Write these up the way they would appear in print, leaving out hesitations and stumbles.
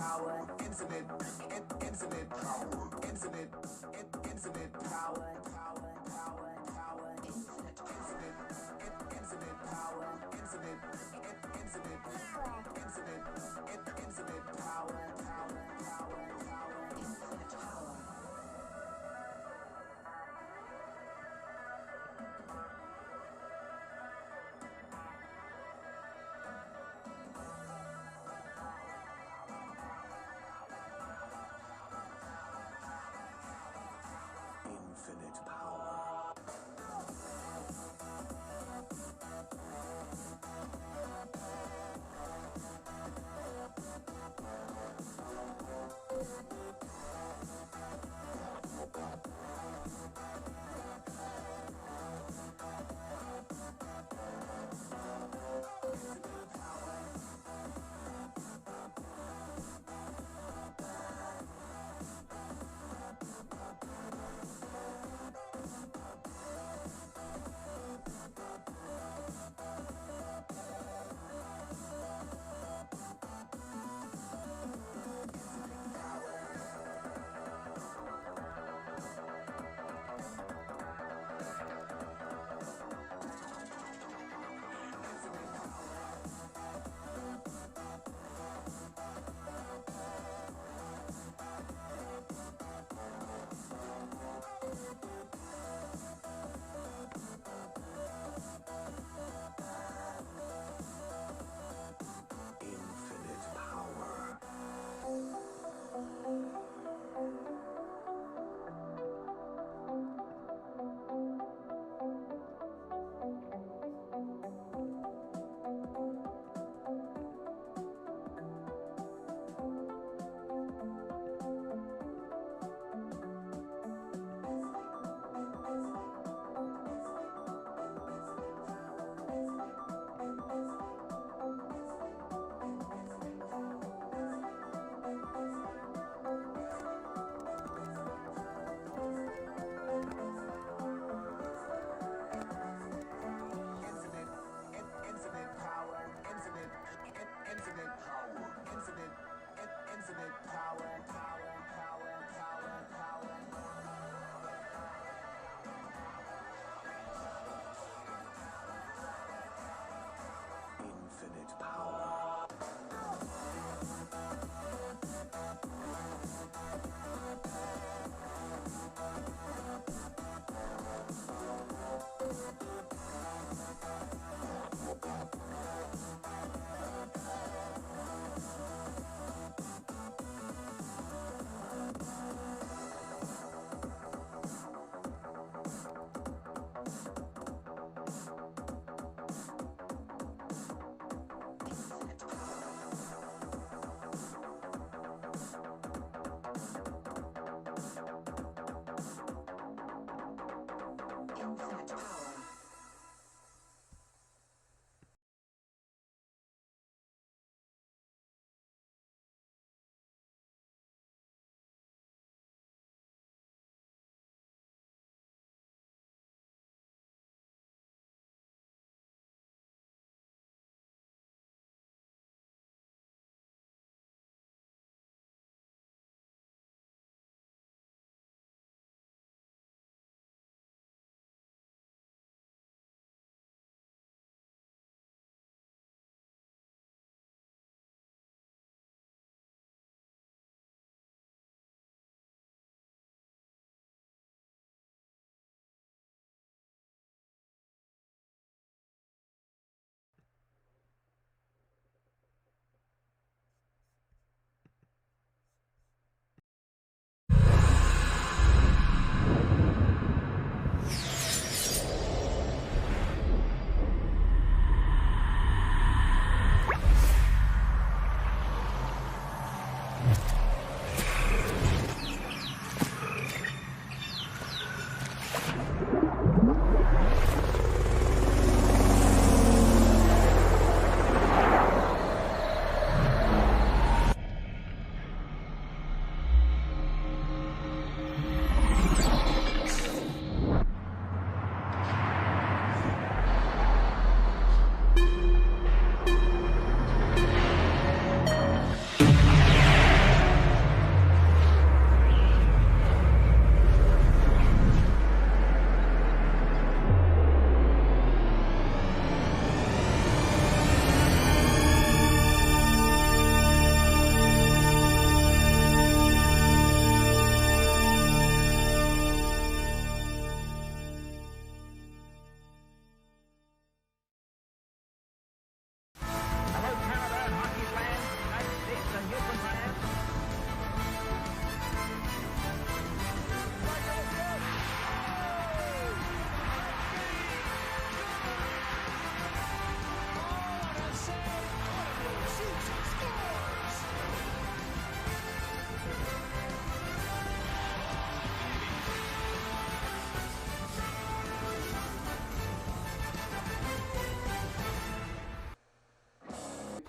power, infinite power, infinite power, infinite power, infinite power, infinite power, infinite power, infinite power, infinite power. Infinite power.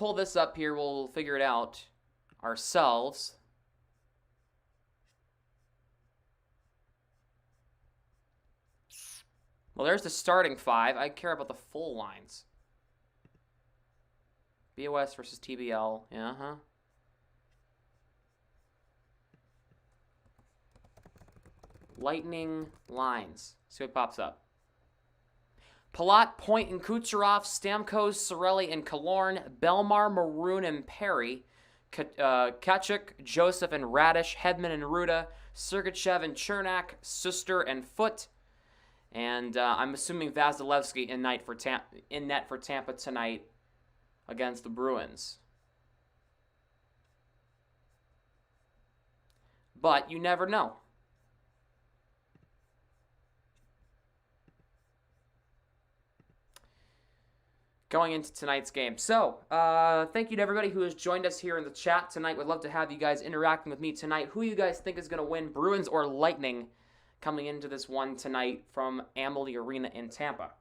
pull this up here, we'll figure it out ourselves. Well, there's the starting 5. I care about the full lines. BOS versus TBL. Yeah, Lightning lines. See what pops up. Palat, Point, and Kucherov, Stamkos, Cirelli, and Killorn, Belmar, Maroon, and Perry, Kachuk, Joseph, and Radish, Hedman and Ruda, Sergachev and Chernak, Suster and Foote, and I'm assuming Vasilevsky in net for Tampa tonight against the Bruins. But you never know. Going into tonight's game. So, thank you to everybody who has joined us here in the chat tonight. We'd love to have you guys interacting with me tonight. Who you guys think is going to win, Bruins or Lightning, coming into this one tonight from Amalie Arena in Tampa?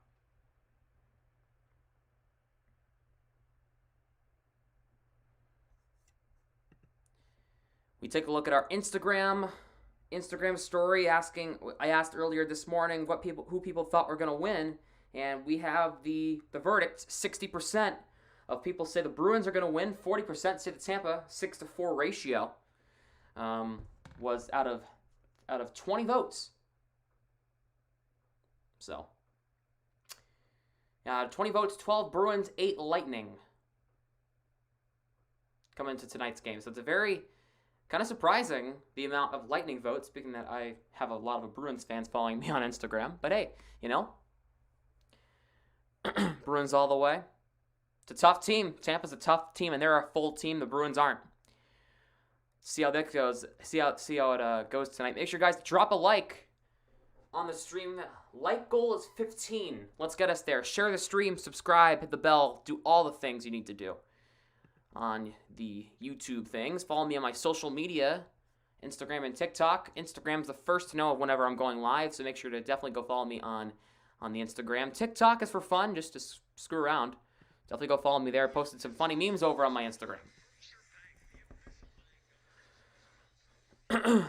We take a look at our Instagram story. I asked earlier this morning who people thought were going to win. And we have the verdict. 60% of people say the Bruins are going to win. 40% say the Tampa 6-4 ratio was out of 20 votes. So, 20 votes, 12 Bruins, 8 Lightning coming into tonight's game. So it's a very kind of surprising, the amount of Lightning votes, speaking that I have a lot of Bruins fans following me on Instagram. But hey, Bruins all the way. It's a tough team. Tampa's a tough team, and they're a full team. The Bruins aren't. See how that goes. See how it goes tonight. Make sure, guys, drop a like on the stream. Like goal is 15. Let's get us there. Share the stream, subscribe, hit the bell, do all the things you need to do on the YouTube things. Follow me on my social media, Instagram and TikTok. Instagram's the first to know of whenever I'm going live, so make sure to definitely go follow me on the Instagram. TikTok is for fun, just to screw around. Definitely go follow me there. I posted some funny memes over on my Instagram.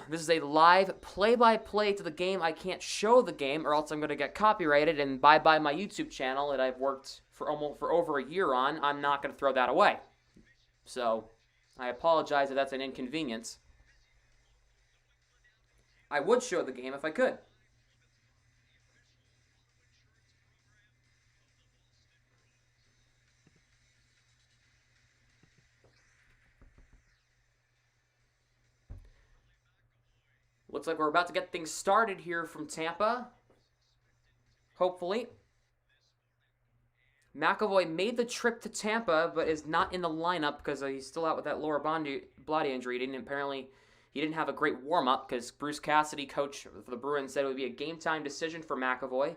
This is a live play-by-play to the game. I can't show the game, or else I'm going to get copyrighted, and bye-bye my YouTube channel that I've worked for over a year on. I'm not going to throw that away. So, I apologize if that's an inconvenience. I would show the game if I could. Looks like we're about to get things started here from Tampa. Hopefully. McAvoy made the trip to Tampa, but is not in the lineup because he's still out with that lower body injury. He didn't have a great warm-up because Bruce Cassidy, coach for the Bruins, said it would be a game-time decision for McAvoy.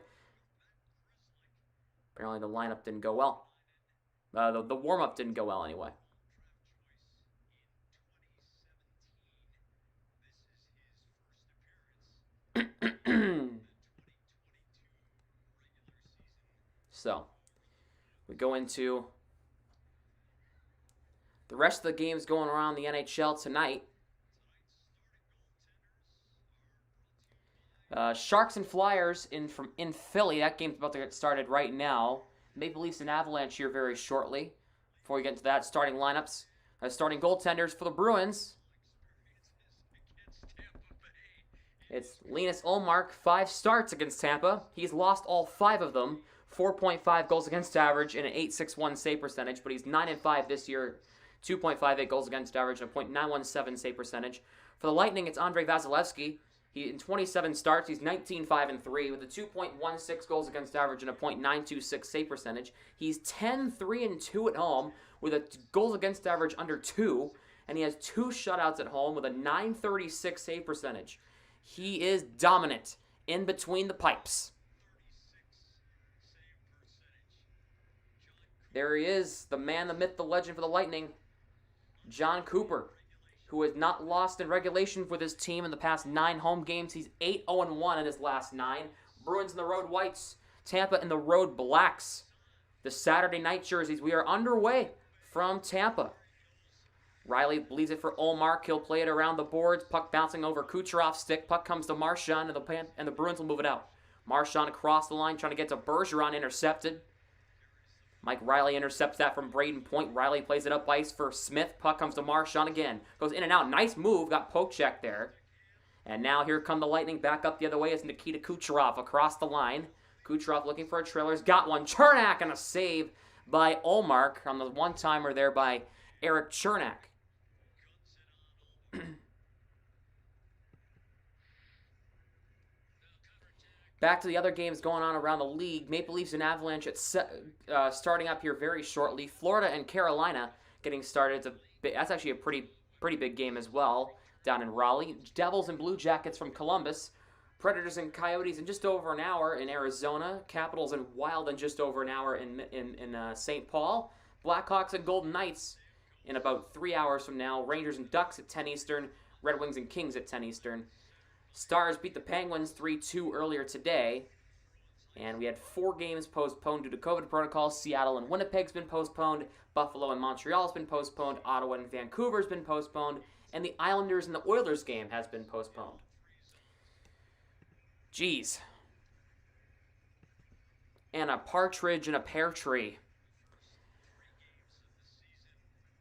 Apparently the lineup didn't go well. The warm-up didn't go well anyway. So, we go into the rest of the games going around the NHL tonight. Sharks and Flyers in Philly. That game's about to get started right now. Maple Leafs and Avalanche here very shortly. Before we get into that, starting lineups. Starting goaltenders for the Bruins. It's Linus Ullmark, 5 starts against Tampa. He's lost all 5 of them. 4.5 goals against average and an .861 save percentage, but he's 9-5 this year. 2.58 goals against average and a .917 save percentage. For the Lightning, it's Andrei Vasilevsky. In 27 starts, he's 19-5-3 with a 2.16 goals against average and a .926 save percentage. He's 10-3-2 at home with a goals against average under 2, and he has 2 shutouts at home with a .936 save percentage. He is dominant in between the pipes. There he is, the man, the myth, the legend for the Lightning, John Cooper, who has not lost in regulation with his team in the past 9 home games. He's 8-0-1 in his last 9. Bruins in the road whites, Tampa in the road blacks. The Saturday night jerseys, we are underway. from Tampa. Riley leaves it for Ullmark. He'll play it around the boards. Puck bouncing over Kucherov's stick. Puck comes to Marchand, and the Bruins will move it out. Marchand across the line, trying to get to Bergeron, intercepted. Mike Riley intercepts that from Braden Point. Riley plays it up ice for Smith. Puck comes to Marchand again. Goes in and out. Nice move. Got poke check there. And now here come the Lightning. Back up the other way is Nikita Kucherov across the line. Kucherov looking for a trailer. He's got one. Chernak and a save by Ullmark on the one-timer there by Eric Chernak. Back to the other games going on around the league. Maple Leafs and Avalanche starting up here very shortly. Florida and Carolina getting started. That's actually a pretty big game as well down in Raleigh. Devils and Blue Jackets from Columbus. Predators and Coyotes in just over an hour in Arizona. Capitals and Wild in just over an hour in St. Paul. Blackhawks and Golden Knights in about 3 hours from now. Rangers and Ducks at 10 Eastern. Red Wings and Kings at 10 Eastern. Stars beat the Penguins 3-2 earlier today. And we had 4 games postponed due to COVID protocols. Seattle and Winnipeg's been postponed. Buffalo and Montreal's been postponed. Ottawa and Vancouver's been postponed. And the Islanders and the Oilers game has been postponed. Jeez. And a partridge in a pear tree.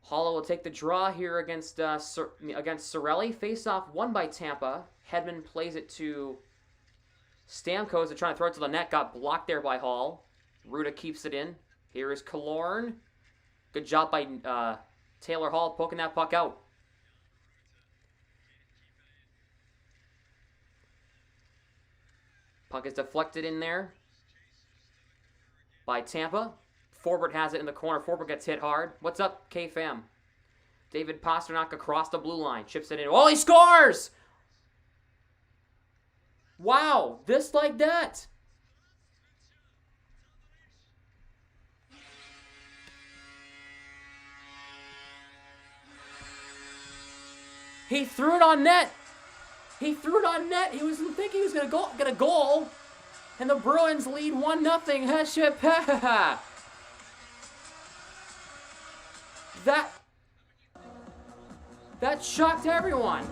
Hollow will take the draw here against Cirelli. Face-off won by Tampa. Hedman plays it to Stamkos. They're trying to throw it to the net. Got blocked there by Hall. Ruda keeps it in. Here is Killorn. Good job by Taylor Hall poking that puck out. Puck is deflected in there by Tampa. Forbert has it in the corner. Forbert gets hit hard. What's up, K-Fam? David Pasternak across the blue line. Chips it in. Oh, he scores! Wow, this like that. He threw it on net. He threw it on net. He was thinking he was going to get a goal. And the Bruins lead 1-0. That shocked everyone.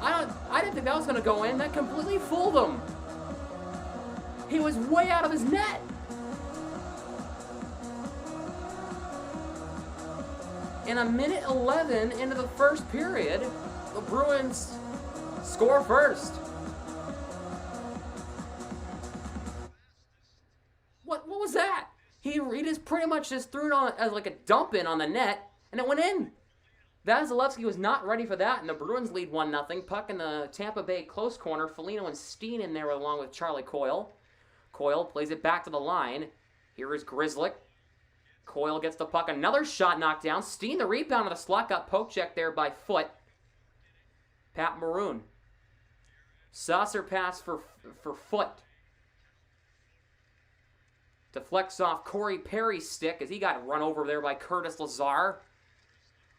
I didn't think that was going to go in. That completely fooled him. He was way out of his net. In a minute 11 into the first period, the Bruins score first. What was that? He just pretty much just threw it on as like a dump in on the net, and it went in. Vasilevsky was not ready for that, and the Bruins lead 1-0. Puck in the Tampa Bay close corner. Foligno and Steen in there along with Charlie Coyle. Coyle plays it back to the line. Here is Grzelcyk. Coyle gets the puck. Another shot knocked down. Steen, the rebound of the slot, got poke checked there by Foot. Pat Maroon. Saucer pass for Foot. Deflects off Corey Perry's stick as he got run over there by Curtis Lazar.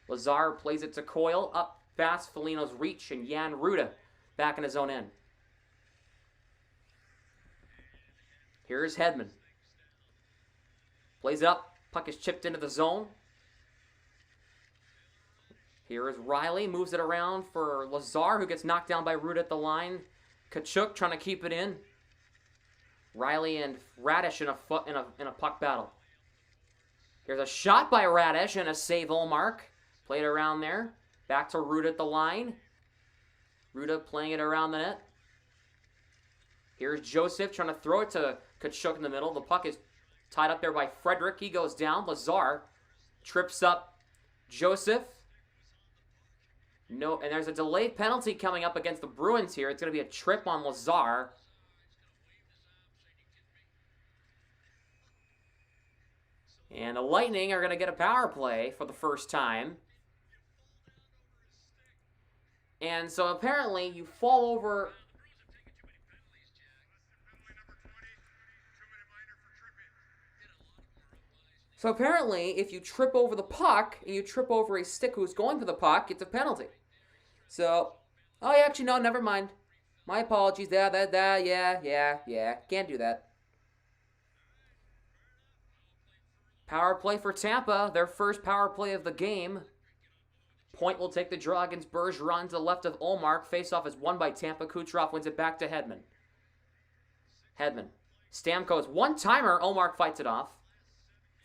Lazar plays it to Coyle. Up fast, Foligno's reach, and Jan Ruda back in his own end. Here's Hedman. Plays it up. Puck is chipped into the zone. Here is Riley. Moves it around for Lazar, who gets knocked down by Ruda at the line. Kachuk trying to keep it in. Riley and Radish in a puck battle. Here's a shot by Radish and a save Ullmark. Played around there. Back to Ruda at the line. Ruda playing it around the net. Here's Joseph trying to throw it to Kachuk in the middle. The puck is tied up there by Frederick. He goes down. Lazar trips up Joseph. No, and there's a delayed penalty coming up against the Bruins here. It's going to be a trip on Lazar. And the Lightning are going to get a power play for the first time. And so apparently you fall over. So apparently if you trip over the puck and you trip over a stick who's going for the puck, it's a penalty. So, oh yeah, actually no, never mind. My apologies. Yeah, can't do that. Power play for Tampa, their first power play of the game. Point will take the draw against Bergeron to the left of Ullmark. Face-off is won by Tampa. Kucherov wins it back to Hedman. Hedman. Stamkos, one-timer. Ullmark fights it off.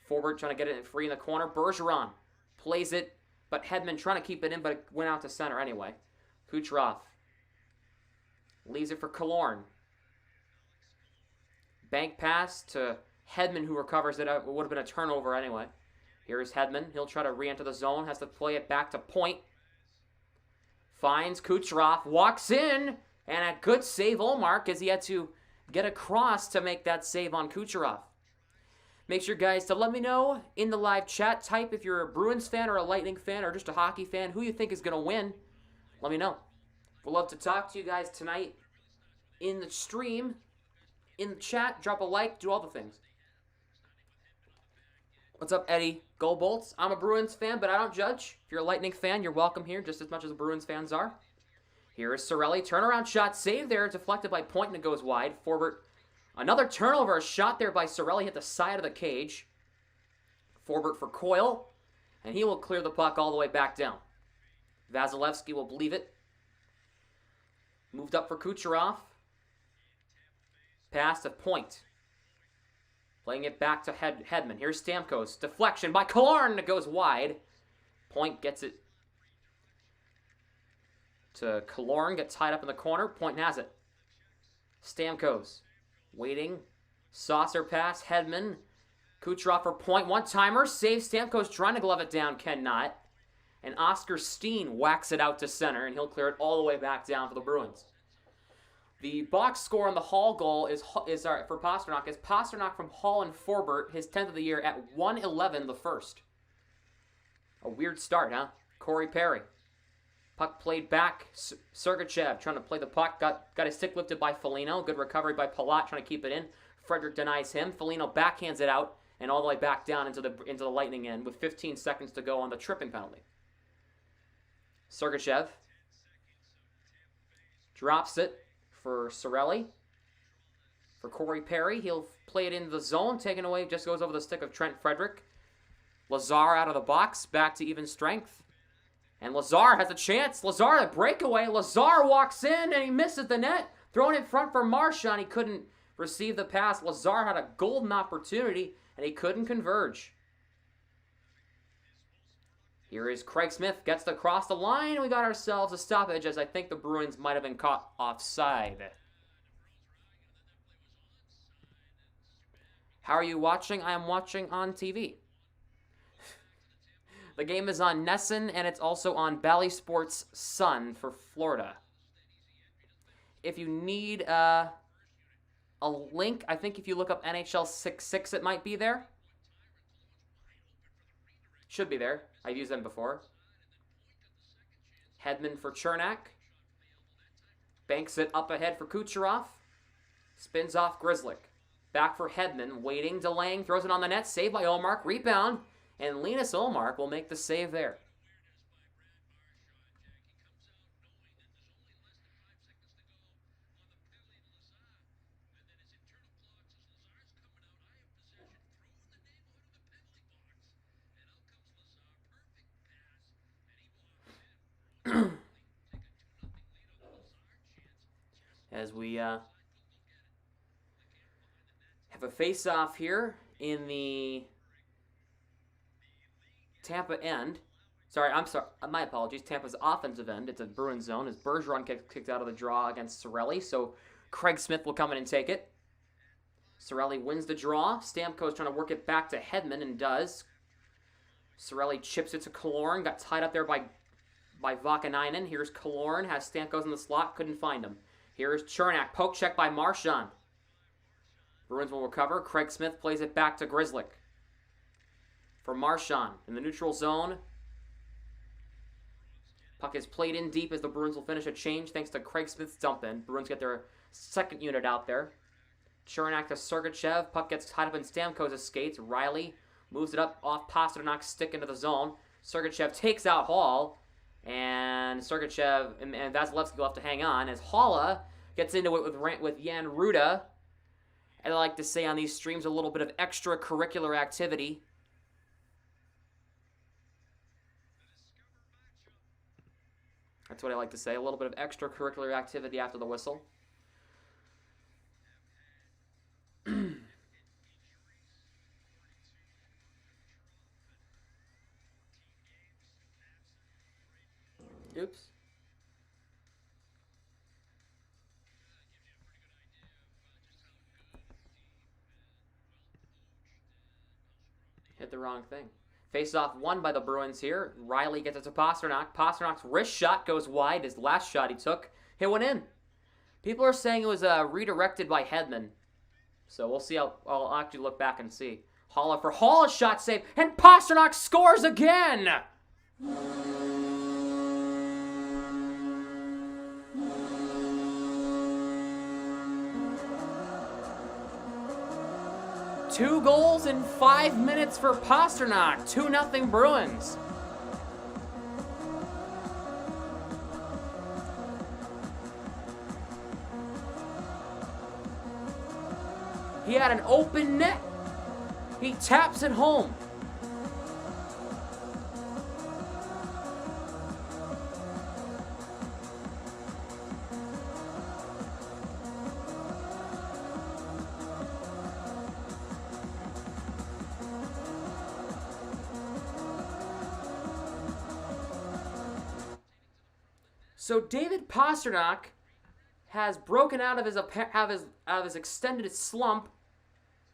Forbort trying to get it free in the corner. Bergeron plays it, but Hedman trying to keep it in, but it went out to center anyway. Kucherov leaves it for Killorn. Bank pass to Hedman, who recovers it. It would have been a turnover anyway. Here's Hedman. He'll try to re-enter the zone. Has to play it back to Point. Finds Kucherov. Walks in. And a good save, Ullmark, as he had to get across to make that save on Kucherov. Make sure, guys, to let me know in the live chat. Type if you're a Bruins fan or a Lightning fan or just a hockey fan who you think is going to win. Let me know. We'd love to talk to you guys tonight in the stream, in the chat. Drop a like. Do all the things. What's up, Eddie? Go Bolts. I'm a Bruins fan, but I don't judge. If you're a Lightning fan, you're welcome here just as much as the Bruins fans are. Here is Cirelli. Turnaround shot. Save there. Deflected by Point and it goes wide. Forbort. Another turnover. A shot there by Cirelli. Hit the side of the cage. Forbort for Coyle. And he will clear the puck all the way back down. Vasilevsky will believe it. Moved up for Kucherov. Pass to Point. Playing it back to Hedman. Here's Stamkos. Deflection by Killorn. It goes wide. Point gets it to Killorn. Gets tied up in the corner. Point has it. Stamkos. Waiting. Saucer pass. Hedman. Kucherov for Point. One-timer. Saves Stamkos. Trying to glove it down. Cannot. And Oscar Steen whacks it out to center. And he'll clear it all the way back down for the Bruins. The box score on the Hall goal is for Pastrnak is Pastrnak from Hall and Forbort, his 10th of the year at 1:11 the first. A weird start, huh? Corey Perry. Puck played back. Sergachev trying to play the puck. Got his stick lifted by Foligno. Good recovery by Palat trying to keep it in. Frederick denies him. Foligno backhands it out and all the way back down into the Lightning end with 15 seconds to go on the tripping penalty. Sergachev drops it for Cirelli. For Corey Perry, he'll play it into the zone. Taken away, just goes over the stick of Trent Frederick. Lazar out of the box, back to even strength. And Lazar has a chance. Lazar, a breakaway. Lazar walks in and he misses the net. Thrown in front for Marchand. He couldn't receive the pass. Lazar had a golden opportunity and he couldn't converge. Here is Craig Smith, gets to cross the line, and we got ourselves a stoppage as I think the Bruins might have been caught offside. How are you watching? I am watching on TV. The game is on Nesson, and it's also on Bally Sports Sun for Florida. If you need a link, I think if you look up NHL 66, it might be there. Should be there. I've used them before. Hedman for Chernak. Banks it up ahead for Kucherov. Spins off Grzelcyk. Back for Hedman. Waiting, delaying. Throws it on the net. Saved by Ullmark. Rebound. And Linus Ullmark will make the save there. As we have a face-off here in the Tampa end. I'm sorry. My apologies. Tampa's offensive end. It's a Bruins zone as Bergeron gets kicked out of the draw against Cirelli. So Craig Smith will come in and take it. Cirelli wins the draw. Stamkos trying to work it back to Hedman and does. Cirelli chips it to Killorn. Got tied up there by Vakanainen. Here's Killorn. Has Stamkos in the slot. Couldn't find him. Here's Chernak. Poke check by Marchand. Bruins will recover. Craig Smith plays it back to Grzelcyk. For Marchand in the neutral zone. Puck is played in deep as the Bruins will finish a change thanks to Craig Smith's dump in. Bruins get their second unit out there. Chernak to Sergachev. Puck gets tied up in Stamkos' skates. Riley moves it up off Pasternak's stick into the zone. Sergachev takes out Hall. And Sergachev and Vasilevsky will have to hang on as Haula gets into it with Jan Ruda. And I like to say on these streams a little bit of extracurricular activity That's what I like to say. A little bit of extracurricular activity after the whistle. Oops. Hit the wrong thing. Face-off won by the Bruins here. Riley gets it to Pasternak. Pasternak's wrist shot goes wide. His last shot he took hit one in. People are saying it was redirected by Hedman. So we'll see how. I'll actually look back and see. Haula for Haula's shot save, and Pasternak scores again! Two goals in 5 minutes for Pasternak. 2-0 Bruins. He had an open net. He taps it home. So David Pasternak has broken out of his extended slump.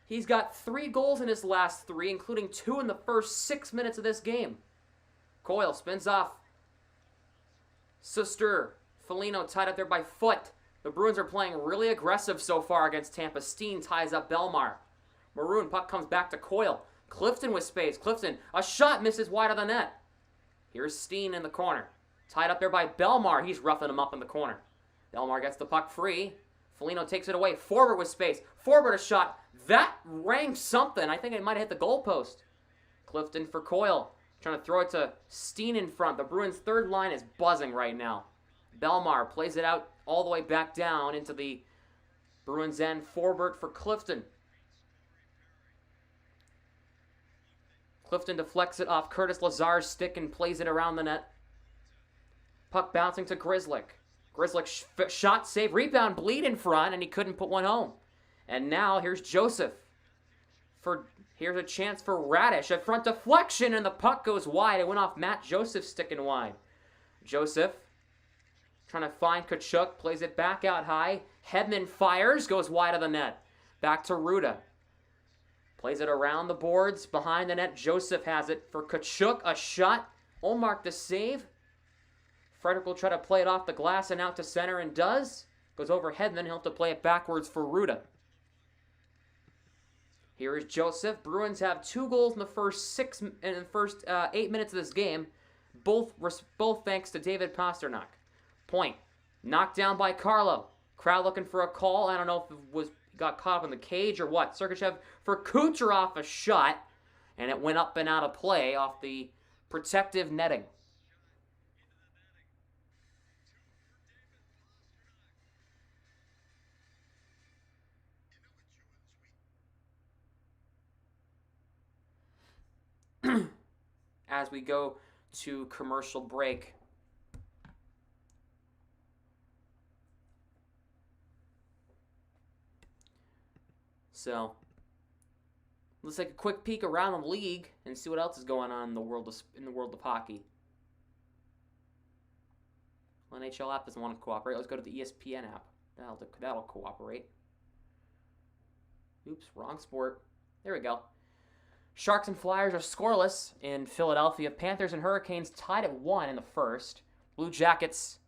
He's got 3 goals in his last 3, including 2 in the first 6 minutes of this game. Coyle spins off. Suster. Foligno tied up there by Foot. The Bruins are playing really aggressive so far against Tampa. Steen ties up Belmar. Maroon puck comes back to Coyle. Clifton with space. Clifton, a shot misses wide of the net. Here's Steen in the corner. Tied up there by Belmar. He's roughing him up in the corner. Belmar gets the puck free. Foligno takes it away. Forward with space. Forward a shot. That rang something. I think it might have hit the goalpost. Clifton for Coyle. Trying to throw it to Steen in front. The Bruins' third line is buzzing right now. Belmar plays it out all the way back down into the Bruins' end. Forbert for Clifton. Clifton deflects it off Curtis Lazar's stick and plays it around the net. Puck bouncing to Grzelcyk. Grzelcyk shot, save, rebound, bleed in front, and he couldn't put one home. And now here's Joseph. Here's a chance for Radish. A front deflection, and the puck goes wide. It went off Matt Joseph sticking wide. Joseph trying to find Tkachuk, plays it back out high. Hedman fires, goes wide of the net. Back to Ruda. Plays it around the boards, behind the net. Joseph has it for Tkachuk. A shot. Olmark the save. Frederick will try to play it off the glass and out to center, and does. Goes over Hedman. He'll have to play it backwards for Ruda. Here is Joseph. Bruins have 2 goals in the first 8 minutes of this game, both thanks to David Pasternak. Point. Knocked down by Carlo. Crowd looking for a call. I don't know if it got caught up in the cage or what. Sergachev for Kucherov, a shot, and it went up and out of play off the protective netting. As we go to commercial break. So, let's take a quick peek around the league and see what else is going on in the world of hockey. Well, NHL app doesn't want to cooperate. Let's go to the ESPN app. That'll cooperate. Oops, wrong sport. There we go. Sharks and Flyers are scoreless in Philadelphia. Panthers and Hurricanes tied at 1 in the first. Blue Jackets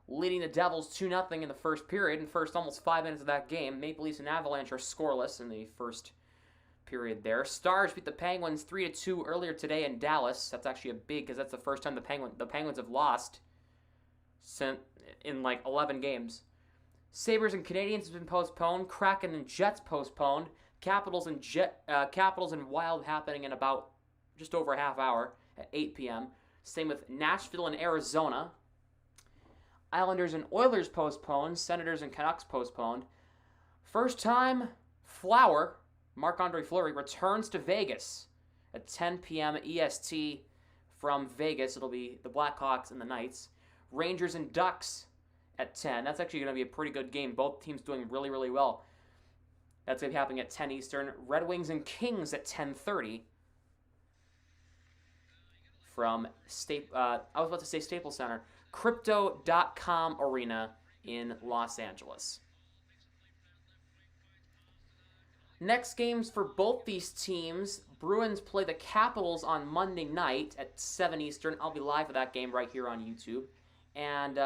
leading the Devils 2-0 in the first period. In first almost 5 minutes of that game. Maple Leafs and Avalanche are scoreless in the first period there. Stars beat the Penguins 3-2 earlier today in Dallas. That's actually a big, because that's the first time the Penguins have lost in like 11 games. Sabres and Canadiens has been postponed. Kraken and Jets postponed. Capitals and Wild happening in about just over a half hour at 8 p.m. Same with Nashville and Arizona. Islanders and Oilers postponed. Senators and Canucks postponed. First time Marc-Andre Fleury returns to Vegas at 10 p.m. EST from Vegas. It'll be the Blackhawks and the Knights. Rangers and Ducks at 10. That's actually going to be a pretty good game. Both teams doing really, really well. That's going to be happening at 10 Eastern. Red Wings and Kings at 10:30. From I was about to say Staples Center. Crypto.com Arena in Los Angeles. Next games for both these teams. Bruins play the Capitals on Monday night at 7 Eastern. I'll be live for that game right here on YouTube. And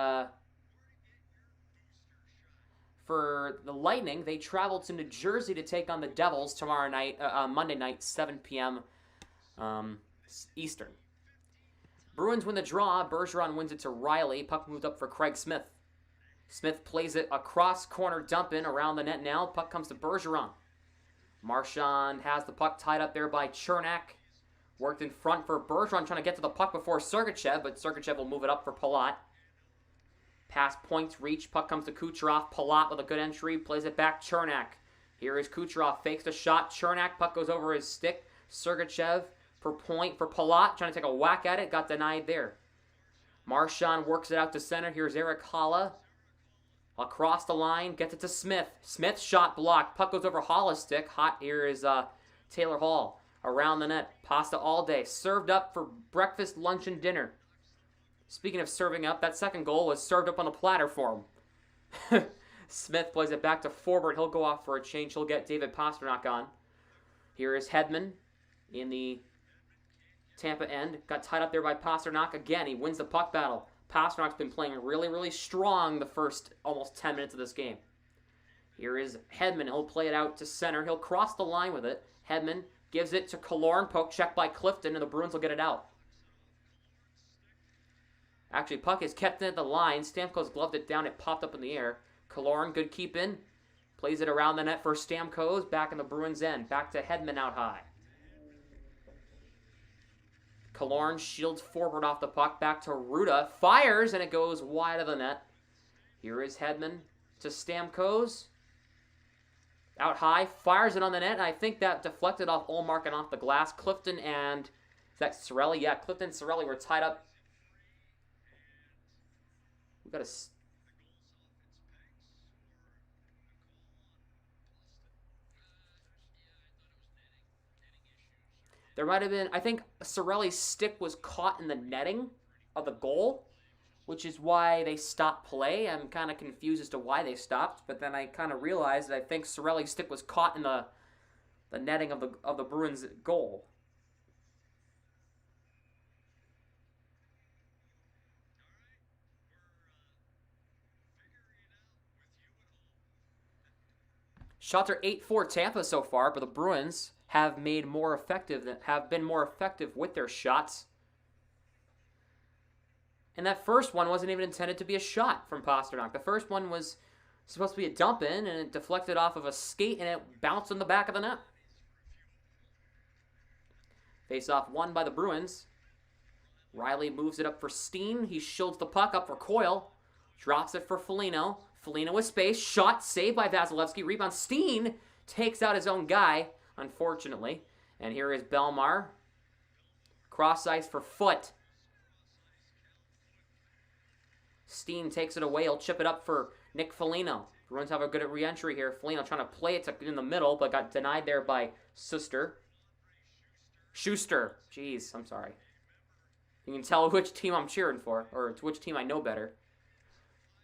for the Lightning, they travel to New Jersey to take on the Devils tomorrow night, Monday night, 7 p.m. Eastern. Bruins win the draw. Bergeron wins it to Riley. Puck moved up for Craig Smith. Smith plays it across corner dump in around the net now. Puck comes to Bergeron. Marchand has the puck tied up there by Chernak. Worked in front for Bergeron, trying to get to the puck before Sergachev, but Sergachev will move it up for Palat. Pass points, reach, puck comes to Kucherov. Palat with a good entry, plays it back, Chernak. Here is Kucherov, fakes the shot. Chernak, puck goes over his stick. Sergachev for point for Palat, trying to take a whack at it, got denied there. Marchand works it out to center. Here's Eric Haula. Across the line, gets it to Smith. Smith shot blocked. Puck goes over Halla's stick. Hot here is Taylor Hall. Around the net. Pasta all day. Served up for breakfast, lunch, and dinner. Speaking of serving up, that second goal was served up on the platter for him. Smith plays it back to Forbort. He'll go off for a change. He'll get David Pastrnak on. Here is Hedman in the Tampa end. Got tied up there by Pastrnak again. He wins the puck battle. Pasternak's been playing really, really strong the first almost 10 minutes of this game. Here is Hedman. He'll play it out to center. He'll cross the line with it. Hedman gives it to Killorn. Poke check by Clifton, and the Bruins will get it out. Actually, puck is kept in at the line. Stamkos gloved it down. It popped up in the air. Killorn, good keep in. Plays it around the net for Stamkos. Back in the Bruins' end. Back to Hedman out high. Killorn shields forward off the puck, back to Ruda, fires, and it goes wide of the net. Here is Hedman to Stamkos. Out high, fires it on the net, and I think that deflected off Ullmark and off the glass. Clifton and, is that Cirelli? Yeah, Clifton and Cirelli were tied up. We got a... There might have been, I think Cirelli's stick was caught in the netting of the goal, which is why they stopped play. I'm kind of confused as to why they stopped, but then I kind of realized that I think Cirelli's stick was caught in the netting of the Bruins goal. Shots are 8-4 Tampa so far, but the Bruins have been more effective with their shots. And that first one wasn't even intended to be a shot from Pastrnak. The first one was supposed to be a dump in, and it deflected off of a skate, and it bounced in the back of the net. Face-off won by the Bruins. Riley moves it up for Steen. He shields the puck up for Coyle. Drops it for Foligno. Foligno with space. Shot saved by Vasilevsky. Rebound. Steen takes out his own guy, unfortunately. And here is Belmar. Cross ice for Foot. Steen takes it away. He'll chip it up for Nick Foligno. Bruins have a good re-entry here. Foligno trying to play it in the middle, but got denied there by Schuster. Jeez, I'm sorry. You can tell which team I'm cheering for, or which team I know better.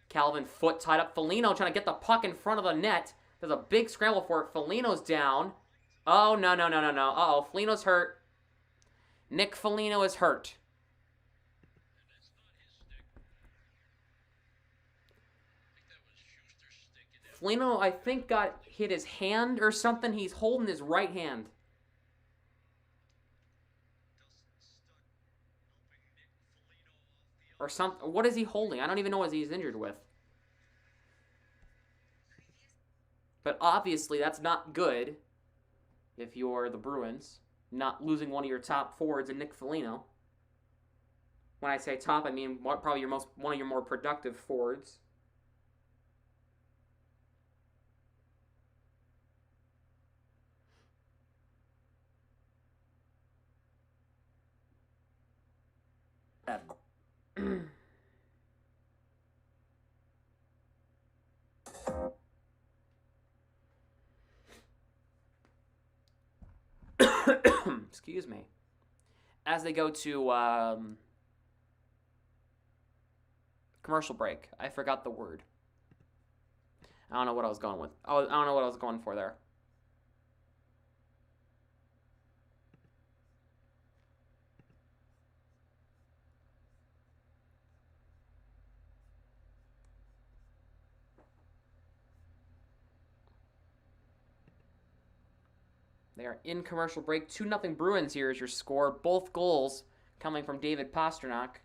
Calvin Foot tied up. Foligno trying to get the puck in front of the net. There's a big scramble for it. Foligno's down. Oh, no. Uh-oh, Foligno's hurt. Nick Foligno is hurt. Foligno, I think, got hit his hand or something. He's holding his right hand. Or something. What is he holding? I don't even know what he's injured with. But obviously, that's not good if you're the Bruins, not losing one of your top forwards in Nick Foligno. When I say top, I mean probably one of your more productive forwards. Excuse me. As they go to commercial break. I forgot the word. I don't know what I was going with. I don't know what I was going for there. They are in commercial break. 2-0 Bruins here is your score. Both goals coming from David Pastrnak.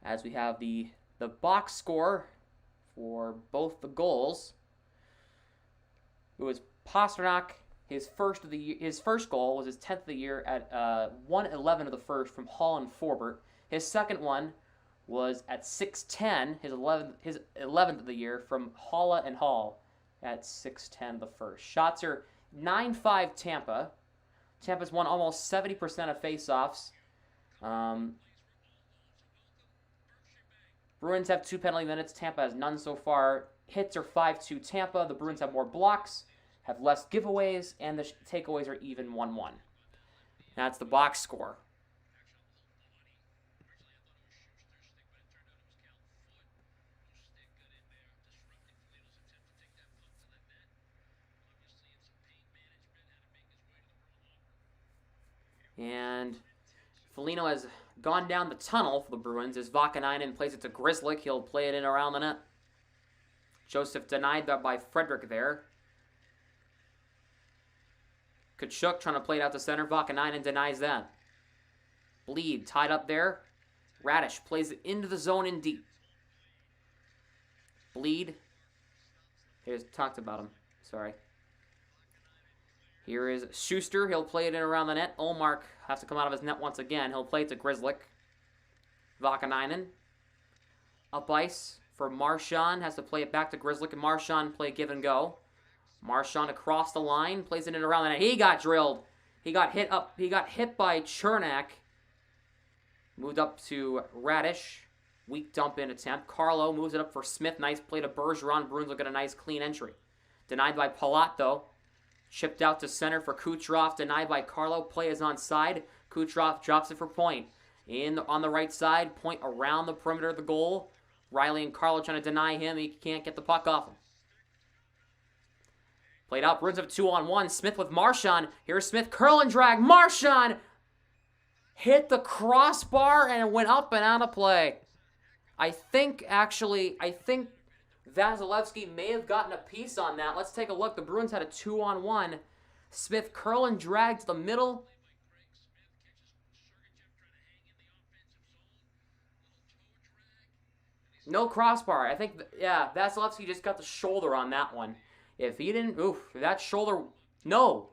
As we have the box score for both the goals. It was Pastrnak. His first goal was his 10th of the year at 1:11 of the first from Hall and Forbert. His second one was at 6:10, his 11th of the year from Holla and Hall at 6:10 the first. Shots are 9-5 Tampa. Tampa's won almost 70% of faceoffs. Bruins have 2 penalty minutes. Tampa has none so far. Hits are 5-2 Tampa. The Bruins have more blocks, have less giveaways, and the takeaways are even 1-1. That's the box score. And Foligno has gone down the tunnel for the Bruins as Vakanainen plays it to Grzelcyk. He'll play it in around the net. Joseph denied that by Frederick there. Tkachuk trying to play it out to center. Vakanainen denies that. Bleed tied up there. Radish plays it into the zone in deep. Bleed. Here's talked about him. Sorry. Here is Schuster. He'll play it in around the net. Olmark has to come out of his net once again. He'll play it to Grzelcyk. Vakanainen. Up ice for Marchand. Has to play it back to Grzelcyk. And Marchand play give and go. Marchand across the line. Plays it in around the net. He got drilled. He got hit up. He got hit by Chernak. Moved up to Radish. Weak dump in attempt. Carlo moves it up for Smith. Nice play to Bergeron. Bruins will get a nice clean entry. Denied by Palat though. Chipped out to center for Kucherov. Denied by Carlo. Play is onside. Kucherov drops it for Point. On the right side. Point around the perimeter of the goal. Riley and Carlo trying to deny him. He can't get the puck off him. Played out. Bruins have 2-on-1. Smith with Marchand. Here's Smith. Curl and drag. Marchand hit the crossbar and it went up and out of play. I think Vasilevsky may have gotten a piece on that. Let's take a look. The Bruins had a 2-on-1. Smith curl and drag to the middle. No crossbar. I think, Vasilevsky just got the shoulder on that one. If he didn't, that shoulder, no.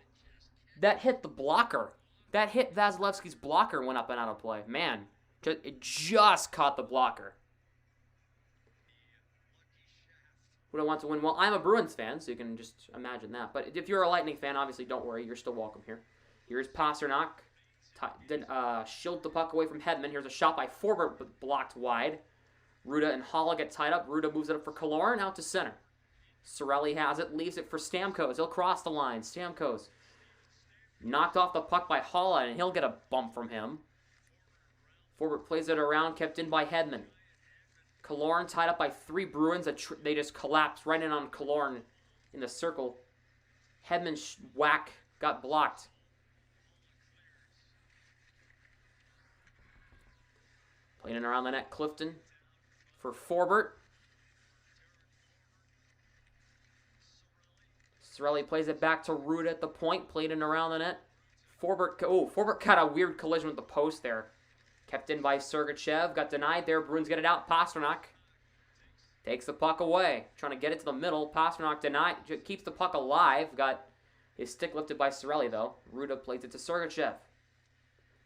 That hit the blocker. That hit Vasilevsky's blocker, went up and out of play. Man, it just caught the blocker. Who do I want to win? Well, I'm a Bruins fan, so you can just imagine that. But if you're a Lightning fan, obviously don't worry. You're still welcome here. Here's Pastrnak. Shield the puck away from Hedman. Here's a shot by Forbert, but blocked wide. Ruda and Holla get tied up. Ruda moves it up for Killorn, out to center. Cirelli has it, leaves it for Stamkos. He'll cross the line. Stamkos knocked off the puck by Holla, and he'll get a bump from him. Forbert plays it around, kept in by Hedman. Killorn tied up by 3 Bruins. They just collapsed right in on Killorn in the circle. Hedman's whack got blocked. Playing it around the net, Clifton for Forbert. Cirelli plays it back to Ruda at the point. Played in around the net. Forbert got a weird collision with the post there. Kept in by Sergachev. Got denied there. Bruins get it out. Pastrnak takes the puck away. Trying to get it to the middle. Pastrnak denied. Keeps the puck alive. Got his stick lifted by Cirelli though. Ruda plays it to Sergachev.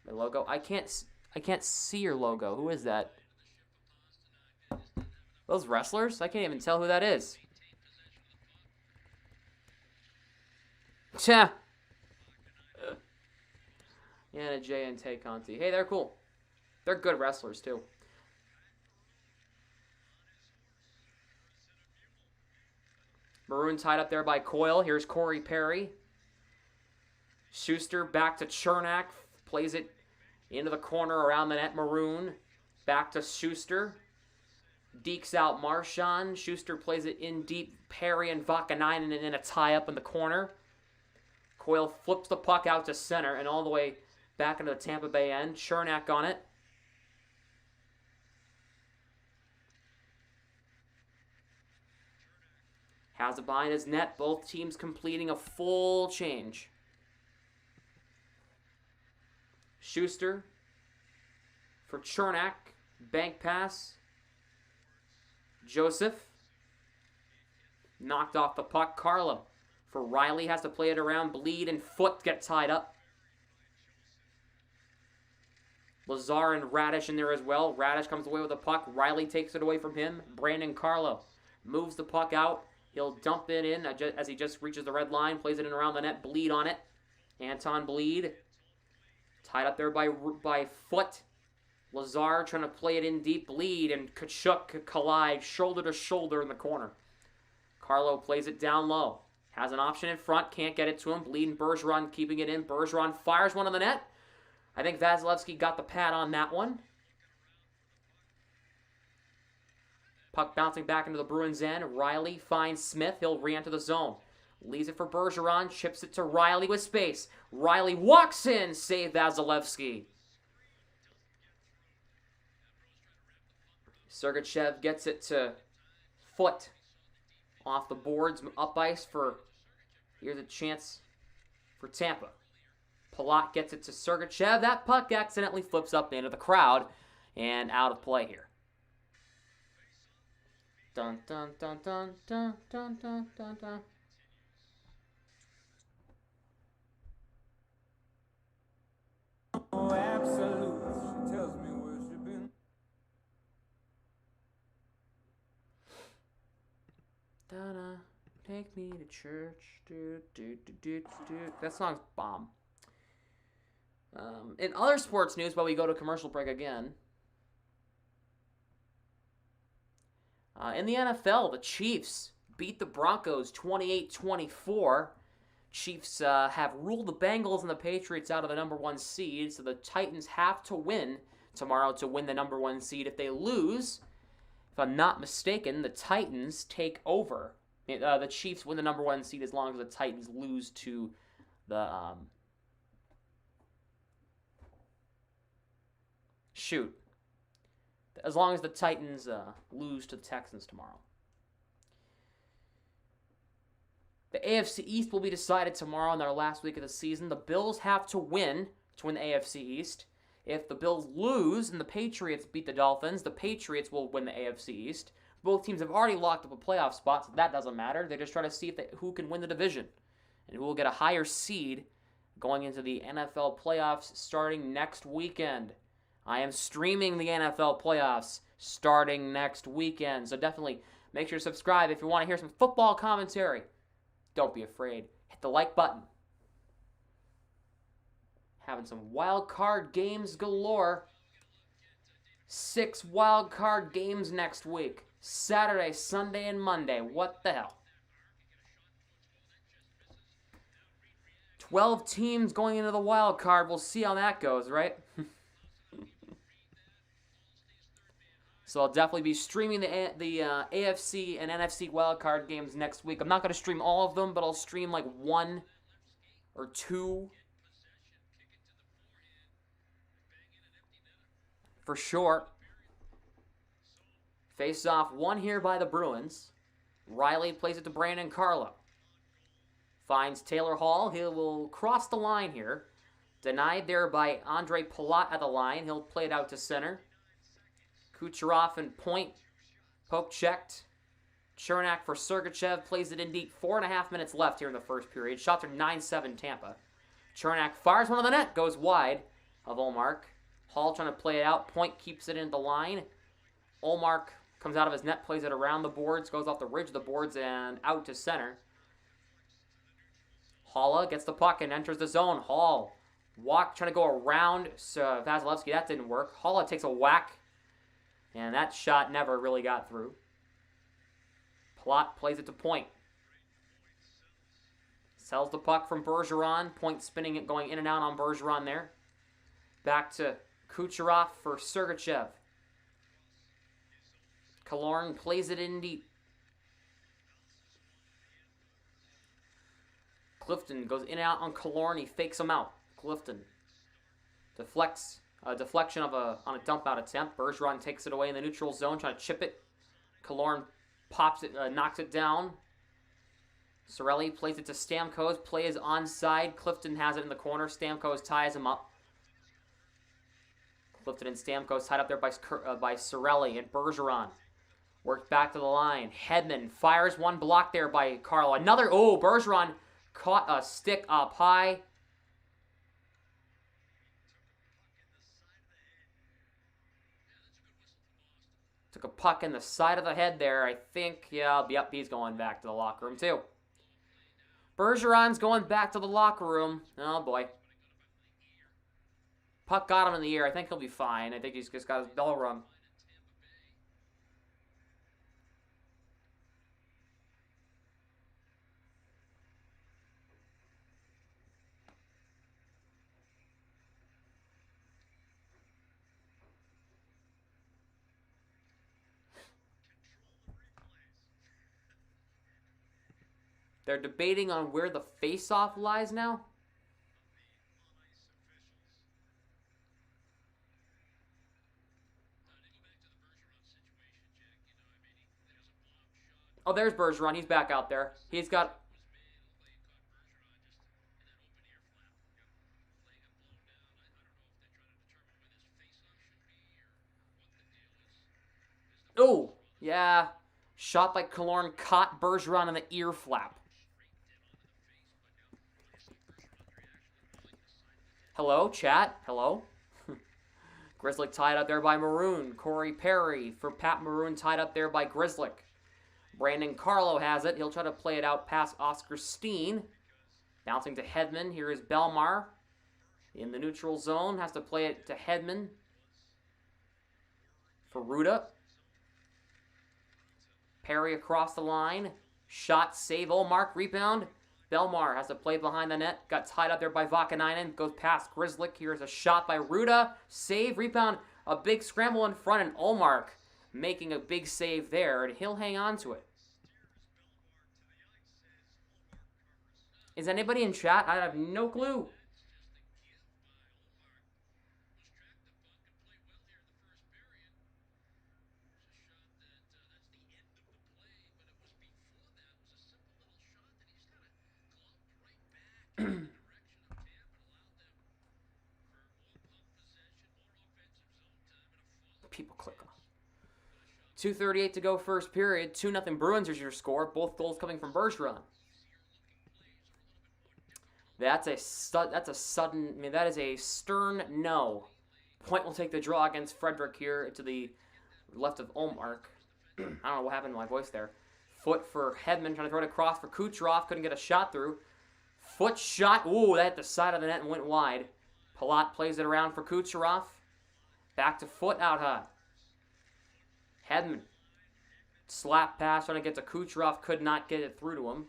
My logo. I can't see your logo. Who is that? Those wrestlers? I can't even tell who that is. Tja. Yana J and Tay Conti. Hey, they're cool. They're good wrestlers, too. Maroon tied up there by Coyle. Here's Corey Perry. Schuster back to Chernak. Plays it into the corner around the net. Maroon. Back to Schuster. Dekes out Marchand. Schuster plays it in deep. Perry and Vakanainen in a tie-up in the corner. Coyle flips the puck out to center and all the way back into the Tampa Bay end. Chernak on it. Has it behind his net. Both teams completing a full change. Schuster for Chernak. Bank pass. Joseph. Knocked off the puck. Carlo for Riley. Has to play it around. Bleed and Foot get tied up. Lazar and Radish in there as well. Radish comes away with the puck. Riley takes it away from him. Brandon Carlo moves the puck out. He'll dump it in as he just reaches the red line. Plays it in around the net. Bleed on it. Anton Bleed. Tied up there by Foot. Lazar trying to play it in deep. Bleed and Kachuk collide shoulder to shoulder in the corner. Carlo plays it down low. Has an option in front. Can't get it to him. Bleed and Bergeron keeping it in. Bergeron fires one on the net. I think Vasilevsky got the pad on that one. Puck bouncing back into the Bruins' end. Riley finds Smith. He'll re-enter the zone. Leaves it for Bergeron. Chips it to Riley with space. Riley walks in. Save Vasilevsky. Sergachev gets it to Foot. Off the boards. Up ice for... Here's a chance for Tampa. Palat gets it to Sergachev. That puck accidentally flips up into the crowd and out of play here. Dun dun dun dun dun dun dun dun dun. Oh, absolutely. She tells me where she been. Da-da, take me to church. Do, do, do, do, do. That song's bomb. In other sports news, while we go to commercial break again, in the NFL, the Chiefs beat the Broncos 28-24. Chiefs have ruled the Bengals and the Patriots out of the number one seed, so the Titans have to win tomorrow to win the number one seed. If they lose, if I'm not mistaken, the Titans take over. The Chiefs win the number one seed as long as the Titans lose to the... As long as the Titans lose to the Texans tomorrow. The AFC East will be decided tomorrow in their last week of the season. The Bills have to win the AFC East. If the Bills lose and the Patriots beat the Dolphins, the Patriots will win the AFC East. Both teams have already locked up a playoff spot, so that doesn't matter. They just try to see who can win the division and who will get a higher seed going into the NFL playoffs starting next weekend. I am streaming the NFL playoffs starting next weekend, so definitely make sure to subscribe if you want to hear some football commentary. Don't be afraid. Hit the like button. Having some wild card games galore. 6 wild card games next week. Saturday, Sunday, and Monday. What the hell? 12 teams going into the wild card. We'll see how that goes, right? So I'll definitely be streaming the AFC and NFC wildcard games next week. I'm not going to stream all of them, but I'll stream like 1 or 2 for sure. Face off 1 here by the Bruins. Riley plays it to Brandon Carlo. Finds Taylor Hall. He will cross the line here. Denied there by Andre Palat at the line. He'll play it out to center. Kucherov and Point. Poke checked. Chernak for Sergachev. Plays it in deep. 4.5 minutes left here in the first period. Shots are 9-7 Tampa. Chernak fires one on the net. Goes wide of Olmark. Hall trying to play it out. Point keeps it in the line. Olmark comes out of his net. Plays it around the boards. Goes off the ridge of the boards and out to center. Halla gets the puck and enters the zone. Hall trying to go around Vasilevsky. That didn't work. Halla takes a whack. And that shot never really got through. Plot plays it to Point. Sells the puck from Bergeron. Point spinning it, going in and out on Bergeron there. Back to Kucherov for Sergachev. Killorn plays it in deep. Clifton goes in and out on Killorn. He fakes him out. Clifton deflects. Deflection on a dump out attempt. Bergeron takes it away in the neutral zone, trying to chip it. Killorn pops it, knocks it down. Cirelli plays it to Stamkos. Play is onside. Clifton has it in the corner. Stamkos ties him up. Clifton and Stamkos tied up there by Cirelli and Bergeron. Worked back to the line. Hedman fires one block there by Carlo. Another, Bergeron caught a stick up high. Took a puck in the side of the head there. I think, yep, he's going back to the locker room too. Bergeron's going back to the locker room. Oh, boy. Puck got him in the ear. I think he'll be fine. I think he's just got his bell rung. They're debating on where the face-off lies now. Oh, there's Bergeron. He's back out there. He's got... Oh, yeah. Shot by Killorn caught Bergeron in the ear flap. Hello, chat. Hello. Grzelcyk tied up there by Maroon. Corey Perry for Pat Maroon tied up there by Grzelcyk. Brandon Carlo has it. He'll try to play it out past Oscar Steen. Bouncing to Hedman. Here is Belmar. In the neutral zone. Has to play it to Hedman. For Ruda. Perry across the line. Shot, save, Ullmark, rebound. Belmar has to play behind the net. Got tied up there by Vakanainen. Goes past Grzelcyk. Here's a shot by Ruda. Save, rebound. A big scramble in front, and Ullmark making a big save there, and he'll hang on to it. Is anybody in chat? I have no clue. People click on. 2:38 to go first period. 2-0 Bruins is your score. Both goals coming from Bergeron. That is a stern no. Point will take the draw against Frederick here to the left of Ullmark. I don't know what happened to my voice there. Foot for Hedman, trying to throw it across for Kucherov. Couldn't get a shot through. Foot shot. Ooh, that hit the side of the net and went wide. Palat plays it around for Kucherov. Back to Foot out high. Hedman. Slap pass trying to get to Kucherov. Could not get it through to him.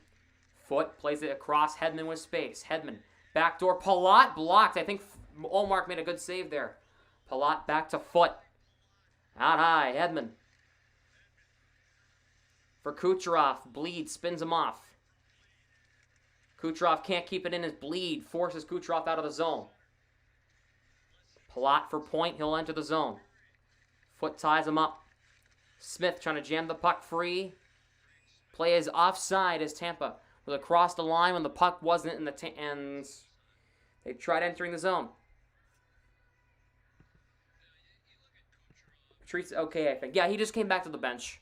Foot plays it across. Hedman with space. Hedman. Backdoor. Palat blocked. I think Ullmark made a good save there. Palat back to Foot. Out high. Hedman. For Kucherov. Bleed. Spins him off. Kucherov can't keep it in his bleed. Forces Kucherov out of the zone. Palat for point. He'll enter the zone. Foot ties him up. Smith trying to jam the puck free. Play is offside as Tampa was across the line when the puck wasn't in the and they tried entering the zone. Patrice, okay, I think. Yeah, he just came back to the bench.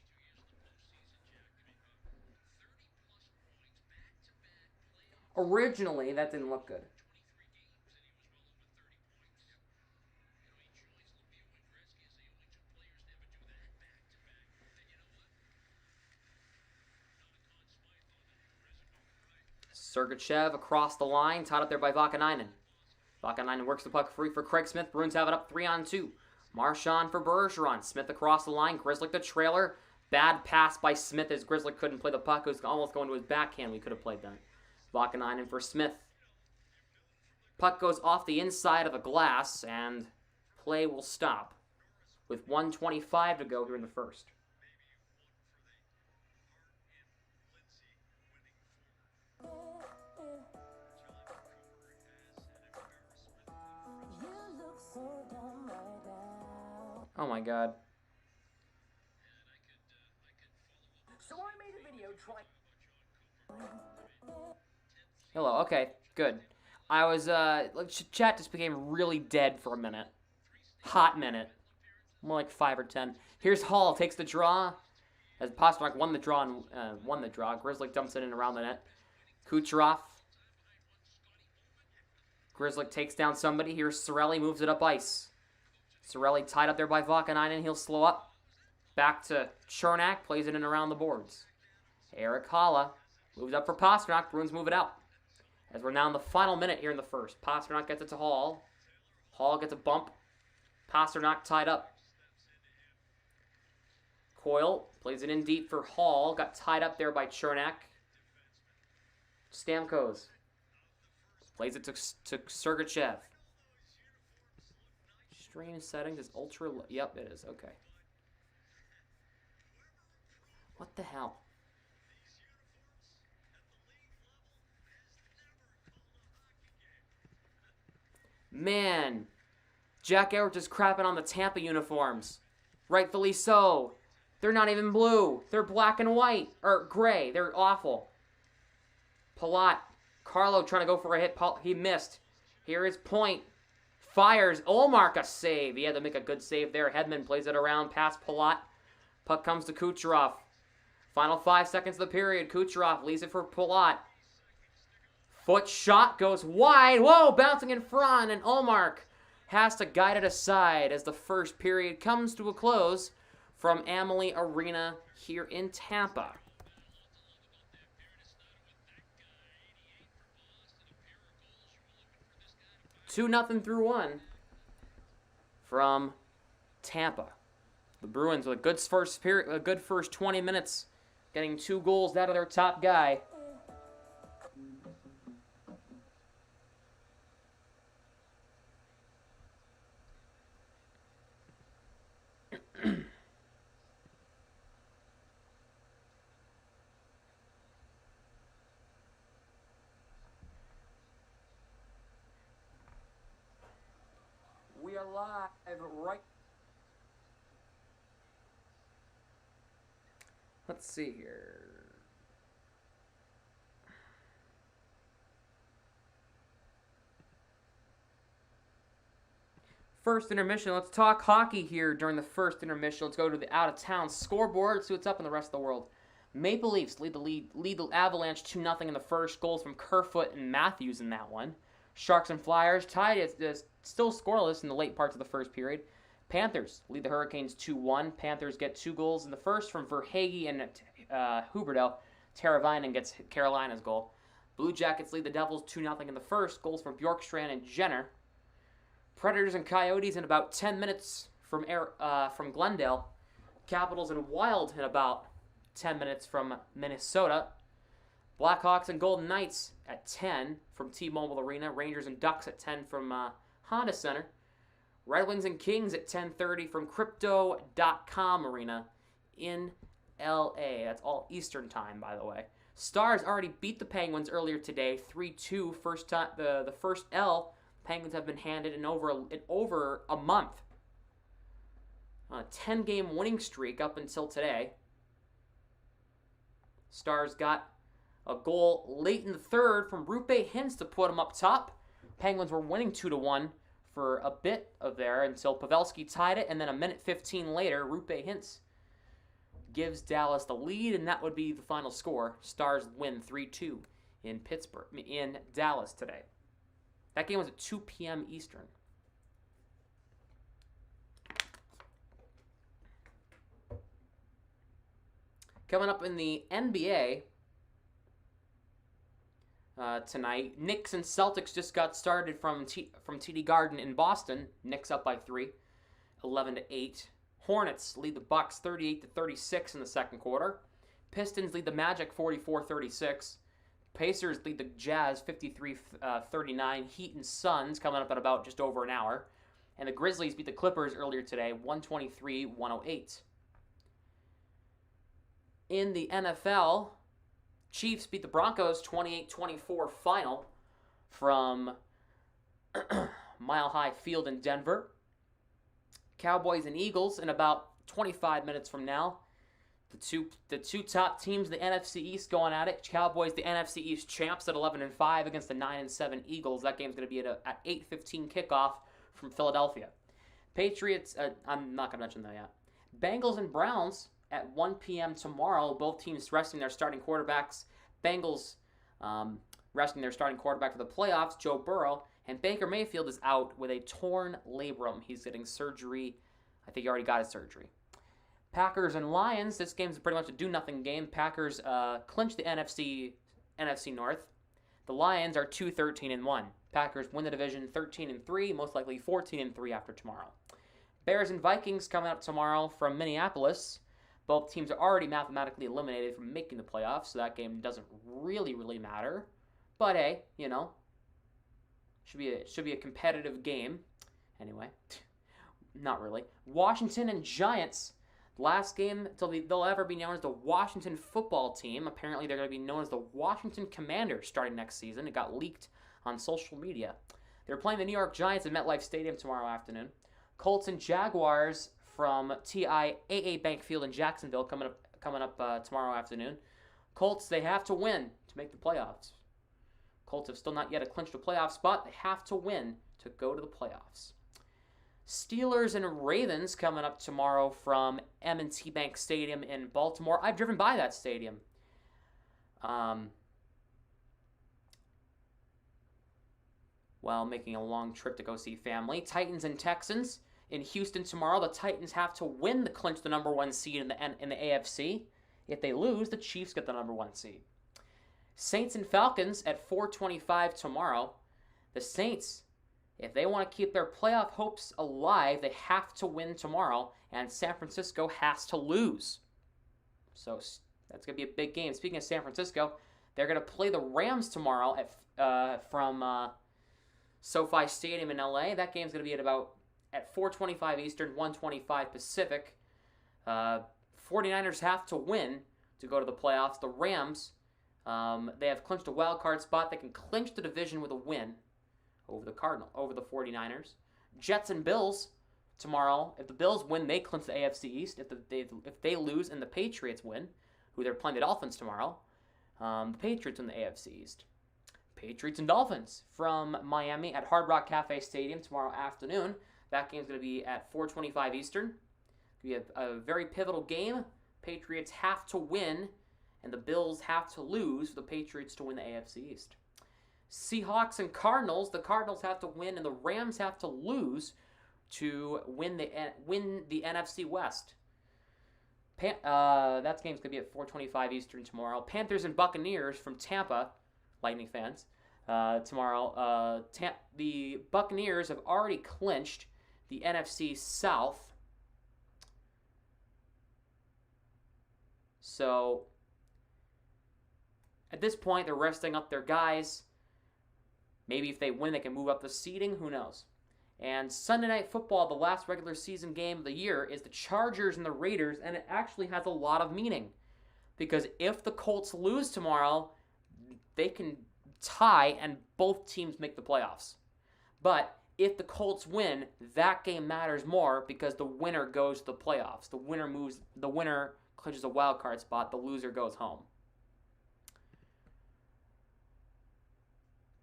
Originally, that didn't look good. Sergachev across the line, tied up there by Vakanainen. Vakanainen works the puck free for Craig Smith. Bruins have it up 3-on-2. Marchand for Bergeron. Smith across the line. Grzelcyk the trailer. Bad pass by Smith as Grzelcyk couldn't play the puck. It was almost going to his backhand. We could have played that. Vakanainen for Smith. Puck goes off the inside of the glass, and play will stop with 1:25 to go here in the first. Oh my god. So I made a video trying. Hello, okay, good. I was, chat just became really dead for a minute. Hot minute. More like 5 or 10. Here's Hall, takes the draw. As Pastrnak won the draw and won the draw. Grizzly dumps it in around the net. Kucherov. Grizzly takes down somebody. Here's Cirelli, moves it up ice. Cirelli tied up there by Vakanainen. He'll slow up. Back to Chernak, plays it in around the boards. Erik Haula moves up for Pastrnak. Bruins move it out. As we're now in the final minute here in the first. Pastrnak gets it to Hall. Hall gets a bump. Pastrnak tied up. Coyle plays it in deep for Hall. Got tied up there by Chernak. Stamkos plays it to Sergachev. Stream settings is ultra. Yep, it is. Okay. What the hell? Man, Jack Edwards is crapping on the Tampa uniforms. Rightfully so. They're not even blue. They're black and white. Or gray. They're awful. Palat. Carlo trying to go for a hit. He missed. Here is Point. Fires. Olmark a save. He had to make a good save there. Hedman plays it around past Palat. Puck comes to Kucherov. Final 5 seconds of the period. Kucherov leaves it for Palat. Foot shot goes wide. Whoa, bouncing in front. And Olmark has to guide it aside as the first period comes to a close from Amalie Arena here in Tampa. 2-0 through 1 from Tampa. The Bruins with a good first period, a good first 20 minutes, getting 2 goals out of their top guy. We are live right. Let's see here. First intermission. Let's talk hockey here during the first intermission. Let's go to the out-of-town scoreboard. Let's see what's up in the rest of the world. Maple Leafs lead the Avalanche 2-0 in the first. Goals from Kerfoot and Matthews in that one. Sharks and Flyers tied. It's still scoreless in the late parts of the first period. Panthers lead the Hurricanes 2-1. Panthers get 2 goals in the first from Verhaeghe and Huberdeau. Teravainen gets Carolina's goal. Blue Jackets lead the Devils 2-0 in the first. Goals from Bjorkstrand and Jenner. Predators and Coyotes in about 10 minutes from Glendale. Capitals and Wild in about 10 minutes from Minnesota. Blackhawks and Golden Knights at 10 from T-Mobile Arena. Rangers and Ducks at 10 from Honda Center. Red Wings and Kings at 10:30 from Crypto.com Arena in LA. That's all Eastern time, by the way. Stars already beat the Penguins earlier today, 3-2. First time, the first L Penguins have been handed in over a month. On a 10-game winning streak up until today. Stars got a goal late in the third from Rupe Hintz to put them up top. Penguins were winning 2-1 for a bit of there until Pavelski tied it, and then a minute 15 later, Rupe Hintz gives Dallas the lead, and that would be the final score. Stars win 3-2 in Dallas today. That game was at 2 p.m. Eastern. Coming up in the NBA tonight, Knicks and Celtics just got started from TD Garden in Boston. Knicks up by 3, 11-8. Hornets lead the Bucks 38-36 in the second quarter. Pistons lead the Magic 44-36. Pacers lead the Jazz 53-39. Heat and Suns coming up in about just over an hour. And the Grizzlies beat the Clippers earlier today, 123-108. In the NFL, Chiefs beat the Broncos 28-24 final from Mile High Field in Denver. Cowboys and Eagles in about 25 minutes from now. The two top teams in the NFC East going at it. Cowboys, the NFC East champs at 11-5 against the 9-7 Eagles. That game's going to be at 8:15 kickoff from Philadelphia. Patriots, I'm not going to mention that yet. Bengals and Browns at 1 p.m. tomorrow. Both teams resting their starting quarterbacks. Bengals resting their starting quarterback for the playoffs, Joe Burrow. And Baker Mayfield is out with a torn labrum. He's getting surgery. I think he already got his surgery. Packers and Lions. This game's pretty much a do-nothing game. Packers clinch the NFC North. The Lions are 2-13-1. Packers win the division 13-3, most likely 14-3 after tomorrow. Bears and Vikings coming up tomorrow from Minneapolis. Both teams are already mathematically eliminated from making the playoffs, so that game doesn't really matter. But hey, you know, should be a competitive game. Anyway, not really. Washington and Giants. Last game until they'll ever be known as the Washington football team. Apparently, they're going to be known as the Washington Commanders starting next season. It got leaked on social media. They're playing the New York Giants at MetLife Stadium tomorrow afternoon. Colts and Jaguars from TIAA Bank Field in Jacksonville coming up tomorrow afternoon. Colts, they have to win to make the playoffs. Colts have still not yet clinched a playoff spot. They have to win to go to the playoffs. Steelers and Ravens coming up tomorrow from M&T Bank Stadium in Baltimore. I've driven by that stadium. While making a long trip to go see family. Titans and Texans in Houston tomorrow. The Titans have to win to clinch the number one seed in the AFC. If they lose, the Chiefs get the number one seed. Saints and Falcons at 4:25 tomorrow. The Saints, if they want to keep their playoff hopes alive, they have to win tomorrow, and San Francisco has to lose. So that's going to be a big game. Speaking of San Francisco, they're going to play the Rams tomorrow from SoFi Stadium in LA. That game's going to be at 4:25 Eastern, 1:25 Pacific. 49ers have to win to go to the playoffs. The Rams, they have clinched a wild card spot. They can clinch the division with a win over the 49ers. Jets and Bills tomorrow. If the Bills win, they clinch the AFC East. If they lose and the Patriots win, who they're playing the Dolphins tomorrow, the Patriots win the AFC East. Patriots and Dolphins from Miami at Hard Rock Cafe Stadium tomorrow afternoon. That game's going to be at 4:25 Eastern. We have a very pivotal game. Patriots have to win, and the Bills have to lose for the Patriots to win the AFC East. Seahawks and Cardinals. The Cardinals have to win, and the Rams have to lose to win the NFC West. That game's going to be at 4:25 Eastern tomorrow. Panthers and Buccaneers from Tampa, Lightning fans, tomorrow. The Buccaneers have already clinched the NFC South. So, at this point, they're resting up their guys. Maybe if they win, they can move up the seeding. Who knows? And Sunday Night Football, the last regular season game of the year, is the Chargers and the Raiders, and it actually has a lot of meaning. Because if the Colts lose tomorrow, they can tie and both teams make the playoffs. But if the Colts win, that game matters more because the winner goes to the playoffs. The winner clinches a wild card spot, the loser goes home.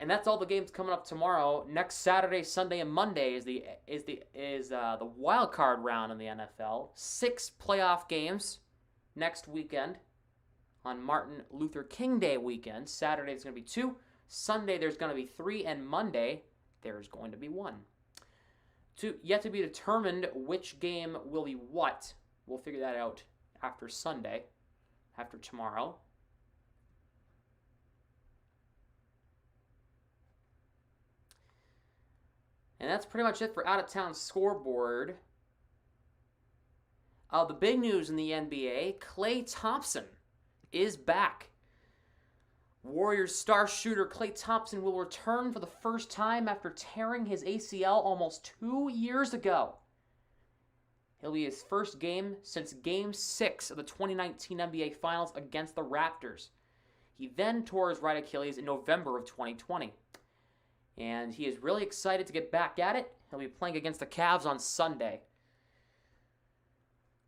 And that's all the games coming up tomorrow. Next Saturday, Sunday, and Monday is the wild card round in the NFL. 6 playoff games next weekend on Martin Luther King Day weekend. Saturday there's going to be 2. Sunday there's going to be 3, and Monday there's going to be 1. Yet to be determined which game will be what. We'll figure that out after Sunday, after tomorrow. And that's pretty much it for Out of Town Scoreboard. The big news in the NBA, Klay Thompson is back. Warriors star shooter Klay Thompson will return for the first time after tearing his ACL almost 2 years ago. It'll be his first game since Game 6 of the 2019 NBA Finals against the Raptors. He then tore his right Achilles in November of 2020. And he is really excited to get back at it. He'll be playing against the Cavs on Sunday.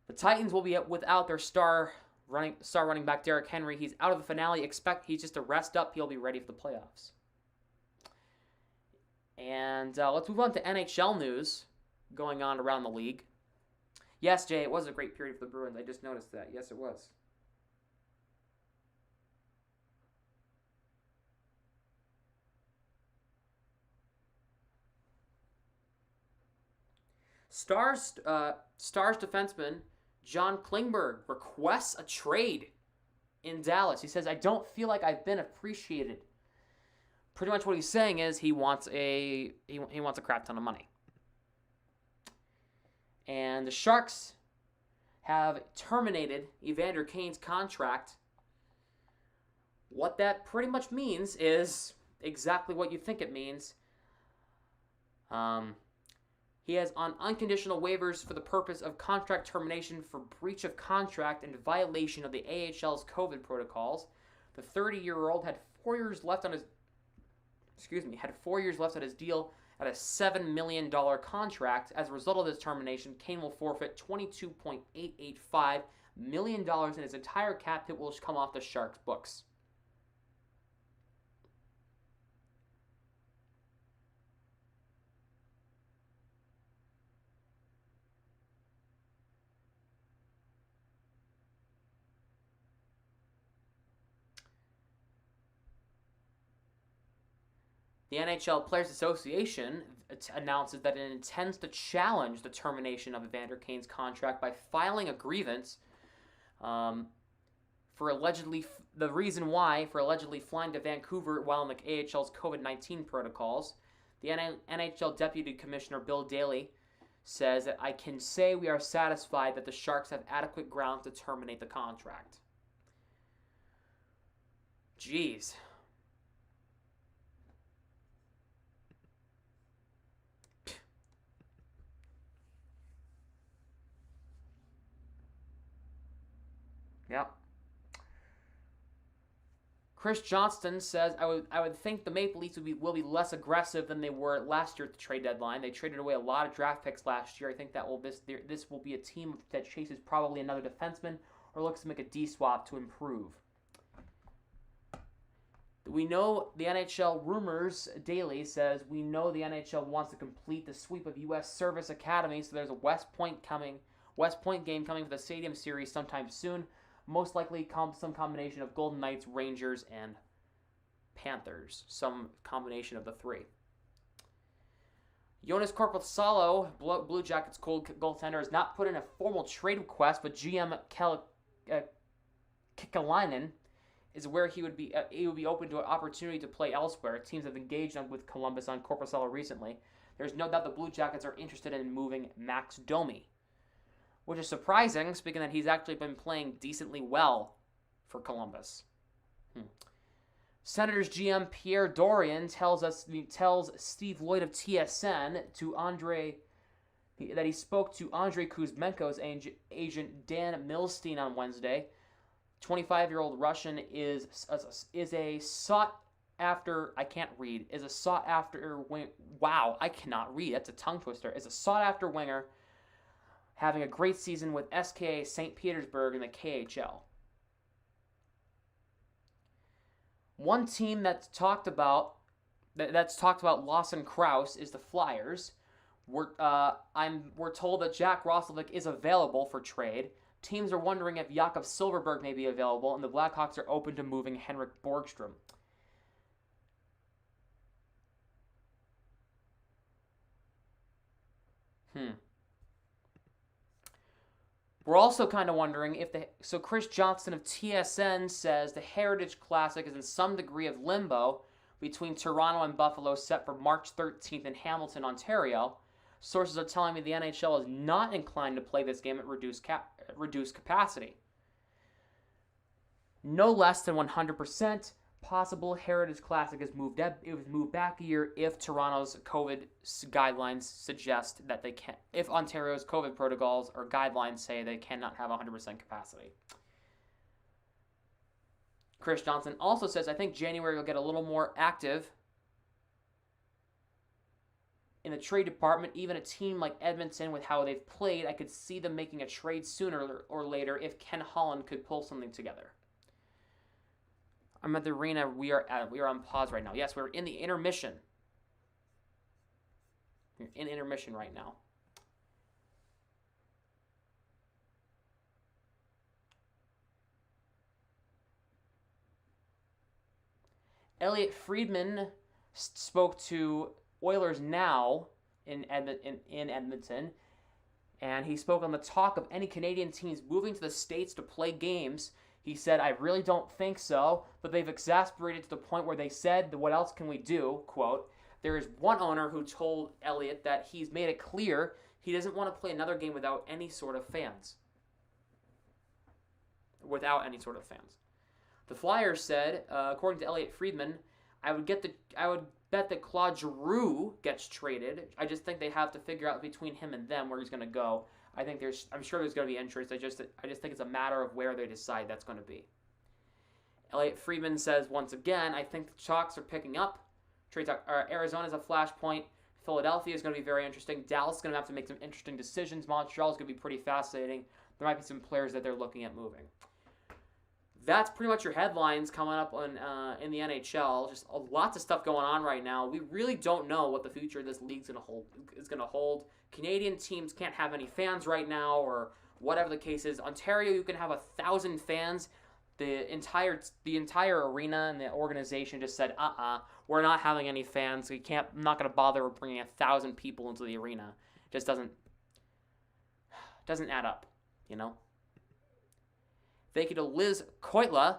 The Titans will be without their star running back Derrick Henry. He's out of the finale. He's just to rest up. He'll be ready for the playoffs. And let's move on to NHL news going on around the league. Yes, Jay, it was a great period for the Bruins. I just noticed that. Yes, it was. Stars defenseman John Klingberg requests a trade in Dallas. He says, "I don't feel like I've been appreciated." Pretty much what he's saying is he wants a crap ton of money. And the Sharks have terminated Evander Kane's contract. What that pretty much means is exactly what you think it means. He has on unconditional waivers for the purpose of contract termination for breach of contract and violation of the AHL's COVID protocols. The 30-year-old had 4 years left on his deal at a $7 million contract. As a result of this termination, Kane will forfeit $22.885 million, and his entire cap hit will come off the Sharks' books. The NHL Players Association announces that it intends to challenge the termination of Evander Kane's contract by filing a grievance for allegedly flying to Vancouver while in the AHL's COVID-19 protocols. The NHL Deputy Commissioner Bill Daly says that I can say we are satisfied that the Sharks have adequate grounds to terminate the contract. Jeez. Yep. Chris Johnston says, I would think the Maple Leafs will be less aggressive than they were last year at the trade deadline. They traded away a lot of draft picks last year. I think that this will be a team that chases probably another defenseman or looks to make a D-swap to improve. We know the NHL Rumors Daily says, we know the NHL wants to complete the sweep of U.S. Service Academy, so there's a West Point game coming for the Stadium Series sometime soon. Most likely some combination of Golden Knights, Rangers, and Panthers. Some combination of the three. Joonas Korpisalo, Blue Jackets goaltender, has not put in a formal trade request, but GM Kekalainen is where he would be open to an opportunity to play elsewhere. Teams have engaged with Columbus on Korpisalo recently. There's no doubt the Blue Jackets are interested in moving Max Domi, which is surprising, speaking that he's actually been playing decently well for Columbus. Senators GM Pierre Dorian tells Steve Lloyd of TSN that he spoke to Andrei Kuzmenko's agent Dan Milstein on Wednesday. 25-year-old Russian is a sought after. I can't read. Is a sought after. Wow, I cannot read. That's a tongue twister. Is a sought after winger, having a great season with SKA St. Petersburg in the KHL. One team that's talked about Lawson Krause is the Flyers. We're told that Jack Roslovic is available for trade. Teams are wondering if Jakob Silfverberg may be available, and the Blackhawks are open to moving Henrik Borgstrom. We're also kind of wondering if Chris Johnston of TSN says the Heritage Classic is in some degree of limbo between Toronto and Buffalo, set for March 13th in Hamilton, Ontario. Sources are telling me the NHL is not inclined to play this game at reduced capacity. No less than 100%, possible Heritage Classic is moved back a year if Toronto's COVID guidelines suggest that they can't. If Ontario's COVID protocols or guidelines say they cannot have 100% capacity. Chris Johnson also says, I think January will get a little more active in the trade department. Even a team like Edmonton, with how they've played, I could see them making a trade sooner or later if Ken Holland could pull something together. I'm at the arena. We are on pause right now. Yes, we're in the intermission. We're in intermission right now. Elliot Friedman spoke to Oilers Now in Edmonton, and he spoke on the talk of any Canadian teams moving to the States to play games. He said, I really don't think so, but they've exasperated to the point where they said, what else can we do? Quote, there is one owner who told Elliott that he's made it clear he doesn't want to play another game without any sort of fans. The Flyers said, according to Elliot Friedman, I would bet that Claude Giroux gets traded. I just think they have to figure out between him and them where he's going to go. I'm sure there's going to be interest. I just think it's a matter of where they decide that's going to be. Elliot Friedman says, once again, I think the talks are picking up. Arizona's a flashpoint. Philadelphia is going to be very interesting. Dallas is going to have to make some interesting decisions. Montreal is going to be pretty fascinating. There might be some players that they're looking at moving. That's pretty much your headlines coming up in the NHL. Just lots of stuff going on right now. We really don't know what the future of this league is going to hold. Canadian teams can't have any fans right now, or whatever the case is. Ontario, you can have 1,000 fans. The entire arena and the organization just said, we're not having any fans. I'm not going to bother bringing 1,000 people into the arena. It just doesn't add up, you know. Thank you to Liz Koitla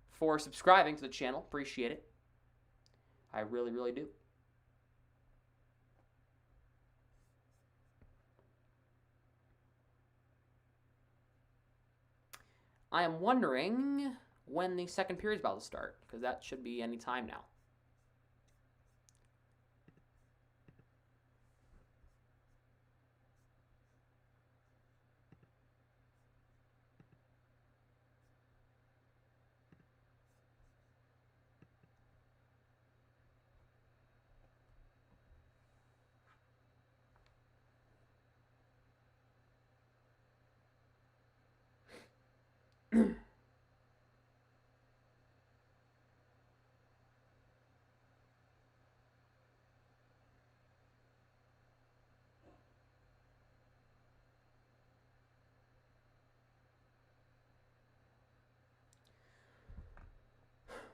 for subscribing to the channel. Appreciate it. I really, really do. I am wondering when the second period is about to start, because that should be any time now.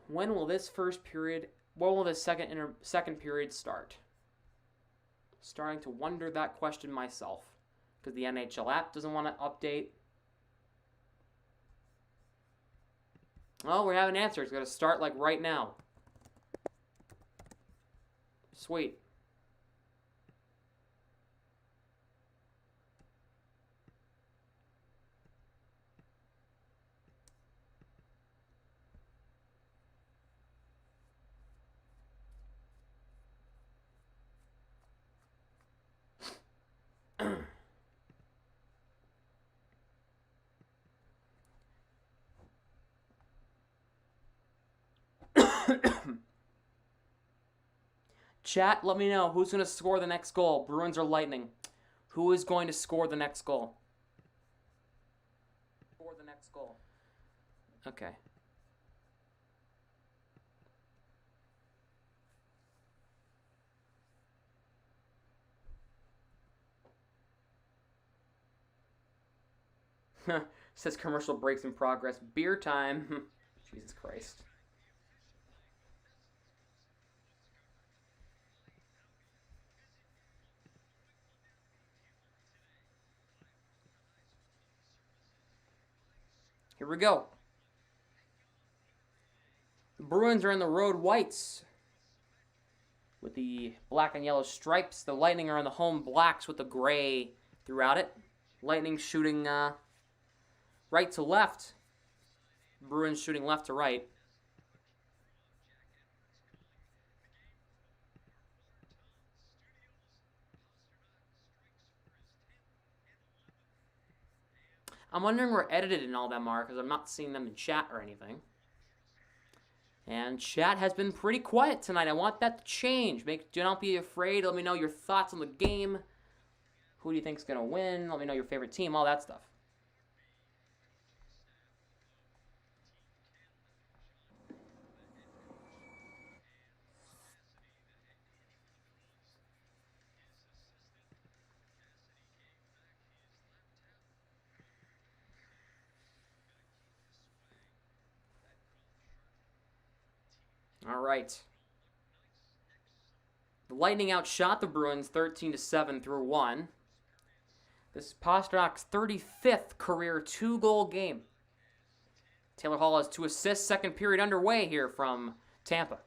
When will this second period start? Starting to wonder that question myself, because the NHL app doesn't want to update. Oh, we have an answer. It's going to start like right now. Sweet. Chat, let me know who's going to score the next goal, Bruins or Lightning. Who is going to score the next goal? Okay. Says commercial breaks in progress. Beer time. Jesus Christ. Here we go. The Bruins are in the road whites with the black and yellow stripes. The Lightning are on the home blacks with the gray throughout it. Lightning shooting right to left. Bruins shooting left to right. I'm wondering where edited and all them are because I'm not seeing them in chat or anything. And chat has been pretty quiet tonight. I want that to change. Do not be afraid. Let me know your thoughts on the game. Who do you think is going to win? Let me know your favorite team, all that stuff. All right. The Lightning outshot the Bruins 13-7 through 1. This is Pasternak's 35th career 2-goal game. Taylor Hall has 2 assists. Second period underway here from Tampa.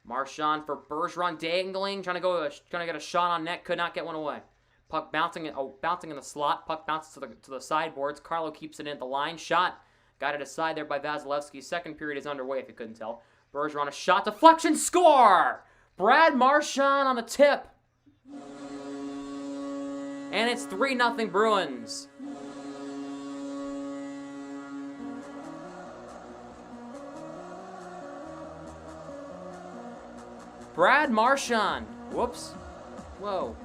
Marchand for Bergeron, dangling, trying to get a shot on net, could not get one away. Puck bouncing in the slot. Puck bounces to the sideboards. Carlo keeps it in at the line. Shot guided aside there by Vasilevsky. Second period is underway, if you couldn't tell. Bergeron, a shot, deflection, score! Brad Marchand on the tip. And it's 3-0 Bruins. Brad Marchand. Whoops. Whoa.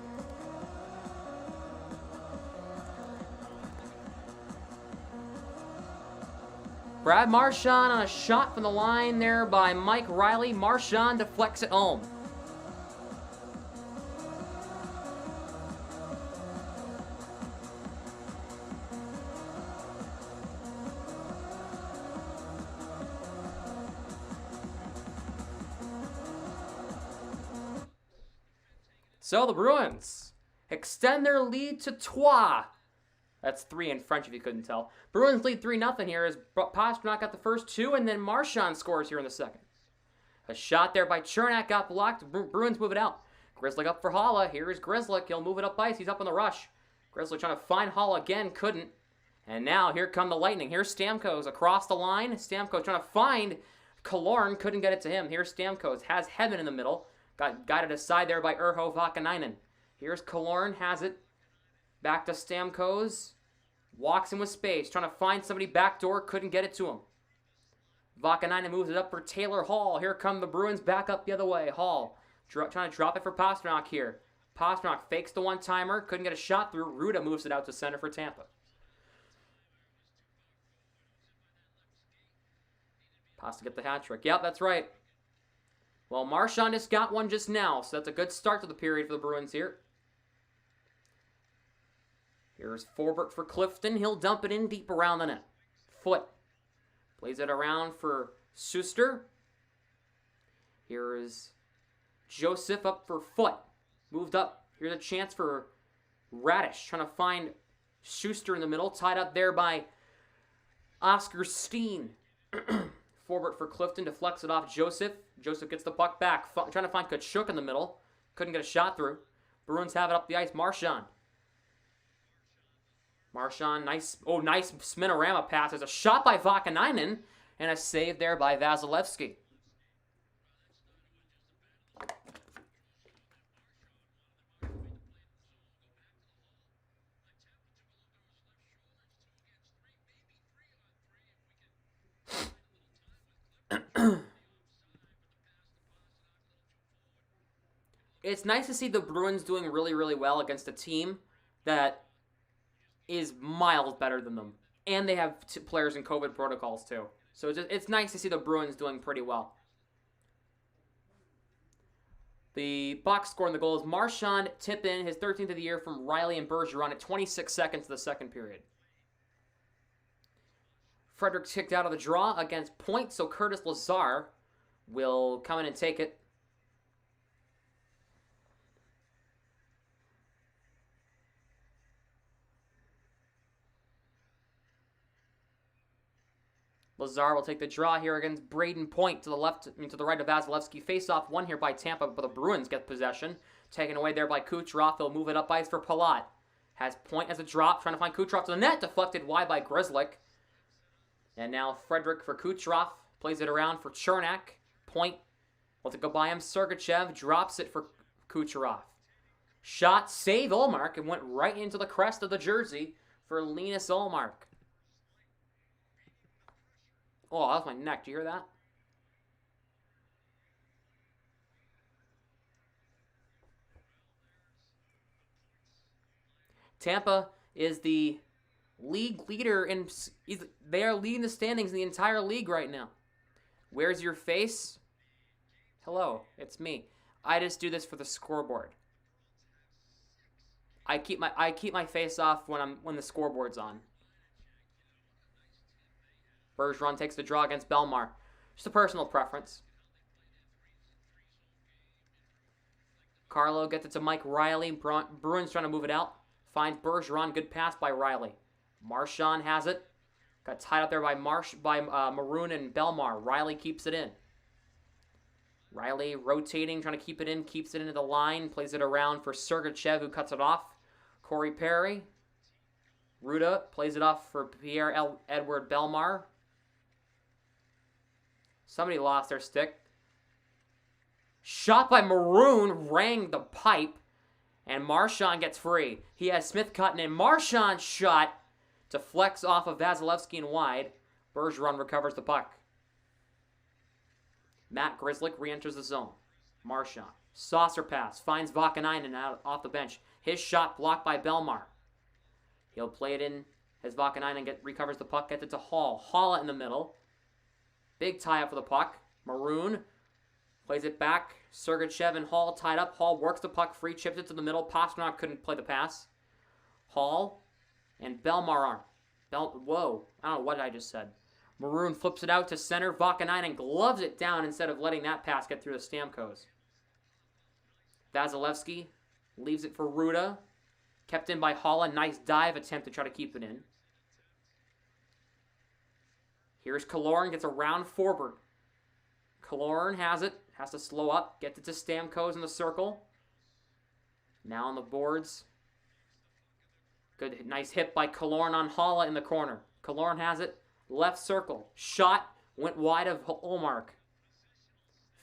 Brad Marchand on a shot from the line there by Mike Riley. Marchand deflects it home. So the Bruins extend their lead to 3. That's 3 in French if you couldn't tell. Bruins lead 3-0 here as Pastrnak got the first 2, and then Marchand scores here in the second. A shot there by Chernak got blocked. Bruins move it out. Grizzly up for Haula. Here is Grizzly. He'll move it up ice. He's up in the rush. Grizzly trying to find Haula again. Couldn't. And now here come the Lightning. Here's Stamkos across the line. Stamkos trying to find Killorn. Couldn't get it to him. Here's Stamkos. Has Hedman in the middle. Got guided aside there by Urho Vakanainen. Here's Killorn. Has it. Back to Stamkos. Walks in with space. Trying to find somebody backdoor. Couldn't get it to him. Vakanainen moves it up for Taylor Hall. Here come the Bruins back up the other way. Hall trying to drop it for Pastrnak here. Pastrnak fakes the one-timer. Couldn't get a shot through. Ruda moves it out to center for Tampa. Pasta get the hat trick. Yep, that's right. Well, Marchand just got one just now, so that's a good start to the period for the Bruins here. Here's Forbert for Clifton. He'll dump it in deep around the net. Foot. Plays it around for Suster. Here's Joseph up for Foot. Moved up. Here's a chance for Radish. Trying to find Schuster in the middle. Tied up there by Oscar Steen. Forbert for Clifton. Deflects it off Joseph. Joseph gets the puck back. Trying to find Kachuk in the middle. Couldn't get a shot through. Bruins have it up the ice. Marchand. Nice Sminorama pass. There's a shot by Vakanainen and a save there by Vasilevsky. It's nice to see the Bruins doing really, really well against a team that is miles better than them. And they have players in COVID protocols too. So it's nice to see the Bruins doing pretty well. The box score in the goal is Marchand tip in, his 13th of the year from Riley and Bergeron at 26 seconds of the second period. Frederick kicked out of the draw against Point, so Curtis Lazar will come in and take it. Lazar will take the draw here against Braden Point to the right of Vasilevsky. Face-off one here by Tampa, but the Bruins get possession. Taken away there by Kucherov. They'll move it up ice for Palat. Has Point as a drop, trying to find Kucherov to the net. Deflected wide by Grzelcyk. And now Frederick for Kucherov. Plays it around for Chernak. Point will to go by him. Sergachev drops it for Kucherov. Shot, save Olmark, and went right into the crest of the jersey for Linus Ullmark. Oh, that was my neck. Do you hear that? Tampa is the league leader in. They are leading the standings in the entire league right now. Where's your face? Hello, it's me. I just do this for the scoreboard. I keep my face off when the scoreboard's on. Bergeron takes the draw against Belmar. Just a personal preference. Carlo gets it to Mike Riley. Bruins trying to move it out. Finds Bergeron. Good pass by Riley. Marchand has it. Got tied up there by Maroon and Belmar. Riley keeps it in. Riley rotating, trying to keep it in. Keeps it into the line. Plays it around for Sergachev, who cuts it off. Corey Perry. Ruda plays it off for Pierre-Edouard Belmar. Somebody lost their stick. Shot by Maroon, rang the pipe, and Marchand gets free. He has Smith cutting in. Marchand's shot deflects off of Vasilevsky and wide. Bergeron recovers the puck. Matt Grzelcyk re-enters the zone. Marchand. Saucer pass. Finds Vakanainen out off the bench. His shot blocked by Belmar. He'll play it in as Vakanainen recovers the puck. Gets it to Hall. Hall in the middle. Big tie-up for the puck. Maroon plays it back. Sergachev and Hall tied up. Hall works the puck free. Chips it to the middle. Pastrnak couldn't play the pass. Hall and Belmar aren't. Whoa. I don't know what I just said. Maroon flips it out to center. Vakanainen gloves it down instead of letting that pass get through the Stamkos. Vasilevsky leaves it for Ruda. Kept in by Hall. Nice dive attempt to try to keep it in. Here's Killorn. Gets around Forbert. Killorn has it. Has to slow up. Gets it to Stamkos in the circle. Now on the boards. Good, nice hit by Killorn on Halla in the corner. Killorn has it. Left circle. Shot. Went wide of Ullmark.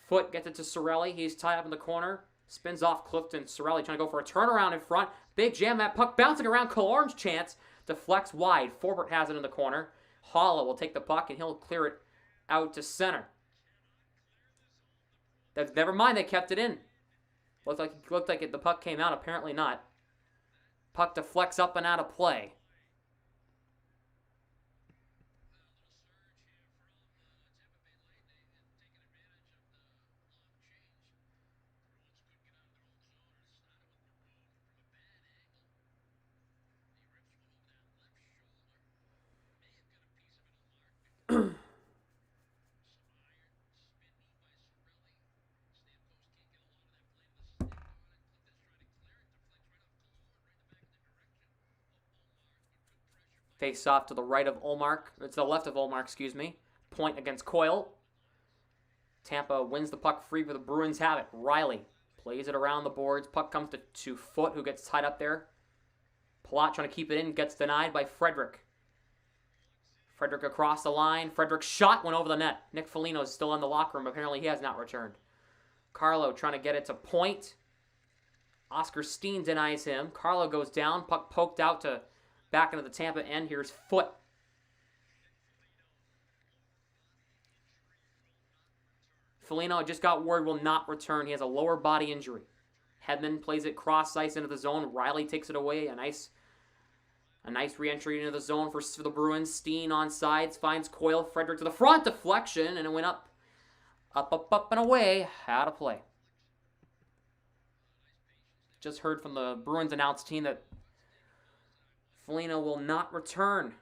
Foot gets it to Cirelli. He's tied up in the corner. Spins off Clifton. Cirelli trying to go for a turnaround in front. Big jam. That puck bouncing around. Killorn's chance. Deflects wide. Forbert has it in the corner. Halla will take the puck and he'll clear it out to center. Never mind, they kept it in. Looked like the puck came out. Apparently not. Puck deflects up and out of play. Face off to the right of Ullmark. It's the left of Ullmark, excuse me. Point against Coyle. Tampa wins the puck free, but the Bruins have it. Riley plays it around the boards. Puck comes to Foot, who gets tied up there. Palat trying to keep it in. Gets denied by Frederick. Frederick across the line. Frederick's shot went over the net. Nick Foligno is still in the locker room. Apparently he has not returned. Carlo trying to get it to Point. Oscar Steen denies him. Carlo goes down. Puck poked out to back into the Tampa end. Here's Foot. Foligno just got word will not return. He has a lower body injury. Hedman plays it cross ice into the zone. Riley takes it away. A nice re-entry into the zone for the Bruins. Steen on sides. Finds Coyle. Frederick to the front. Deflection. And it went up, and away. Out of play. Just heard from the Bruins announce team that Foligno will not return.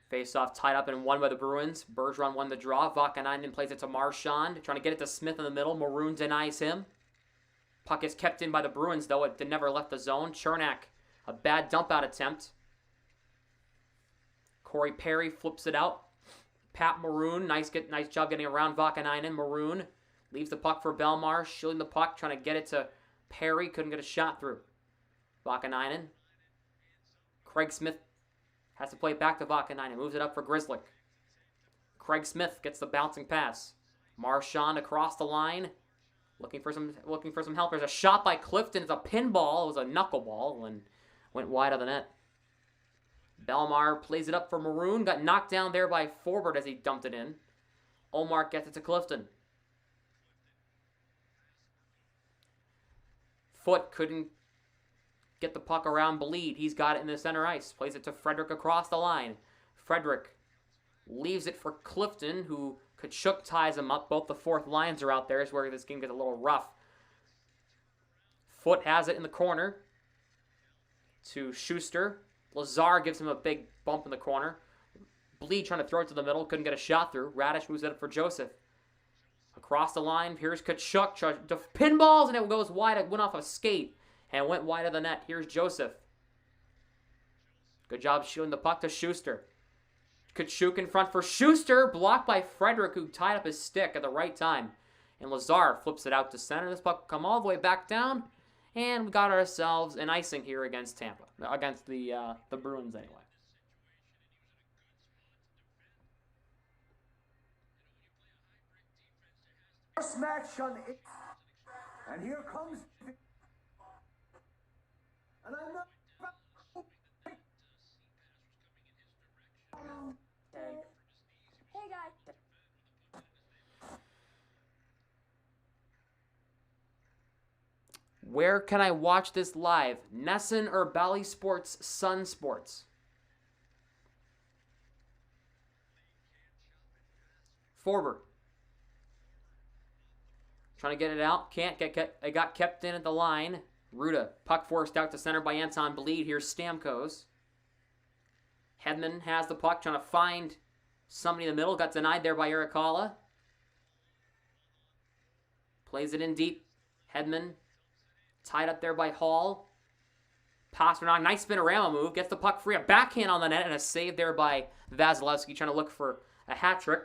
Face-off tied up and won by the Bruins. Bergeron won the draw. Vakanainen plays it to Marchand. Trying to get it to Smith in the middle. Maroon denies him. Puck is kept in by the Bruins, though. It never left the zone. Chernak, a bad dump-out attempt. Corey Perry flips it out. Pat Maroon, nice job getting around Vakanainen. Maroon Leaves the puck for Belmar, shielding the puck, trying to get it to Perry. Couldn't get a shot through. Vakanainen. Craig Smith has to play it back to Vakanainen. Moves it up for Grzelcyk. Craig Smith gets the bouncing pass. Marchand across the line. Looking for some help. There's a shot by Clifton. It's a pinball. It was a knuckleball and went wide of the net. Belmar plays it up for Maroon. Got knocked down there by Forbert as he dumped it in. Omar gets it to Clifton. Foot couldn't get the puck around Bleed. He's got it in the center ice. Plays it to Frederick across the line. Frederick leaves it for Clifton, who Kachuk ties him up. Both the fourth lines are out there. It's where this game gets a little rough. Foot has it in the corner to Schuster. Lazar gives him a big bump in the corner. Bleed trying to throw it to the middle. Couldn't get a shot through. Radish moves it up for Joseph. Across the line, here's Kachuk. Pinballs, and it goes wide. It went off a skate and went wide of the net. Here's Joseph. Good job shielding the puck to Schuster. Kachuk in front for Schuster. Blocked by Frederick, who tied up his stick at the right time. And Lazar flips it out to center. This puck will come all the way back down. And we got ourselves an icing here against Tampa. Against the Bruins, anyway. First match on it. And here comes. And I'm not. Hey guys. Where can I watch this live? Nesson or Bally Sports Sun Sports? Forbert. Trying to get it out. Can't get it. Got kept in at the line. Ruda. Puck forced out to center by Anton Bleed. Here's Stamkos. Hedman has the puck. Trying to find somebody in the middle. Got denied there by Arikala. Plays it in deep. Hedman. Tied up there by Hall. Pasternak. Nice spinorama move. Gets the puck free. A backhand on the net and a save there by Vasilevsky. Trying to look for a hat trick.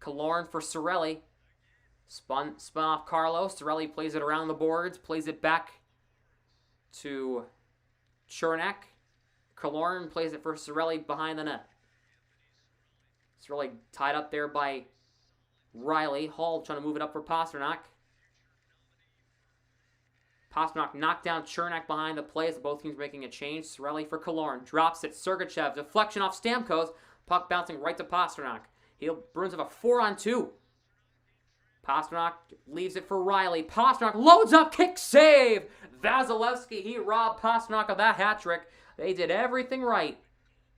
Killorn for Cirelli. Spun off Carlos. Cirelli plays it around the boards. Plays it back to Chernak. Killorn plays it for Cirelli behind the net. Cirelli tied up there by Riley. Hall trying to move it up for Pasternak. Pasternak knocked down Chernak behind the play as both teams making a change. Cirelli for Killorn. Drops it. Sergachev. Deflection off Stamkos. Puck bouncing right to Pasternak. Bruins have a 4-on-2. Pasternak leaves it for Riley. Pasternak loads up. Kick save. Vasilevsky. He robbed Pasternak of that hat trick. They did everything right.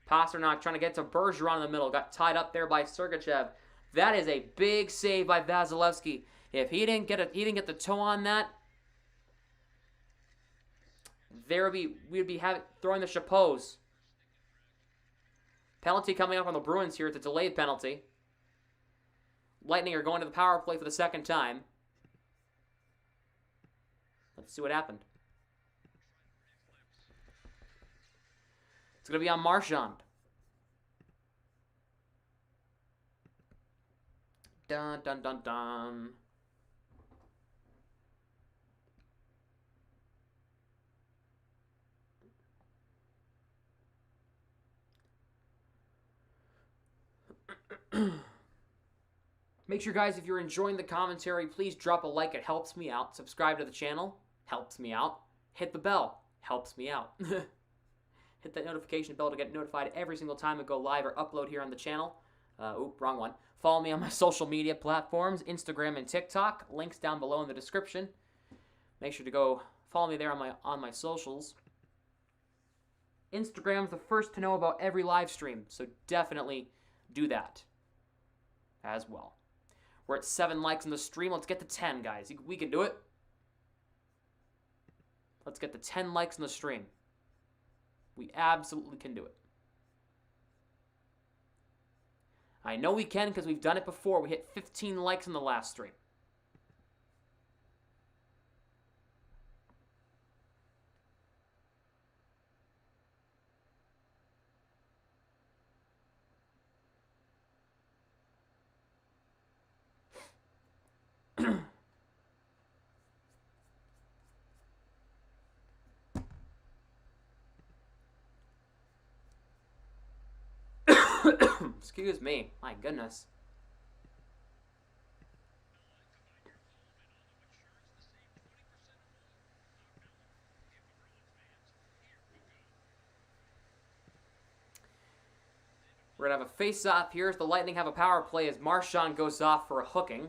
Pasternak trying to get to Bergeron in the middle. Got tied up there by Sergachev. That is a big save by Vasilevsky. If he didn't get the toe on that, we'd be throwing the chapeaus. Penalty coming up on the Bruins here. It's a delayed penalty. Lightning are going to the power play for the second time. Let's see what happened. It's going to be on Marchand. Dun, dun, dun, dun. Make sure, guys, if you're enjoying the commentary, please drop a like. It helps me out. Subscribe to the channel. Helps me out. Hit the bell. Helps me out. Hit that notification bell to get notified every single time I go live or upload here on the channel. Wrong one. Follow me on my social media platforms, Instagram and TikTok. Links down below in the description. Make sure to go follow me there on my socials. Instagram's the first to know about every live stream, so definitely do that as well. We're at 7 likes on the stream. Let's get to 10, guys. We can do it. Let's get to 10 likes on the stream. We absolutely can do it. I know we can because we've done it before. We hit 15 likes in the last stream. Excuse me. My goodness. We're going to have a face-off here as the Lightning have a power play as Marchand goes off for a hooking.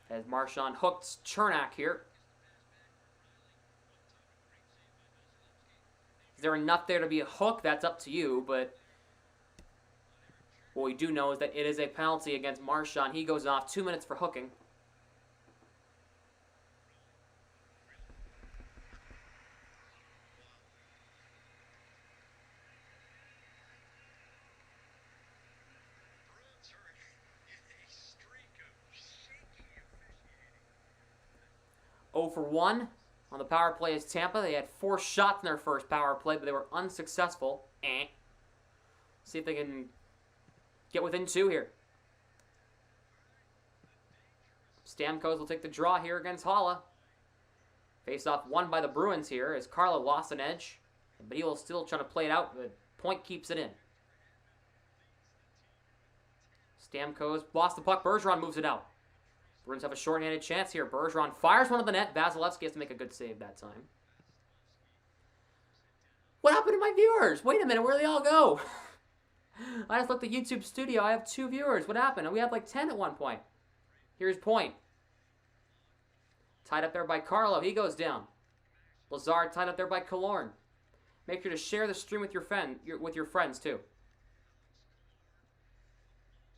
As Marchand hooks Chernak here. Is there enough there to be a hook? That's up to you, but what we do know is that it is a penalty against Marchand. He goes off 2 minutes for hooking. For 1 on the power play is Tampa. They had 4 shots in their first power play, but they were unsuccessful. See if they can get within 2 here. Stamkos will take the draw here against Haula. Face-off won by the Bruins here as Carlo lost an edge. But he will still try to play it out. The point keeps it in. Stamkos lost the puck. Bergeron moves it out. Bruins have a shorthanded chance here. Bergeron fires one of the net. Vasilevsky has to make a good save that time. What happened to my viewers? Wait a minute, where'd they all go? I just looked at YouTube Studio. I have 2 viewers. What happened? We had like 10 at one point. Here's Point. Tied up there by Carlo. He goes down. Lazard tied up there by Killorn. Make sure to share the stream with your friends too.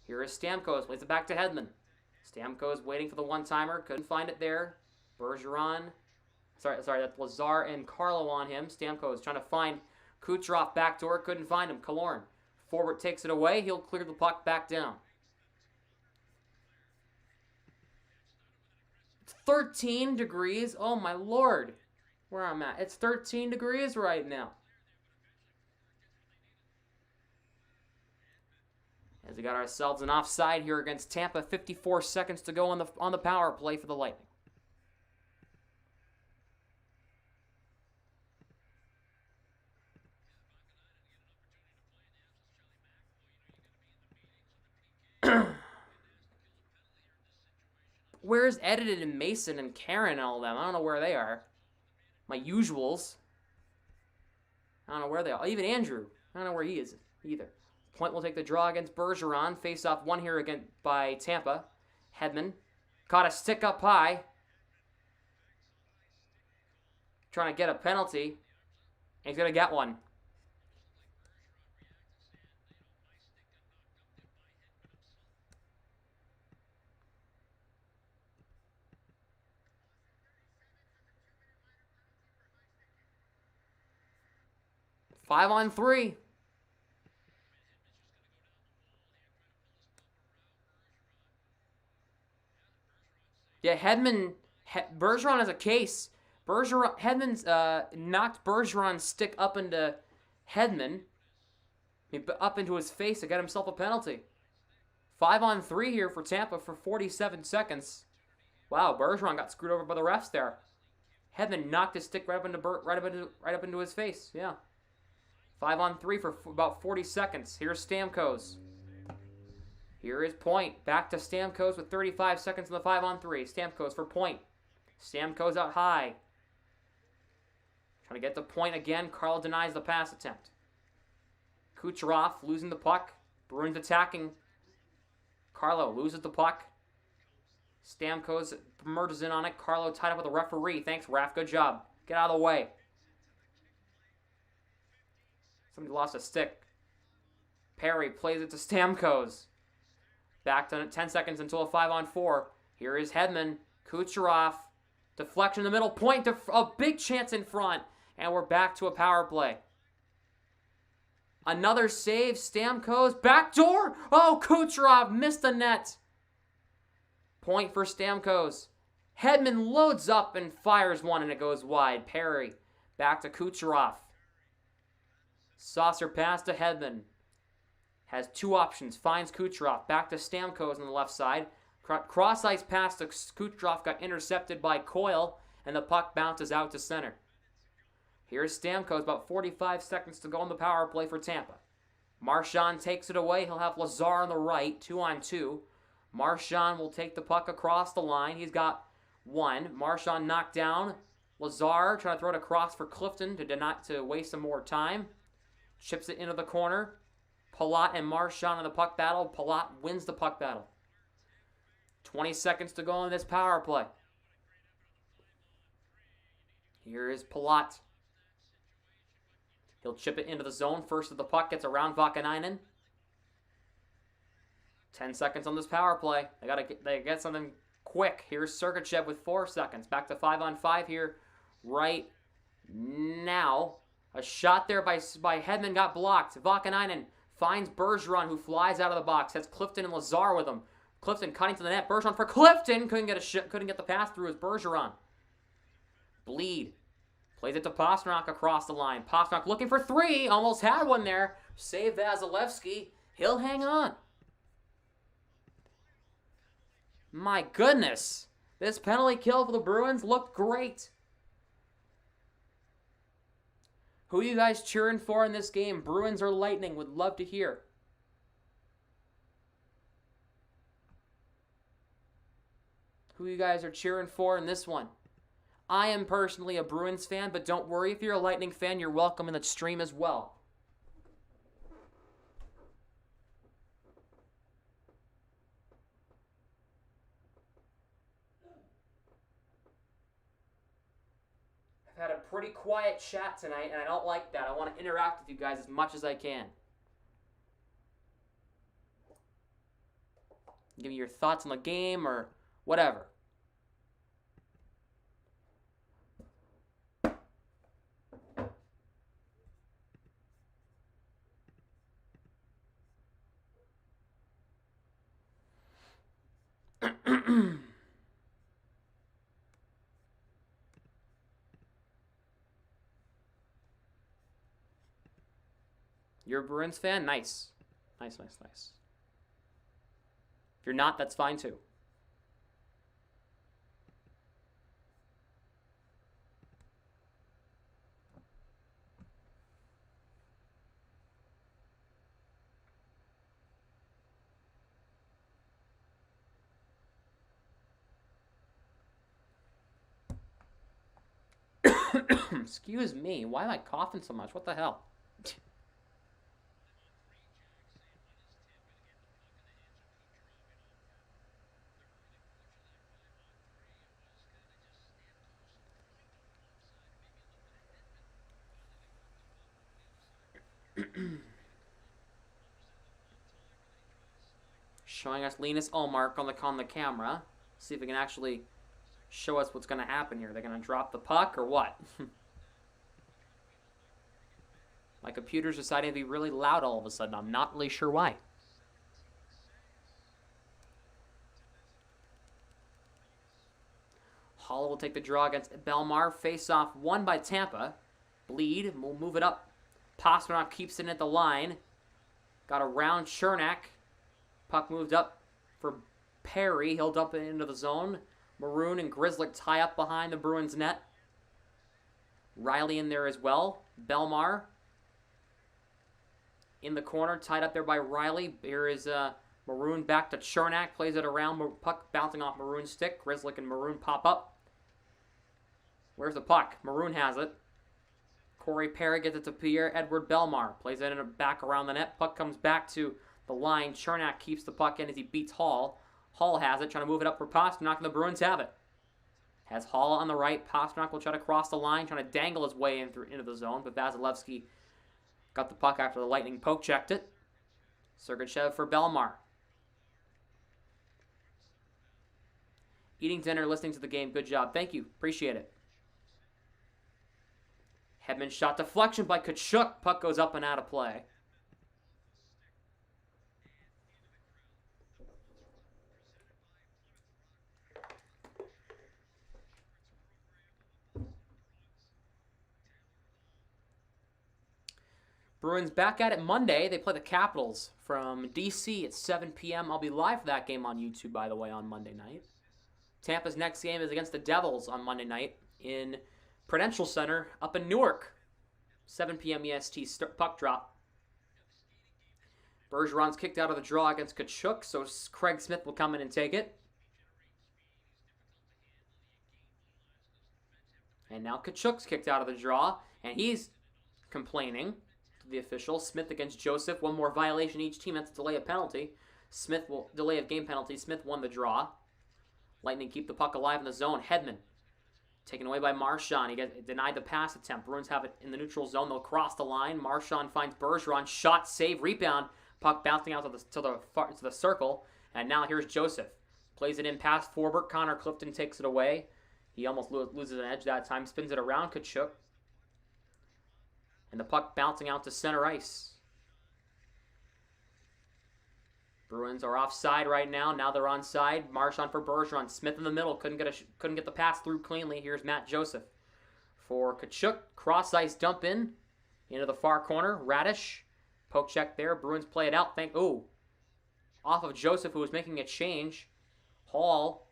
Here is Stamkos. Plays it back to Hedman. Stamkos waiting for the one-timer. Couldn't find it there. Bergeron. Sorry, that's Lazar and Carlo on him. Stamkos trying to find Kucherov backdoor. Couldn't find him. Killorn. Forward takes it away. He'll clear the puck back down. It's 13 degrees. Oh, my Lord. Where I'm at. It's 13 degrees right now. As we got ourselves an offside here against Tampa. 54 seconds to go on the power play for the Lightning. Where's Edited and Mason and Karen and all them? I don't know where they are. My usuals. I don't know where they are. Even Andrew. I don't know where he is either. Point will take the draw against Bergeron. Face off one here again by Tampa. Hedman. Caught a stick up high. Trying to get a penalty. And he's going to get one. Five on three. Yeah, Bergeron has a case. Hedman's knocked Bergeron's stick up into Hedman. Up into his face to get himself a penalty. 5 on 3 here for Tampa for 47 seconds. Wow, Bergeron got screwed over by the refs there. Hedman knocked his stick right up into his face. Yeah. 5 on 3 for about 40 seconds. Here's Stamkos. Here is Point. Back to Stamkos with 35 seconds in the 5 on 3. Stamkos for Point. Stamkos out high. Trying to get the Point again. Carl denies the pass attempt. Kucherov losing the puck. Bruins attacking. Carlo loses the puck. Stamkos merges in on it. Carlo tied up with the referee. Thanks, ref. Good job. Get out of the way. Somebody lost a stick. Perry plays it to Stamkos. Back to 10 seconds until a 5 on 4. Here is Hedman. Kucherov. Deflection in the middle. Point. A big chance in front. And we're back to a power play. Another save. Stamkos. Backdoor. Oh, Kucherov missed the net. Point for Stamkos. Hedman loads up and fires one and it goes wide. Perry. Back to Kucherov. Saucer pass to Hedman. Has 2 options. Finds Kucherov. Back to Stamkos on the left side. Cross-ice pass to Kucherov got intercepted by Coyle, and the puck bounces out to center. Here's Stamkos, about 45 seconds to go on the power play for Tampa. Marchand takes it away. He'll have Lazar on the right, 2-on-2. Marchand will take the puck across the line. He's got one. Marchand knocked down. Lazar trying to throw it across for Clifton to waste some more time. Chips it into the corner. Palat and Marchand in the puck battle. Palat wins the puck battle. 20 seconds to go in this power play. Here is Palat. He'll chip it into the zone. First of the puck gets around Vakanainen. 10 seconds on this power play. They get something quick. Here's Sergachev with 4 seconds. Back to 5-on-5 here right now. A shot there by Hedman got blocked. Vakanainen finds Bergeron, who flies out of the box. Has Clifton and Lazar with him. Clifton cutting to the net. Bergeron for Clifton. Couldn't get the pass through as Bergeron. Bleed. Plays it to Pastrnak across the line. Pastrnak looking for 3. Almost had one there. Save Vasilevsky. He'll hang on. My goodness. This penalty kill for the Bruins looked great. Who are you guys cheering for in this game? Bruins or Lightning? Would love to hear. Who you guys are cheering for in this one? I am personally a Bruins fan, but don't worry. If you're a Lightning fan, you're welcome in the stream as well. I've had a pretty quiet chat tonight, and I don't like that. I want to interact with you guys as much as I can. Give me your thoughts on the game or whatever. You're a Bruins fan? Nice. Nice. If you're not, that's fine too. Excuse me. Why am I coughing so much? What the hell? Showing us Linus Ullmark on the camera. See if we can actually show us what's going to happen here. They're going to drop the puck or what? My computer's deciding to be really loud all of a sudden. I'm not really sure why. Hall will take the draw against Belmar. Face-off won by Tampa. Bleed. We'll move it up. Pastrnak keeps it at the line. Got around Chernak. Puck moved up for Perry. He'll dump it into the zone. Maroon and Grzelcyk tie up behind the Bruins net. Riley in there as well. Belmar in the corner, tied up there by Riley. Here is Maroon back to Chernak. Plays it around. Puck bouncing off Maroon's stick. Grzelcyk and Maroon pop up. Where's the puck? Maroon has it. Corey Perry gets it to Pierre-Edouard Belmar. Plays it in a back around the net. Puck comes back to the line. Chernak keeps the puck in as he beats Hall. Hall has it, trying to move it up for Pastrnak, and the Bruins have it. Has Hall on the right. Pastrnak will try to cross the line, trying to dangle his way into the zone, but Vasilevsky got the puck after the Lightning poke-checked it. Sergachev for Belmar. Eating dinner, listening to the game. Good job. Thank you. Appreciate it. Hedman shot deflection by Tkachuk. Puck goes up and out of play. Bruins back at it Monday. They play the Capitals from D.C. at 7 p.m. I'll be live for that game on YouTube, by the way, on Monday night. Tampa's next game is against the Devils on Monday night in Prudential Center up in Newark. 7 p.m. EST puck drop. Bergeron's kicked out of the draw against Tkachuk, so Craig Smith will come in and take it. And now Tkachuk's kicked out of the draw, and he's complaining to the official. Smith against Joseph. One more violation each team. That's a delay of penalty. Smith will delay of game penalty. Smith won the draw. Lightning keep the puck alive in the zone. Hedman taken away by Marchand. He gets denied the pass attempt. Bruins have it in the neutral zone. They'll cross the line. Marchand finds Bergeron. Shot, save, rebound. Puck bouncing out to the circle. And now here's Joseph. Plays it in past Forbert. Connor Clifton takes it away. He almost loses an edge that time. Spins it around Tkachuk. And the puck bouncing out to center ice. Bruins are offside right now. Now they're onside. Marchand for Bergeron. Smith in the middle. Couldn't get the pass through cleanly. Here's Matt Joseph for Tkachuk. Cross ice dump in into the far corner. Radish. Poke check there. Bruins play it out. Off of Joseph, who was making a change. Hall.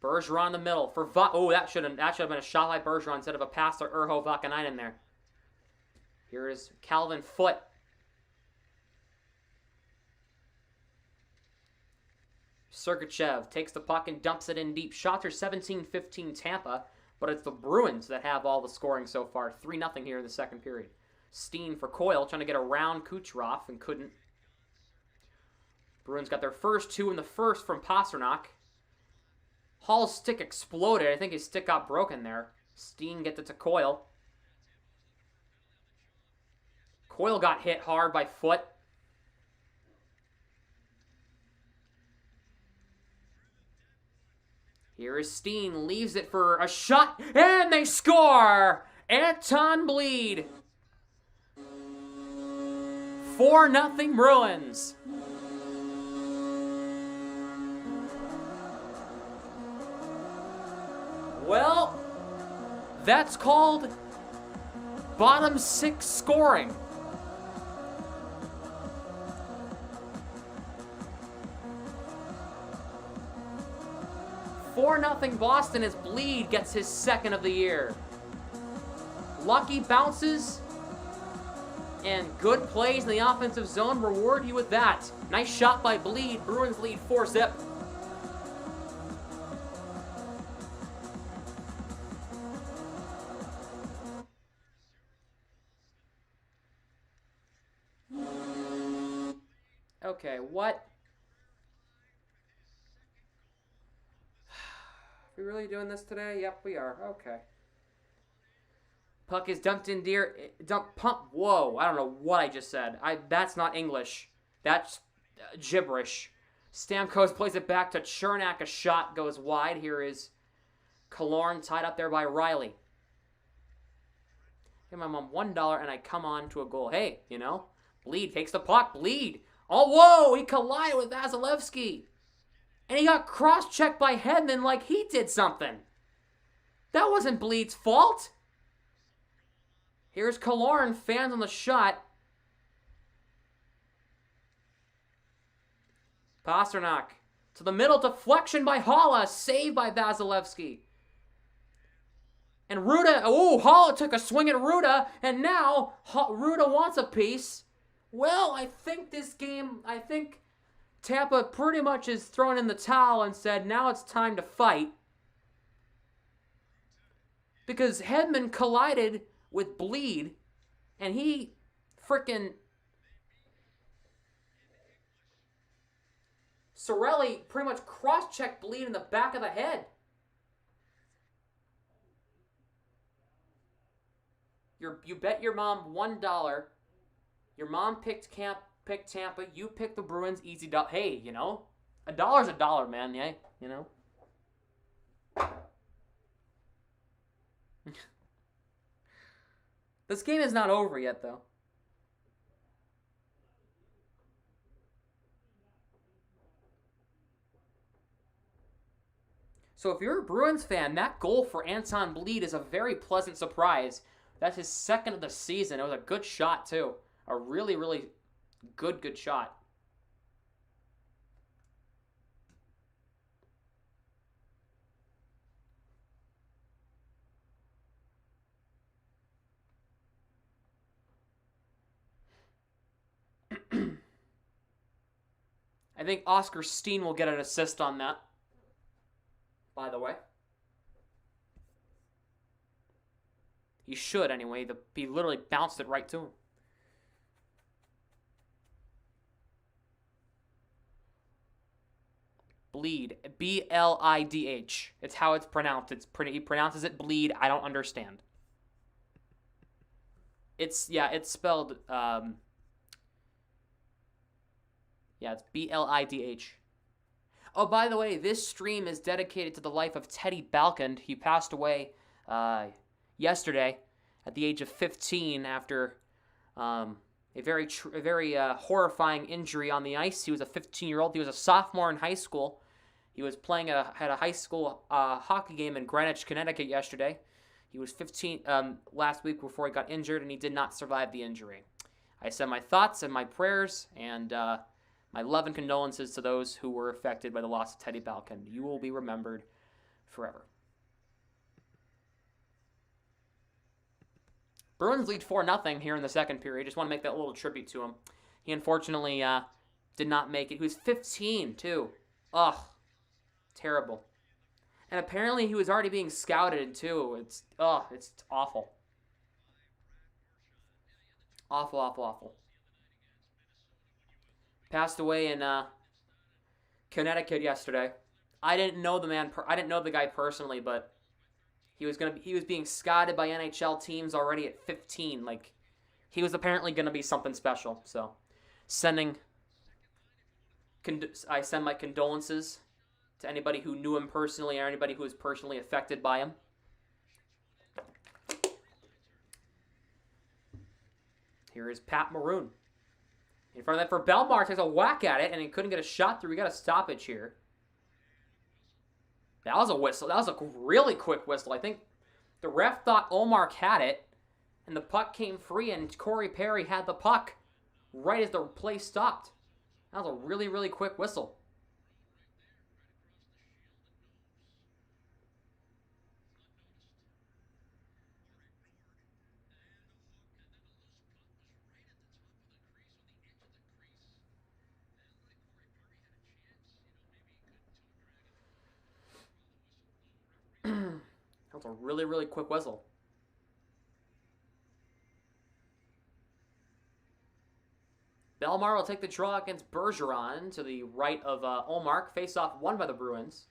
Bergeron in the middle for that should have been a shot by Bergeron instead of a pass to Urho Vakanainen there. Here is Calvin Foote. Sergachev takes the puck and dumps it in deep. Shots are 17-15 Tampa, but it's the Bruins that have all the scoring so far. 3-0 here in the second period. Steen for Coyle, trying to get around Kucherov and couldn't. Bruins got their first two in the first from Pasternak. Hall's stick exploded. I think his stick got broken there. Steen gets it to Coyle. Coyle got hit hard by Foote. Here is Steen, leaves it for a shot, and they score! Anton Bleed. 4-0 Bruins. Well, that's called bottom six scoring. $4-0 Boston as Bleed gets his second of the year. Lucky bounces and good plays in the offensive zone reward you with that. Nice shot by Bleed. Bruins lead 4-0. Okay, what? Are we really doing this today? Yep, we are. Okay. Puck is dumped in deer. Whoa, I don't know what I just said. That's not English. That's gibberish. Stamkos plays it back to Chernak. A shot goes wide. Here is Killorn tied up there by Riley. Give my mom $1 and I come on to a goal. Hey, Bleed takes the puck. Bleed. Oh, whoa, he collided with Vasilevsky. And he got cross-checked by Hedman like he did something. That wasn't Bleed's fault. Here's Killorn, fans on the shot. Pasternak to the middle, deflection by Haula, saved by Vasilevsky. And Ruda, Haula took a swing at Ruda, and now Ruda wants a piece. Well, I think Tampa pretty much is thrown in the towel and said, now it's time to fight. Because Hedman collided with Bleed, and he frickin' Sorelli pretty much cross-checked Bleed in the back of the head. You bet your mom $1. Your mom picked Tampa. You picked the Bruins. Easy dollar. Hey, $1's $1, man. Yeah, This game is not over yet, though. So if you're a Bruins fan, that goal for Anton Bleed is a very pleasant surprise. That's his second of the season. It was a good shot, too. A really, really good shot. I think Oscar Steen will get an assist on that, by the way. He should, anyway. He literally bounced it right to him. Bleed. B-L-I-D-H. It's how it's pronounced. He pronounces it bleed. I don't understand. It's spelled, it's B-L-I-D-H. Oh, by the way, this stream is dedicated to the life of Teddy Balkind. He passed away yesterday at the age of 15 after a very horrifying injury on the ice. He was a 15-year-old. He was a sophomore in high school. He was had a high school hockey game in Greenwich, Connecticut yesterday. He was 15 last week before he got injured, and he did not survive the injury. I send my thoughts and my prayers and my love and condolences to those who were affected by the loss of Teddy Balkind. You will be remembered forever. Bruins lead 4-0 here in the second period. Just want to make that little tribute to him. He unfortunately did not make it. He was 15, too. Ugh. Terrible. And apparently he was already being scouted, too. It's awful. Awful, awful, awful. Passed away in Connecticut yesterday. I didn't know the man. I didn't know the guy personally, but he was being scouted by NHL teams already at 15. Like, he was apparently gonna be something special. So, I send my condolences to anybody who knew him personally or anybody who was personally affected by him. Here is Pat Maroon. In front of that for Belmar, takes a whack at it, and he couldn't get a shot through. We got a stoppage here. That was a whistle. That was a really quick whistle. I think the ref thought Olmark had it, and the puck came free, and Corey Perry had the puck right as the play stopped. That was a really, really quick whistle. That was a really, really quick whistle. Belmar will take the draw against Bergeron to the right of Olmark. Face-off won by the Bruins.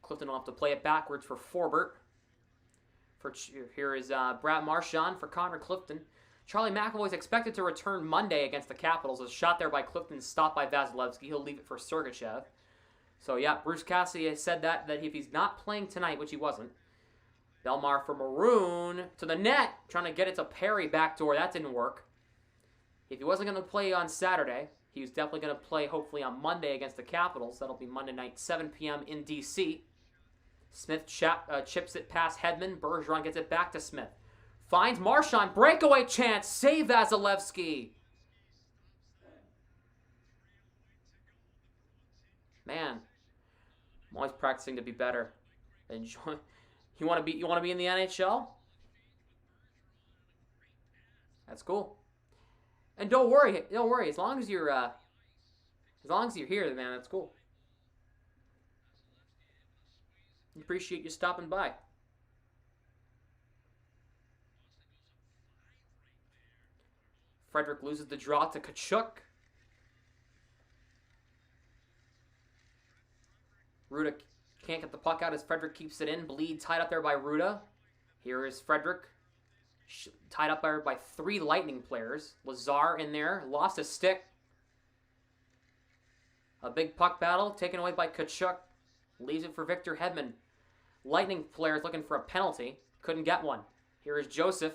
Clifton will have to play it backwards for Forbert. Here is Brad Marchand for Connor Clifton. Charlie McAvoy is expected to return Monday against the Capitals. A shot there by Clifton, stopped by Vasilevsky. He'll leave it for Sergachev. So, yeah, Bruce Cassidy has said that if he's not playing tonight, which he wasn't, Belmar for Maroon to the net, trying to get it to Perry backdoor. That didn't work. If he wasn't going to play on Saturday, he was definitely going to play hopefully on Monday against the Capitals. That'll be Monday night, 7 p.m. in D.C. Smith chips it past Hedman. Bergeron gets it back to Smith. Finds Marchand. Breakaway chance. Save Vasilevsky. Man, I'm always practicing to be better. Enjoy. You want to be in the NHL? That's cool. And don't worry. As long as you're here, man, that's cool. Appreciate you stopping by. Frederick loses the draw to Tkachuk. Ruda can't get the puck out as Frederick keeps it in. Bleed tied up there by Ruda. Here is Frederick. Tied up by 3 Lightning players. Lazar in there. Lost a stick. A big puck battle taken away by Tkachuk. Leaves it for Victor Hedman. Lightning players looking for a penalty. Couldn't get one. Here is Joseph.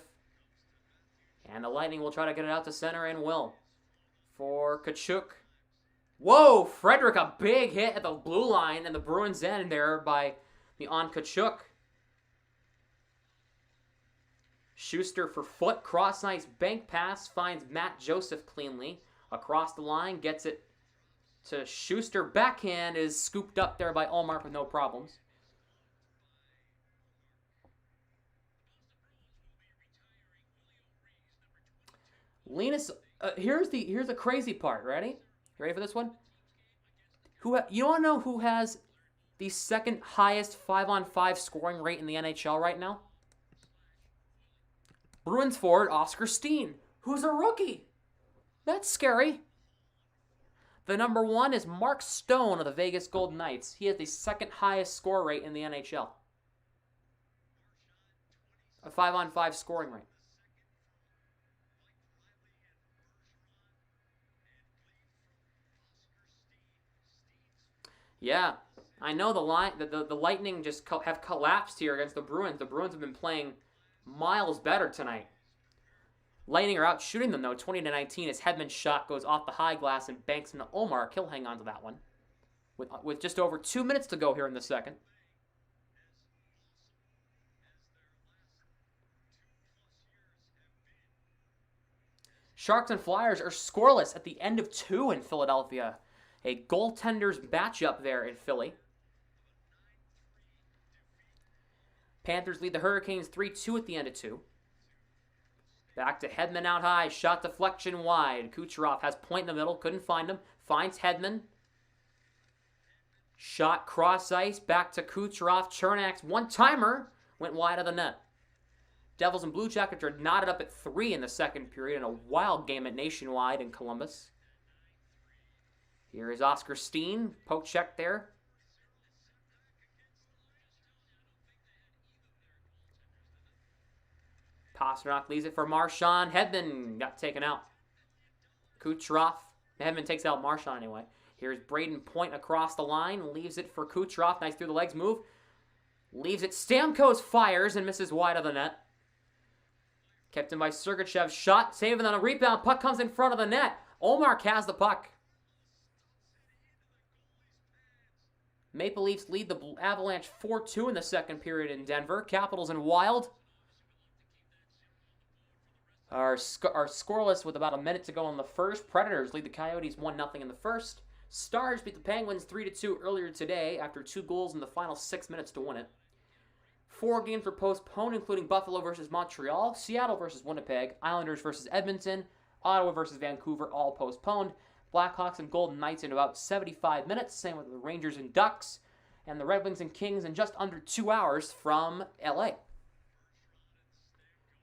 And the Lightning will try to get it out to center and will. For Tkachuk. Whoa! Frederick, a big hit at the blue line and the Bruins end there by on Tkachuk. Schuster for Foot. Cross ice bank pass. Finds Matt Joseph cleanly. Across the line. Gets it to Schuster. Backhand is scooped up there by Olmark with no problems. Linus, here's the crazy part. Ready? You ready for this one? You want to know who has the second highest 5-on-5 scoring rate in the NHL right now? Bruins forward Oscar Steen, who's a rookie. That's scary. The number 1 is Mark Stone of the Vegas Golden Knights. He has the second highest score rate in the NHL. A 5-on-5 scoring rate. Yeah, I know the Lightning just have collapsed here against the Bruins. The Bruins have been playing miles better tonight. Lightning are out shooting them, though, 20-19, as Hedman's shot goes off the high glass and banks into Omar. He'll hang on to that one. With just over 2 minutes to go here in the second. Sharks and Flyers are scoreless at the end of 2 in Philadelphia. A goaltender's matchup there in Philly. Panthers lead the Hurricanes 3-2 at the end of 2. Back to Hedman out high. Shot deflection wide. Kucherov has point in the middle. Couldn't find him. Finds Hedman. Shot cross ice. Back to Kucherov. Chernak's one-timer went wide of the net. Devils and Blue Jackets are knotted up at 3 in the second period in a wild game at Nationwide in Columbus. Here is Oscar Steen. Poke check there. Pastrnak leaves it for Marchand. Hedman got taken out. Kucherov. Hedman takes out Marchand anyway. Here's Braden Point across the line. Leaves it for Kucherov. Nice through the legs move. Leaves it. Stamkos fires and misses wide of the net. Kept in by Sergachev. Shot. Saving on a rebound. Puck comes in front of the net. Omar has the puck. Maple Leafs lead the Avalanche 4-2 in the second period in Denver. Capitals and Wild are scoreless with about a minute to go in the first. Predators lead the Coyotes 1-0 in the first. Stars beat the Penguins 3-2 earlier today after 2 goals in the final 6 minutes to win it. 4 games were postponed, including Buffalo versus Montreal, Seattle versus Winnipeg, Islanders versus Edmonton, Ottawa versus Vancouver, all postponed. Blackhawks and Golden Knights in about 75 minutes. Same with the Rangers and Ducks. And the Red Wings and Kings in just under 2 hours from LA.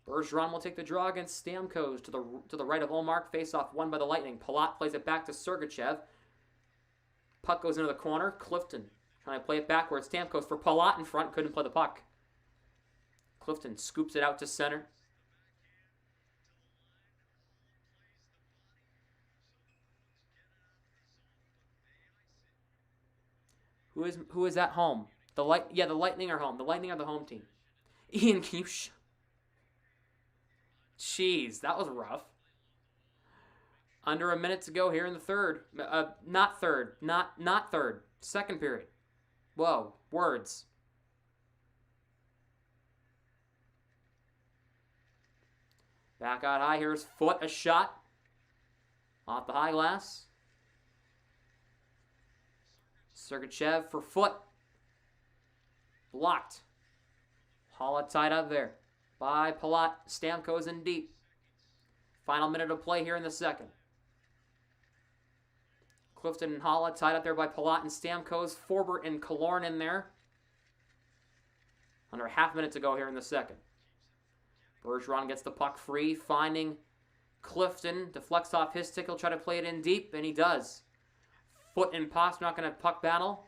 Bergeron will take the draw against Stamkos to the right of Omar. Face-off won by the Lightning. Palat plays it back to Sergachev. Puck goes into the corner. Clifton trying to play it backwards. Stamkos for Palat in front. Couldn't play the puck. Clifton scoops it out to center. Who is at home? The Lightning are home. The Lightning are the home team. Ian, can you Jeez, that was rough. Under a minute to go here in the third. Not third. Not third. Second period. Whoa, words. Back out high. Here's Foot, a shot. Off the high glass. Sergachev for Foot. Blocked. Holla tied up there by Palat. Stamkos in deep. Final minute of play here in the second. Clifton and Holla tied up there by Palat and Stamkos. Forbert and Killorn in there. Under a half minute to go here in the second. Bergeron gets the puck free, finding Clifton. Deflects off his stick. He'll try to play it in deep, and he does. Foot and Pastrnak in a puck battle.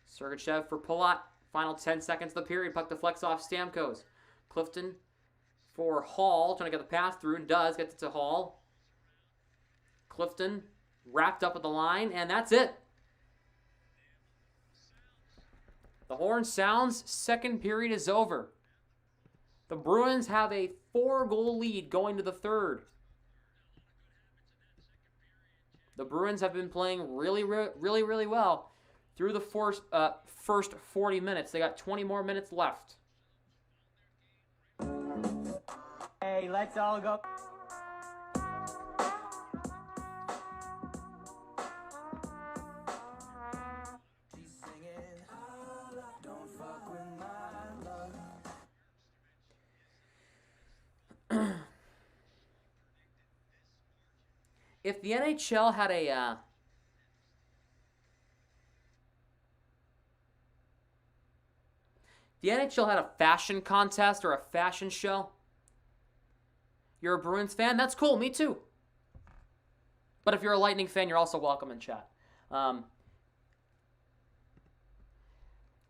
Sergachev for Palat. Final 10 seconds of the period. Puck deflects off Stamkos. Clifton for Hall. Trying to get the pass through, and does. Gets it to Hall. Clifton wrapped up at the line, and that's it. The horn sounds. Second period is over. The Bruins have a 4-goal lead going to the third. The Bruins have been playing really well through the first 40 minutes. They got 20 more minutes left. Hey, let's all go. She's singing, don't fuck with my love. If the NHL had a The NHL had a fashion contest or a fashion show. You're a Bruins fan? That's cool. Me too. But if you're a Lightning fan, you're also welcome in chat.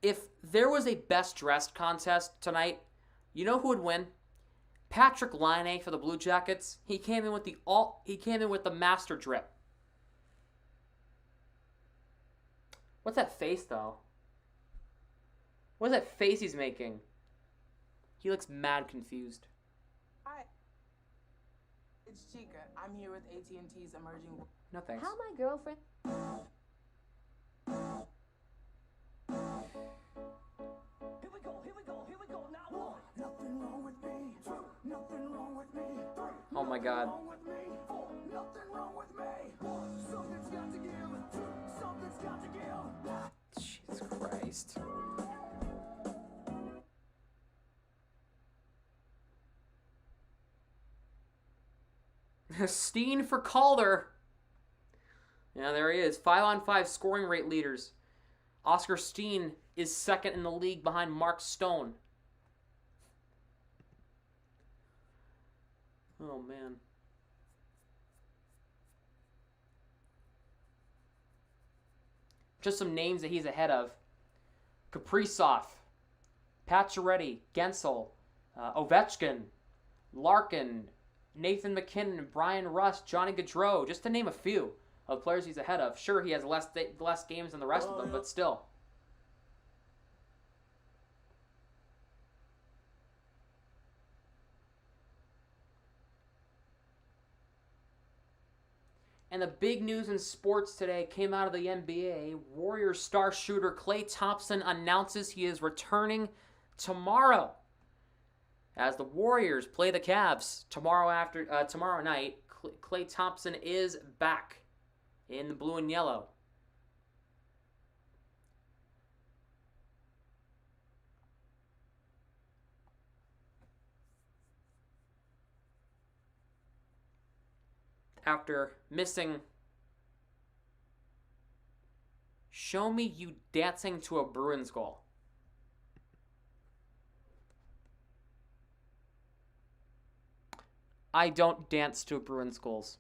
If there was a best dressed contest tonight, you know who would win? Patrick Laine for the Blue Jackets. He came in with the master drip. What's that face though? What's that face he's making? He looks mad confused. Hi, it's Chica. I'm here with AT&T's emerging. No thanks. How my girlfriend. Here we go, now one. Nothing wrong with me, two, nothing wrong with me, three. Oh my God. Nothing wrong with me, four, nothing wrong with me. One, something's got to give, two, something's got to give. Jesus Christ. Steen for Calder. Yeah, there he is. 5-on-5 scoring rate leaders. Oscar Steen is second in the league behind Mark Stone. Oh, man. Just some names that he's ahead of. Kaprizov, Pacioretty, Gensel, Ovechkin, Larkin, Nathan McKinnon, Brian Rust, Johnny Gaudreau, just to name a few of players he's ahead of. Sure, he has less games than the rest of them, but still. And the big news in sports today came out of the NBA. Warriors star shooter Klay Thompson announces he is returning tomorrow. As the Warriors play the Cavs tomorrow night, Klay Thompson is back in the blue and yellow. After missing, show me you dancing to a Bruins goal. I don't dance to Bruins goals.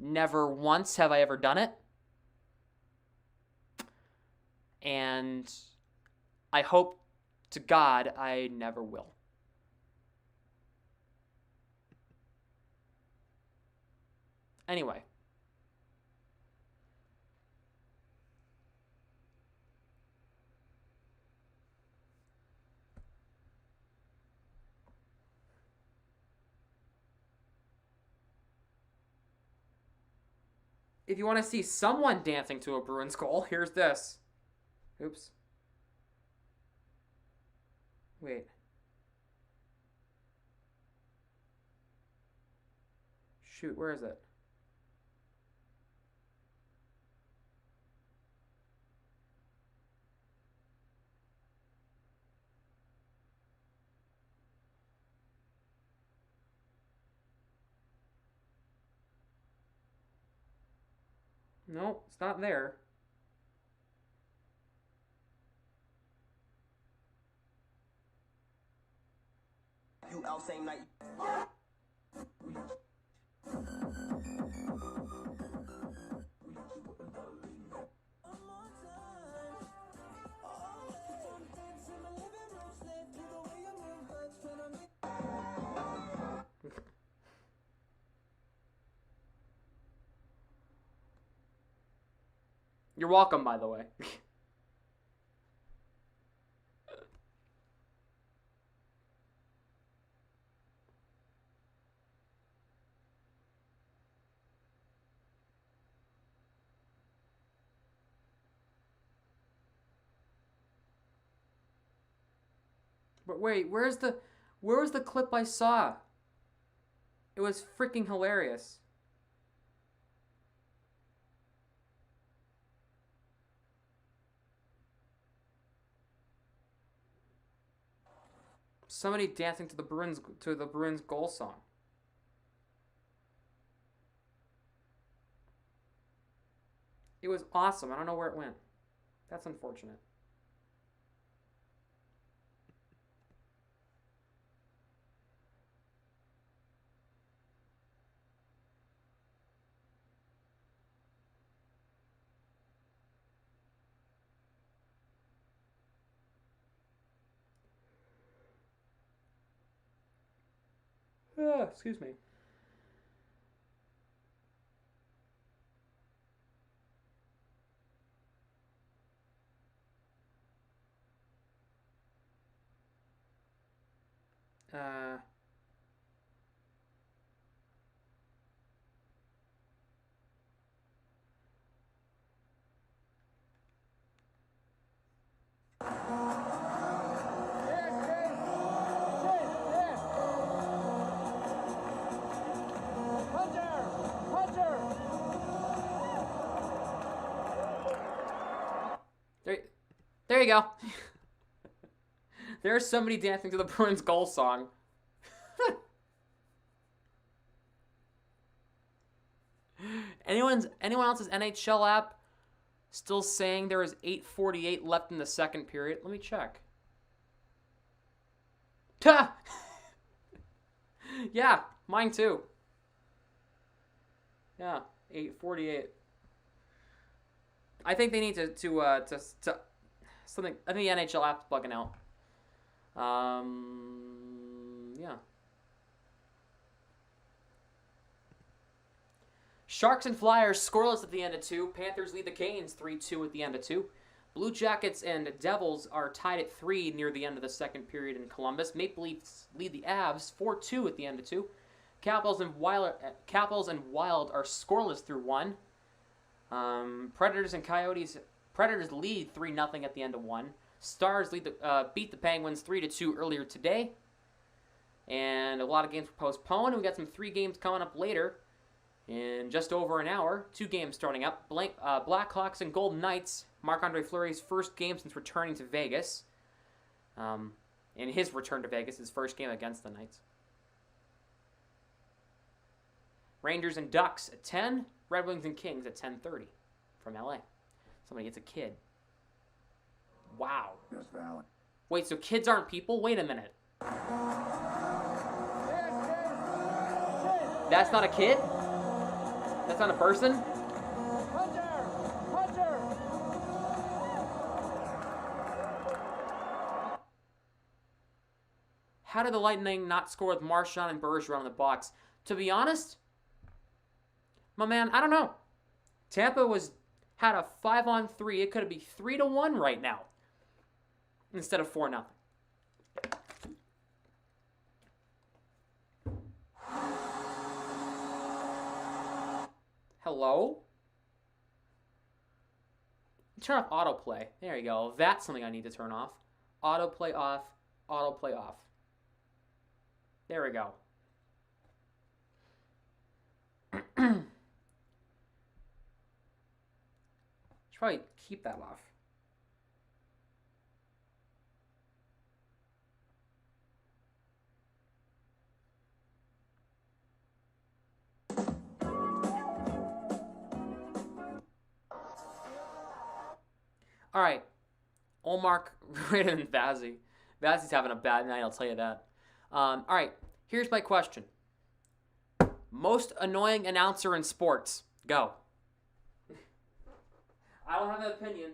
Never once have I ever done it. And I hope to God I never will. Anyway. If you want to see someone dancing to a Bruins goal, here's this. Oops. Wait. Shoot, where is it? No, it's not there. You out same night. You're welcome, by the way. But wait, where was the clip I saw? It was freaking hilarious. Somebody dancing to the Bruins goal song. It was awesome. I don't know where it went. That's unfortunate. Excuse me. There you go. There's somebody dancing to the Bruins goal song. Anyone else's NHL app still saying there is 8:48 left in the second period? Let me check. Ta! Yeah, mine too. Yeah, 8:48. I think they need to something. I think the NHL app's bugging out. Yeah. Sharks and Flyers scoreless at the end of 2. Panthers lead the Canes 3-2 at the end of 2. Blue Jackets and Devils are tied at 3 near the end of the second period in Columbus. Maple Leafs lead the Avs 4-2 at the end of 2. Capitals and Wild are scoreless through 1. Predators and Coyotes. Predators lead 3-0 at the end of 1. Stars beat the Penguins 3-2 earlier today. And a lot of games were postponed. We got some 3 games coming up later in just over an hour. 2 games starting up. Blackhawks and Golden Knights. Marc-Andre Fleury's first game since returning to Vegas. In his return to Vegas, his first game against the Knights. Rangers and Ducks at 10. Red Wings and Kings at 10:30 from LA. Somebody gets a kid. Wow. Yes, Valley. Wait, so kids aren't people? Wait a minute. That's not a kid? That's not a person? How did the Lightning not score with Marchand and Bergeron on the box? To be honest, my man, I don't know. Tampa had a 5-on-3. It could be 3-1 right now instead of 4-0. Hello? Turn off autoplay. There you go. That's something I need to turn off. Autoplay off. Autoplay off. There we go. Should probably keep that off. All right. Olmark greater than Vazzy. Vazzy's having a bad night, I'll tell you that. All right. Here's my question. Most annoying announcer in sports. Go. I don't have an opinion.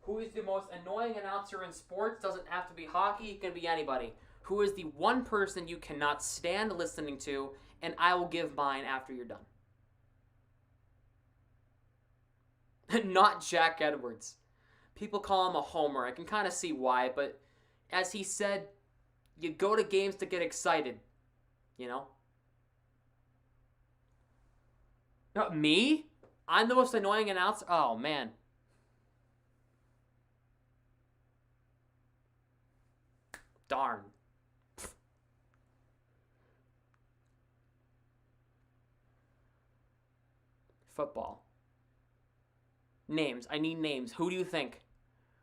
Who is the most annoying announcer in sports? Doesn't have to be hockey. It can be anybody. Who is the one person you cannot stand listening to? And I will give mine after you're done. Not Jack Edwards. People call him a homer. I can kind of see why, but as he said, you go to games to get excited. You know? Not me? I'm the most annoying announcer? Oh, man. Darn. Football. Names. I need names. Who do you think?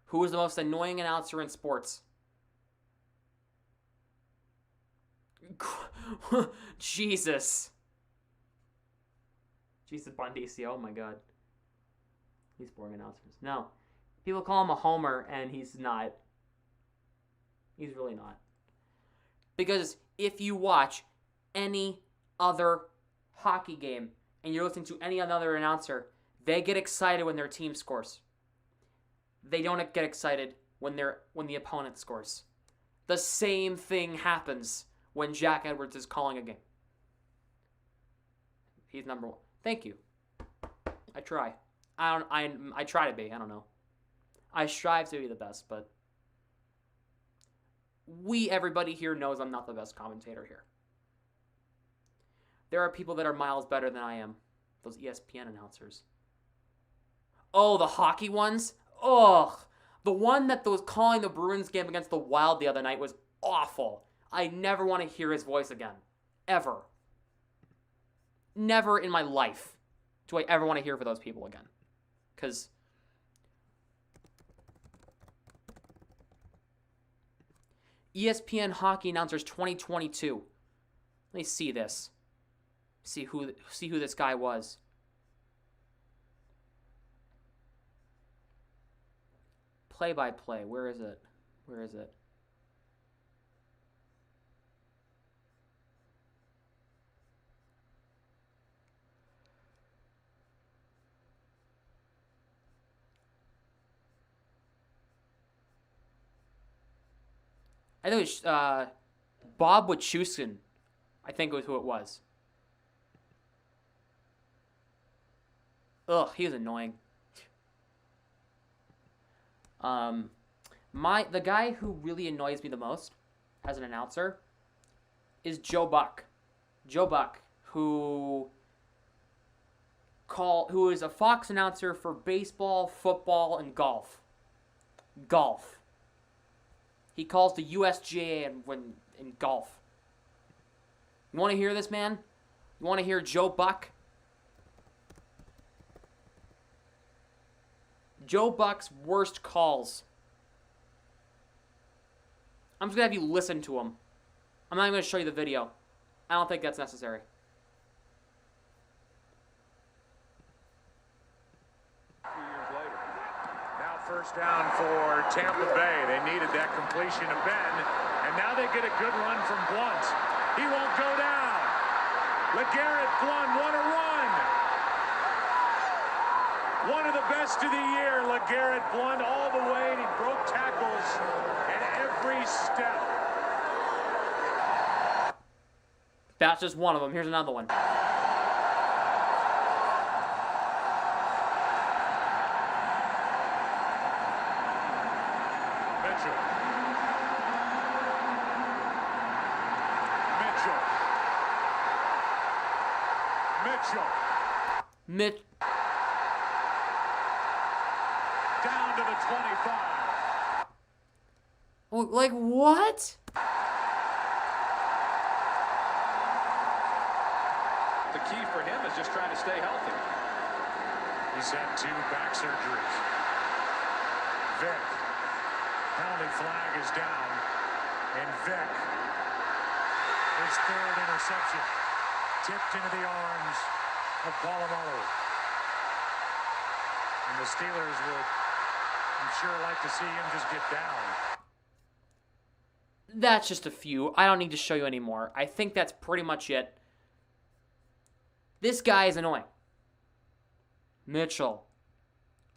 Who is the most annoying announcer in sports? Jesus. Jesus Bondici. Oh my god. He's boring announcers. No. People call him a homer, and he's not. He's really not. Because if you watch any other hockey game and you're listening to any other announcer, they get excited when their team scores. They don't get excited when the opponent scores. The same thing happens when Jack Edwards is calling a game. He's number 1. Thank you. I try. I try to be. I don't know. I strive to be the best, but everybody here knows I'm not the best commentator here. There are people that are miles better than I am. Those ESPN announcers. Oh, the hockey ones? Ugh. The one that was calling the Bruins game against the Wild the other night was awful. I never want to hear his voice again. Ever. Never in my life do I ever want to hear for those people again. Because ESPN Hockey Announcers 2022. Let me see this. See who this guy was. Play-by-play. Where is it? Where is it? I think it was Bob Wachuskin. I think was who it was. Ugh, he was annoying. The guy who really annoys me the most as an announcer is Joe Buck. Joe Buck, who is a Fox announcer for baseball, football, and golf. Golf. He calls the USGA in golf. You want to hear this, man? You want to hear Joe Buck? Joe Buck's worst calls. I'm just going to have you listen to him. I'm not even going to show you the video. I don't think that's necessary. Now first down for Tampa Bay. They needed that completion to Ben, and now they get a good run from Blunt. He won't go down. LeGarrette Blunt, what a run! One of the best of the year, LeGarrette Blunt, all the way, and he broke tackles at every step. That's just one of them. Here's another one. Mitchell. Down to the 25. Like, what? The key for him is just trying to stay healthy. He's had 2 back surgeries. Vick. Penalty flag is down. And Vick, his 3rd interception, tipped into the arms of Polamalu. And the Steelers would, I'm sure, like to see him just get down. That's just a few. I don't need to show you anymore. I think that's pretty much it. This guy is annoying. Mitchell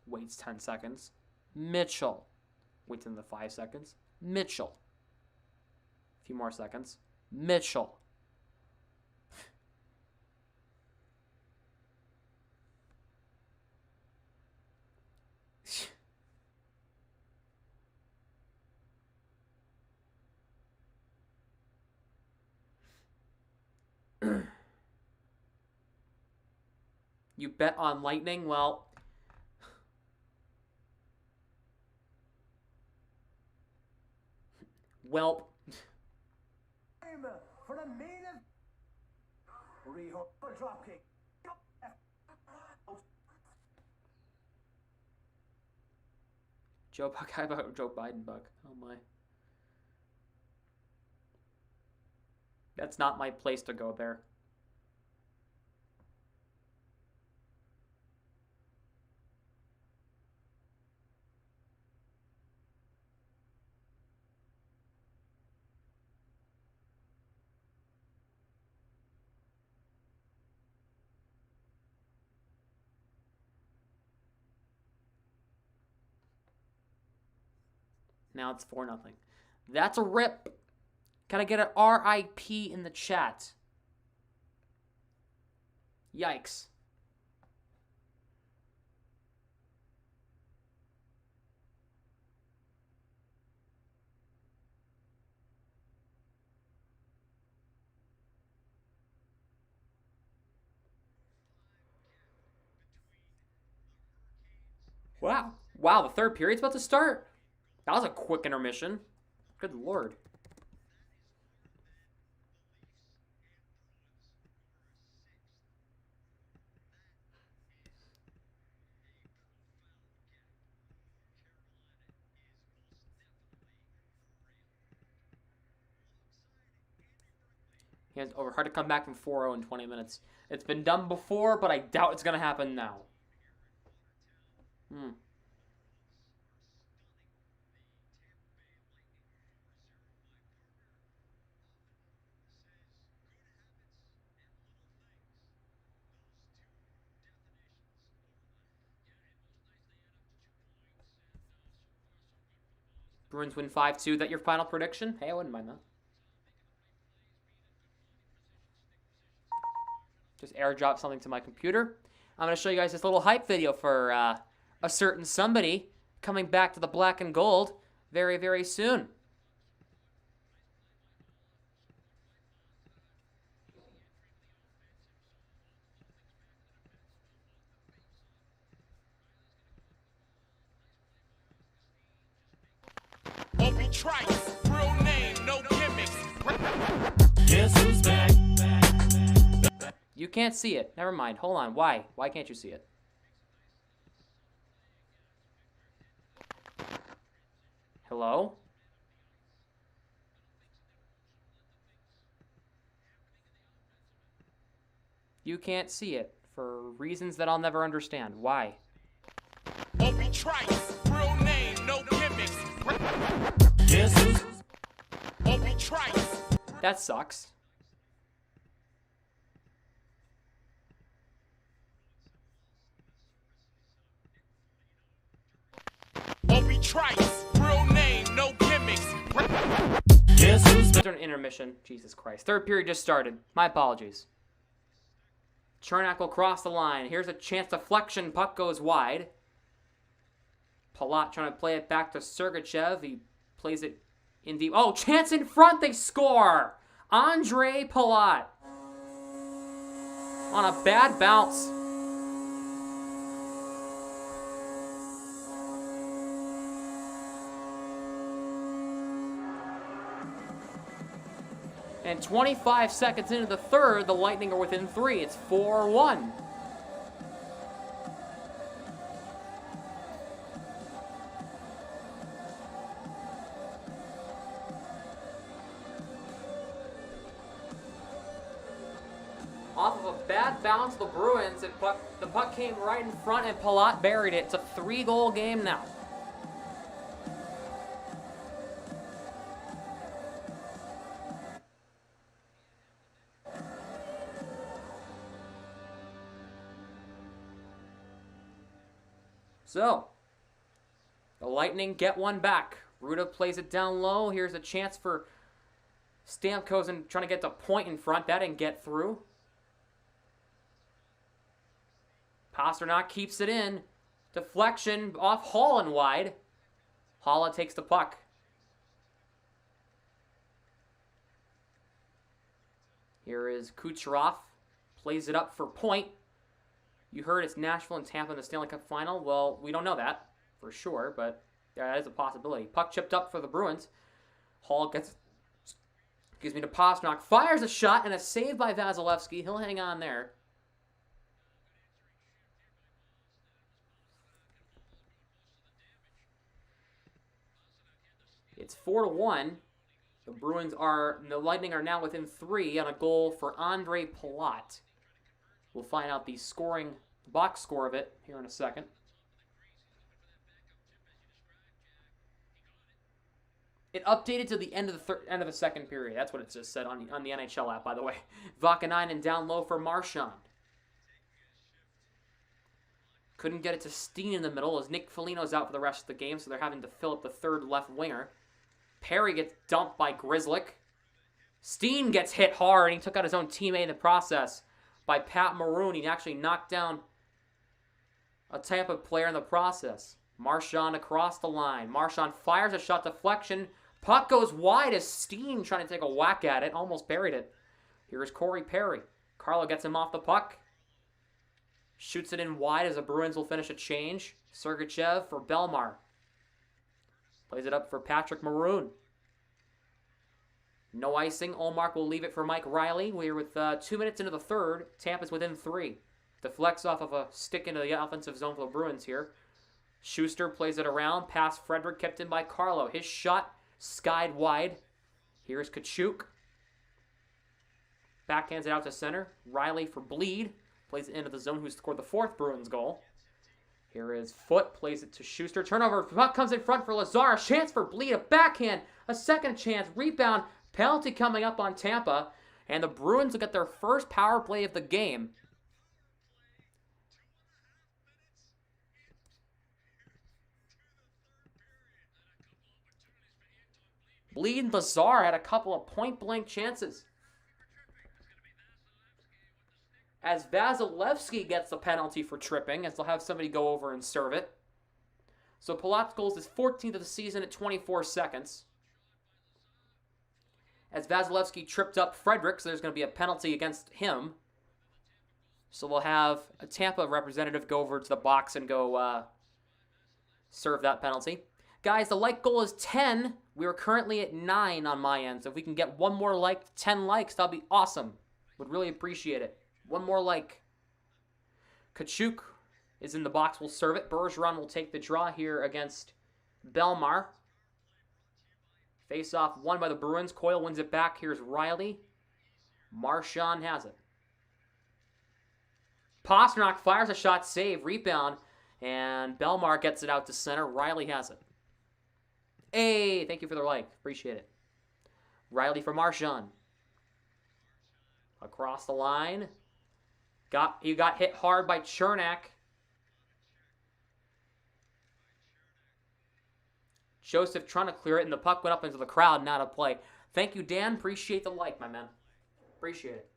waits 10 seconds. Mitchell waits another 5 seconds. Mitchell. A few more seconds. Mitchell. You bet on Lightning? Well, welp. For the main of Riho drop kick. Joe Buck, how about Joe Biden Buck? Oh my. That's not my place to go there. Now it's 4-0. That's a rip. Can I get an RIP in the chat? Yikes. Wow. Wow, the third period's about to start. That was a quick intermission. Good lord. It's over. Hard to come back from 4-0 in 20 minutes. It's been done before, but I doubt it's going to happen now. Bruins win 5-2. That your final prediction? Hey, I wouldn't mind that. Just airdrop something to my computer. I'm going to show you guys this little hype video for a certain somebody coming back to the black and gold very, very soon. Trice, real name, no gimmicks. Guess who's back? You can't see it. Never mind. Hold on. Why? Why can't you see it? Hello? You can't see it for reasons that I'll never understand. Why? Trice, real name, no gimmicks. Guess who's Trice. That sucks. Trice, real name, no gimmicks. Guess who's back? An intermission. Jesus Christ. Third period just started. My apologies. Chernak will cross the line. Here's a chance. Deflection. Puck goes wide. Palat trying to play it back to Sergachev. He plays it in deep. Oh, chance in front. They score. Andre Palat. On a bad bounce. And 25 seconds into the third, the Lightning are within 3. It's 4-1. Off of a bad bounce, the Bruins, the puck came right in front and Palat buried it. It's a 3-goal game now. So, the Lightning get one back. Ruda plays it down low. Here's a chance for Stamkos and trying to get the point in front. That didn't get through. Pasternak keeps it in. Deflection off Holland wide. Holla takes the puck. Here is Kucherov. Plays it up for point. You heard it's Nashville and Tampa in the Stanley Cup final. Well, we don't know that for sure, but that is a possibility. Puck chipped up for the Bruins. Hall gets, to Pasternak. Fires a shot and a save by Vasilevsky. He'll hang on there. It's 4-1. The Lightning are now within 3 on a goal for Andre Palat. We'll find out the box score of it here in a second. It updated to the end of the second period. That's what it just said on the NHL app, by the way. Vakanainen down low for Marchand. Couldn't get it to Steen in the middle as Nick Foligno's out for the rest of the game, so they're having to fill up the third left winger. Perry gets dumped by Grzelcyk. Steen gets hit hard, and he took out his own teammate in the process. by Pat Maroon. He actually knocked down a Tampa player in the process. Marchand across the line. Marchand fires a shot deflection. Puck goes wide as Steen trying to take a whack at it. Almost buried it. Here's Corey Perry. Carlo gets him off the puck. Shoots it in wide as the Bruins will finish a change. Sergachev for Belmar. Plays it up for Patrick Maroon. No icing. Olmark will leave it for Mike Riley. We're with 2 minutes into the third. Tampa's within 3. Deflects off of a stick into the offensive zone for the Bruins here. Schuster plays it around. Pass Frederick kept in by Carlo. His shot skied wide. Here's Kachuk. Backhands it out to center. Riley for Bleed. Plays it into the zone, who scored the 4th Bruins goal. Here is Foote. Plays it to Schuster. Turnover. Puck comes in front for Lazar. A chance for Bleed. A backhand. A second chance. Rebound. Penalty coming up on Tampa. And the Bruins will get their first power play of the game. Bleed and Lazar had a couple of point-blank chances. As Vasilevsky gets the penalty for tripping, as they'll have somebody go over and serve it. So Palat's goals is 14th of the season at 24 seconds. As Vasilevsky tripped up Frederick, so there's going to be a penalty against him. So we'll have a Tampa representative go over to the box and go serve that penalty. Guys, the like goal is 10. We are currently at 9 on my end. So if we can get one more like, 10 likes, that'll be awesome. Would really appreciate it. One more like. Kachuk is in the box. We'll serve it. Bergeron will take the draw here against Belmar. Face-off won by the Bruins. Coyle wins it back. Here's Riley. Marchand has it. Pasternak fires a shot, save, rebound, and Belmar gets it out to center. Riley has it. Hey, thank you for the like. Appreciate it. Riley for Marchand. Across the line. He got hit hard by Chernak. Joseph trying to clear it, and the puck went up into the crowd, not a play. Thank you, Dan. Appreciate the like, my man. Appreciate it.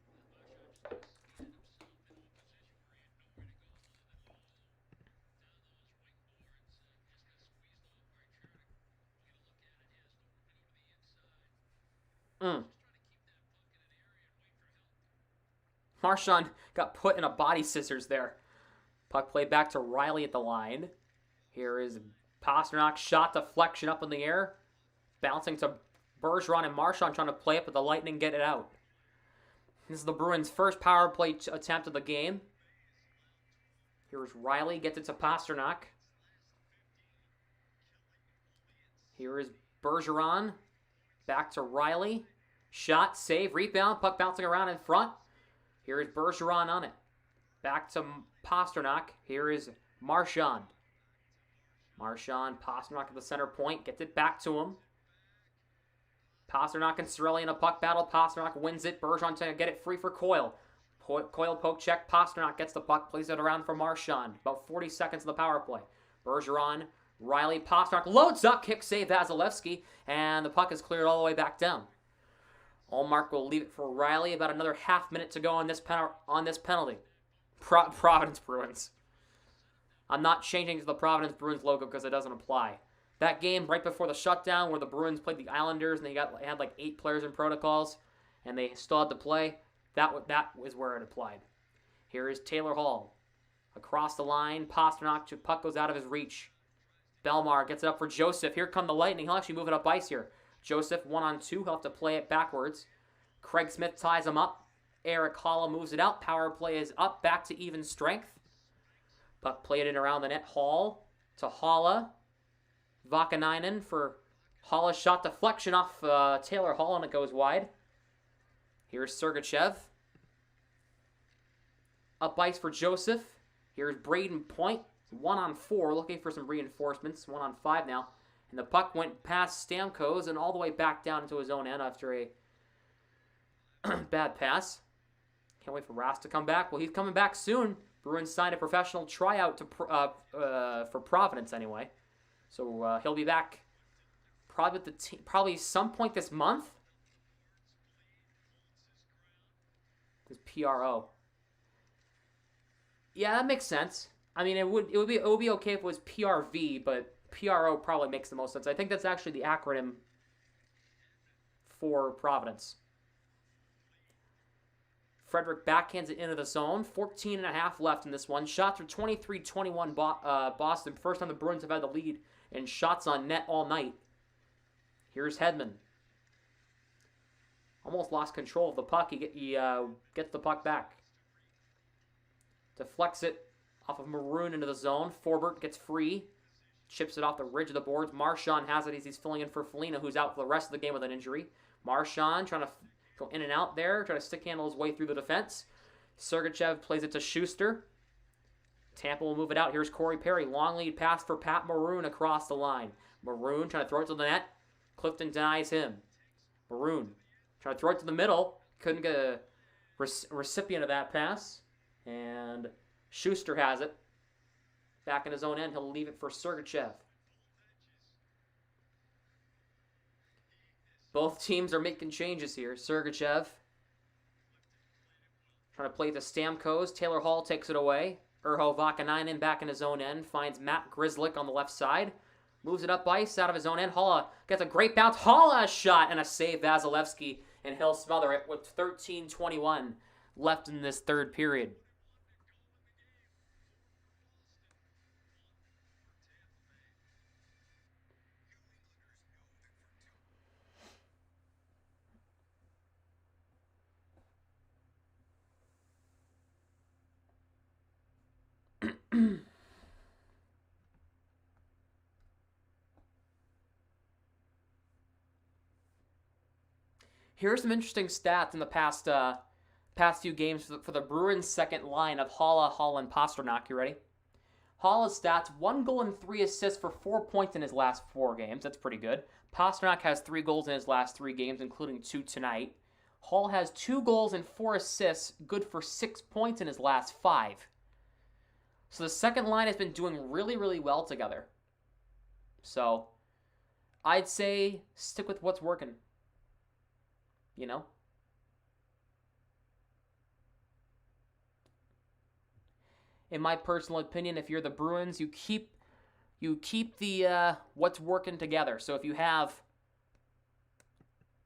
Marchand got put in a body scissors there. Puck played back to Riley at the line. Here is Pasternak, shot deflection up in the air. Bouncing to Bergeron and Marchand trying to play it, but the Lightning get it out. This is the Bruins' first power play attempt of the game. Here's Riley, gets it to Pasternak. Here is Bergeron. Back to Riley. Shot, save, rebound, puck bouncing around in front. Here is Bergeron on it. Back to Pasternak. Here is Marchand. Marchand, Pasternak at the center point. Gets it back to him. Pasternak and Cirelli in a puck battle. Pasternak wins it. Bergeron trying to get it free for Coyle. Coyle poke check. Pasternak gets the puck. Plays it around for Marchand. About 40 seconds of the power play. Bergeron, Riley, Pasternak loads up. Kick save Vasilevsky. And the puck is cleared all the way back down. Allmark will leave it for Riley. About another half minute to go on this penalty. Providence Bruins. I'm not changing to the Providence Bruins logo because it doesn't apply. That game right before the shutdown where the Bruins played the Islanders and they had like 8 players in protocols and they still had to play, that was where it applied. Here is Taylor Hall. Across the line, Pasternak, puck goes out of his reach. Belmar gets it up for Joseph. Here come the Lightning. He'll actually move it up ice here. Joseph 1-on-2. He'll have to play it backwards. Craig Smith ties him up. Eric Halla moves it out. Power play is up. Back to even strength. Puck played in around the net. Hall to Halla. Vakanainen for Halla's shot deflection off Taylor Hall, and it goes wide. Here's Sergachev. Up ice for Joseph. Here's Braden Point. 1-on-4, looking for some reinforcements. 1-on-5 now. And the puck went past Stamkos and all the way back down into his own end after a bad pass. Can't wait for Rask to come back. Well, he's coming back soon. Bruins signed a professional tryout for Providence anyway. So he'll be back probably with the team, probably some point this month. This PRO. Yeah, that makes sense. I mean, it would be okay if it was PRV, but PRO probably makes the most sense. I think that's actually the acronym for Providence. Frederick backhands it into the zone. 14 and a half left in this one. Shots are 23-21 Boston. First time the Bruins have had the lead in shots on net all night. Here's Hedman. Almost lost control of the puck. He gets the puck back. Deflects it off of Maroon into the zone. Forbert gets free. Chips it off the ridge of the boards. Marchand has it as he's filling in for Foligno, who's out for the rest of the game with an injury. Marchand trying to go in and out there, trying to stick handle his way through the defense. Sergachev plays it to Schuster. Tampa will move it out. Here's Corey Perry. Long lead pass for Pat Maroon across the line. Maroon trying to throw it to the net. Clifton denies him. Maroon trying to throw it to the middle. Couldn't get a recipient of that pass. And Schuster has it. Back in his own end. He'll leave it for Sergachev. Both teams are making changes here. Sergachev trying to play the Stamkos. Taylor Hall takes it away. Urho Vakanainen back in his own end. Finds Matt Grzelcyk on the left side. Moves it up ice out of his own end. Haula gets a great bounce. Haula shot and a save. Vasilevsky, and he'll smother it with 13:21 left in this third period. Here are some interesting stats in the past few games for the Bruins' second line of Haula, Hall, and Pastrnak. You ready? Haula's stats: 1 goal and 3 assists for 4 points in his last 4 games. That's pretty good. Pastrnak has 3 goals in his last 3 games, including 2 tonight. Hall has 2 goals and 4 assists, good for 6 points in his last 5. So the second line has been doing really, really well together. So I'd say stick with what's working. You know? In my personal opinion, if you're the Bruins, you keep the what's working together. So if you have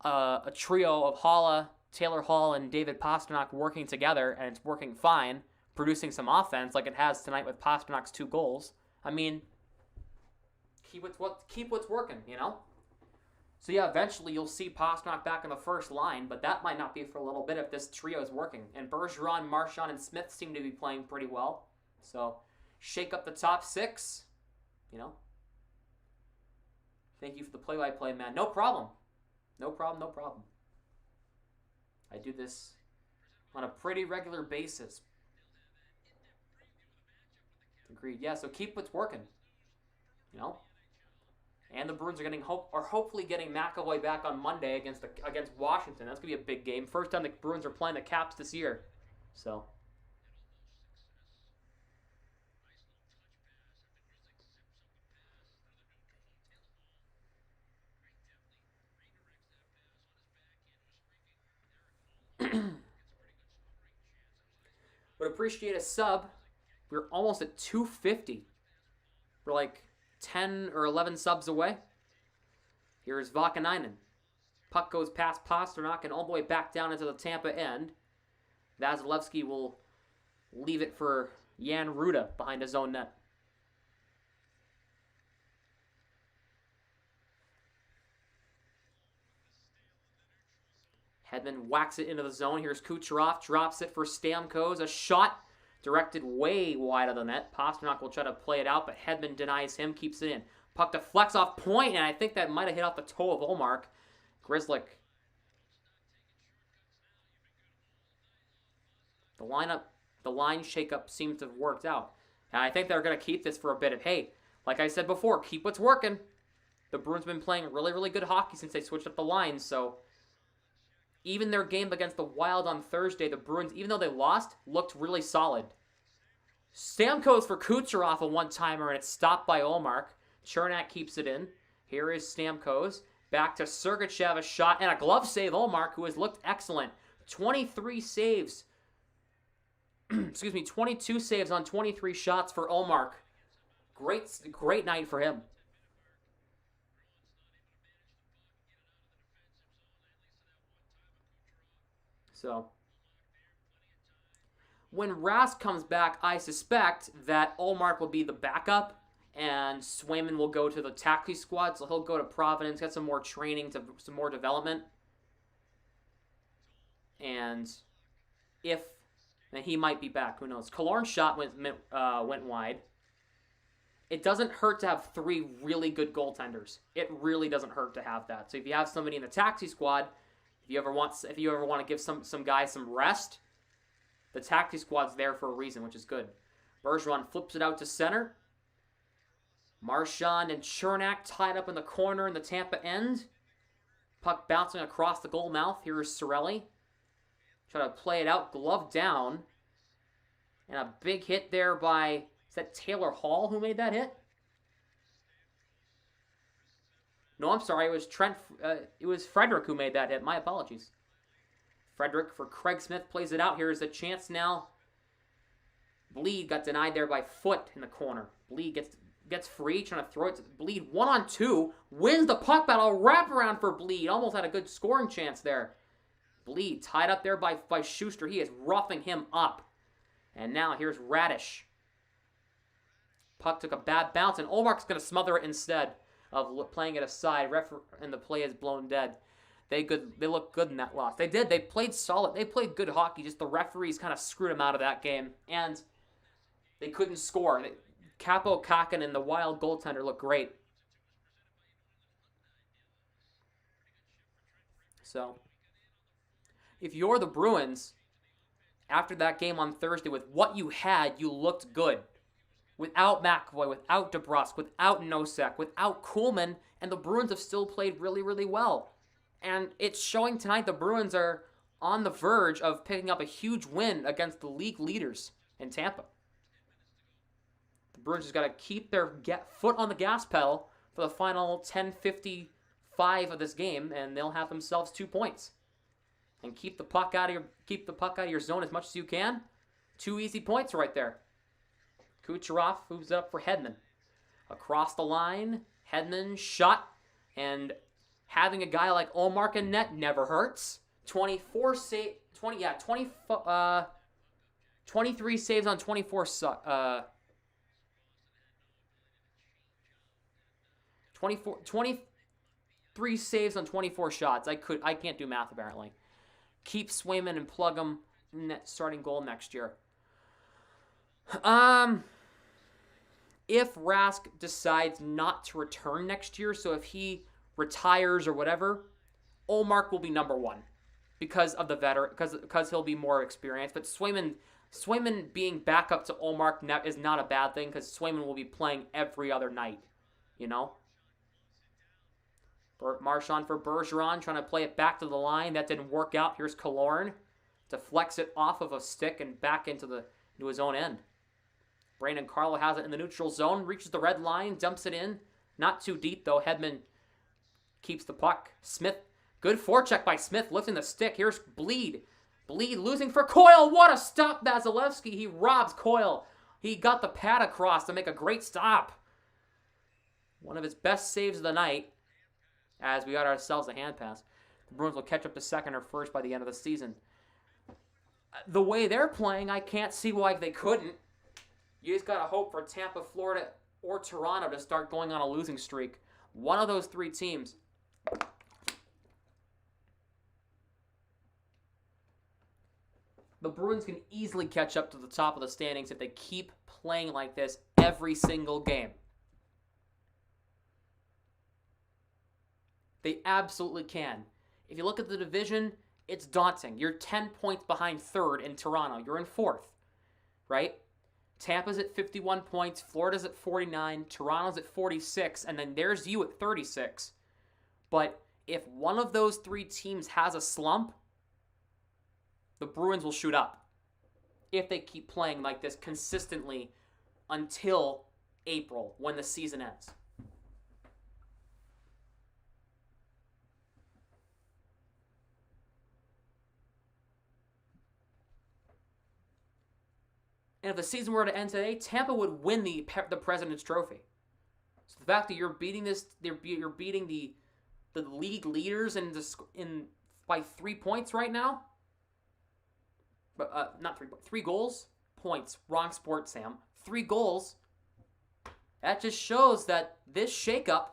a trio of Haula, Taylor Hall, and David Pastrnak working together, and it's working fine, producing some offense like it has tonight with Pasternak's 2 goals, I mean, keep what's working, you know? So yeah, eventually you'll see Pastrnak back in the first line, but that might not be for a little bit if this trio is working. And Bergeron, Marchand, and Smith seem to be playing pretty well. So shake up the top 6, you know? Thank you for the play-by-play, man. No problem. No problem, no problem. I do this on a pretty regular basis. Agreed. Yeah, so keep what's working, you know? And the Bruins are hopefully getting McAvoy back on Monday against Washington. That's going to be a big game. First time the Bruins are playing the Caps this year. So. Would appreciate a sub. We're almost at 250. We're like 10 or 11 subs away. Here's Vakanainen. Puck goes past Pastrnak and all the way back down into the Tampa end. Vasilevsky will leave it for Jan Ruda behind his own net. Hedman whacks it into the zone. Here's Kucherov. Drops it for Stamkos. A shot directed way wide of the net. Pastrnak will try to play it out, but Hedman denies him, keeps it in. Puck deflects off point, and I think that might have hit off the toe of Ullmark. Grzelcyk. The line shakeup seems to have worked out. And I think they're going to keep this for a bit of, hey, like I said before, keep what's working. The Bruins have been playing really, really good hockey since they switched up the lines, so even their game against the Wild on Thursday, the Bruins, even though they lost, looked really solid. Stamkos for Kucherov, a one-timer, and it's stopped by Ullmark. Chernak keeps it in. Here is Stamkos. Back to Sergachev, a shot, and a glove save. Ullmark, who has looked excellent. 23 saves excuse me, 22 saves on 23 shots for Olmark. Great night for him. So, when Rask comes back, I suspect that Olmark will be the backup, and Swayman will go to the taxi squad, so he'll go to Providence, get some more training, some more development. And he might be back, who knows. Killorn's shot went wide. It doesn't hurt to have 3 really good goaltenders. It really doesn't hurt to have that. So if you have somebody in the taxi squad, if you ever want to give some guys some rest, the taxi squad's there for a reason, which is good. Bergeron flips it out to center. Marchand and Chernak tied up in the corner in the Tampa end. Puck bouncing across the goal mouth. Here is Cirelli. Try to play it out, glove down. And a big hit there by, is that Taylor Hall who made that hit? No, I'm sorry, it was Frederick who made that hit. My apologies. Frederick for Craig Smith plays it out. Here's a chance now. Bleed got denied there by Foot in the corner. Bleed gets free, trying to throw it to Bleed 1-on-2. Wins the puck battle, wraparound for Bleed. Almost had a good scoring chance there. Bleed tied up there by Schuster. He is roughing him up. And now here's Radish. Puck took a bad bounce, and Olmark's going to smother it instead of playing it aside. And the play is blown dead. They look good in that loss. They did. They played solid. They played good hockey. Just the referees kind of screwed them out of that game. And they couldn't score. Capo Kakin and the Wild goaltender look great. So, if you're the Bruins, after that game on Thursday, with what you had, you looked good. Without McAvoy, without DeBrusk, without Nosek, without Kuhlman, and the Bruins have still played really, really well. And it's showing tonight the Bruins are on the verge of picking up a huge win against the league leaders in Tampa. The Bruins just got to keep their foot on the gas pedal for the final 10:55 of this game, and they'll have themselves 2 points. And keep the puck out of your zone as much as you can. 2 easy points right there. Kucherov moves up for Hedman. Across the line, Hedman shot, and having a guy like Olmark in net never hurts. 23 saves on 24 23 saves on 24 shots. I can't do math apparently. Keep Swayman and plug him in that starting goal next year. If Rask decides not to return next year, so if he retires or whatever, Olmark will be number 1 because of the veteran, because he'll be more experienced. But Swayman being back up to Olmark is not a bad thing because Swayman will be playing every other night, you know. Marchand for Bergeron, trying to play it back to the line. That didn't work out. Here's Killorn. Deflects it off of a stick and back into his own end. Brandon Carlo has it in the neutral zone. Reaches the red line. Dumps it in. Not too deep, though. Hedman keeps the puck. Smith. Good forecheck by Smith. Lifting the stick. Here's Bleed. Bleed losing for Coyle. What a stop, Vasilevsky. He robs Coyle. He got the pad across to make a great stop. One of his best saves of the night. As we got ourselves a hand pass. The Bruins will catch up to second or first by the end of the season. The way they're playing, I can't see why they couldn't. You just got to hope for Tampa, Florida, or Toronto to start going on a losing streak. One of those 3 teams. The Bruins can easily catch up to the top of the standings if they keep playing like this every single game. They absolutely can. If you look at the division, it's daunting. You're 10 points behind 3rd in Toronto. You're in 4th, right? Tampa's at 51 points. Florida's at 49. Toronto's at 46. And then there's you at 36. But if one of those 3 teams has a slump, the Bruins will shoot up. If they keep playing like this consistently until April, when the season ends. And if the season were to end today, Tampa would win the President's Trophy. So the fact that you're beating you're beating the league leaders by 3 points right now. But not 3 points, 3 goals. Points. Wrong sport, Sam. 3 goals. That just shows that this shakeup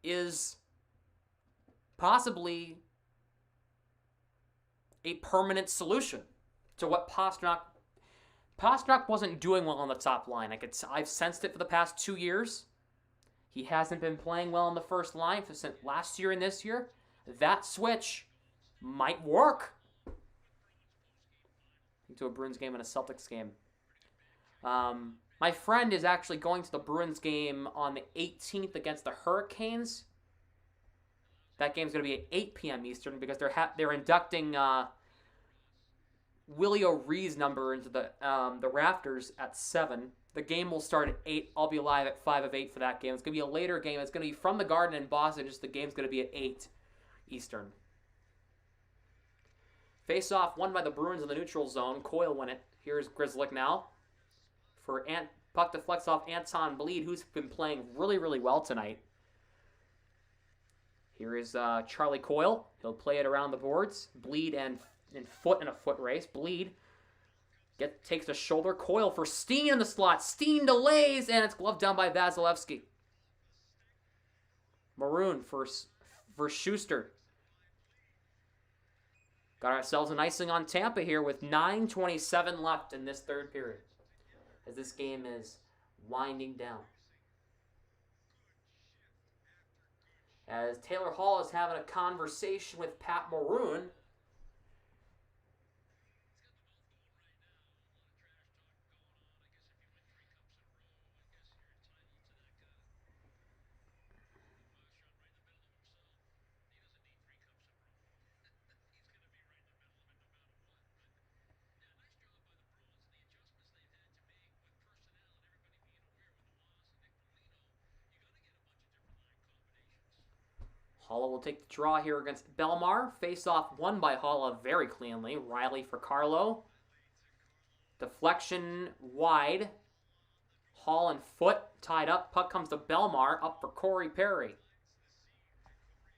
is possibly a permanent solution to what Pastrnak wasn't doing well on the top line. I've sensed it for the past 2 years. He hasn't been playing well on the first line since last year and this year. That switch might work into a Bruins game and a Celtics game. My friend is actually going to the Bruins game on the 18th against the Hurricanes. That game's going to be at 8 p.m. Eastern because they're inducting Willie O'Ree's number into the rafters at 7. The game will start at 8. I'll be live at 5 of 8 for that game. It's going to be a later game. It's going to be from the Garden in Boston. Just the game's going to be at 8 Eastern. Face-off won by the Bruins in the neutral zone. Coyle win it. Here's Grzelcyk now. For puck deflects off Anton Bleed, who's been playing really, really well tonight. Here is Charlie Coyle. He'll play it around the boards. Bleed and Foot in a foot race. Bleed takes the shoulder. Coyle for Steen in the slot. Steen delays, and it's gloved down by Vasilevsky. Maroon for Schuster. Got ourselves an icing on Tampa here with 9:27 left in this third period, as this game is winding down. As Taylor Hall is having a conversation with Pat Maroon. Holla will take the draw here against Belmar. Face-off won by Holla very cleanly. Riley for Carlo. Deflection wide. Hall and Foot tied up. Puck comes to Belmar. Up for Corey Perry.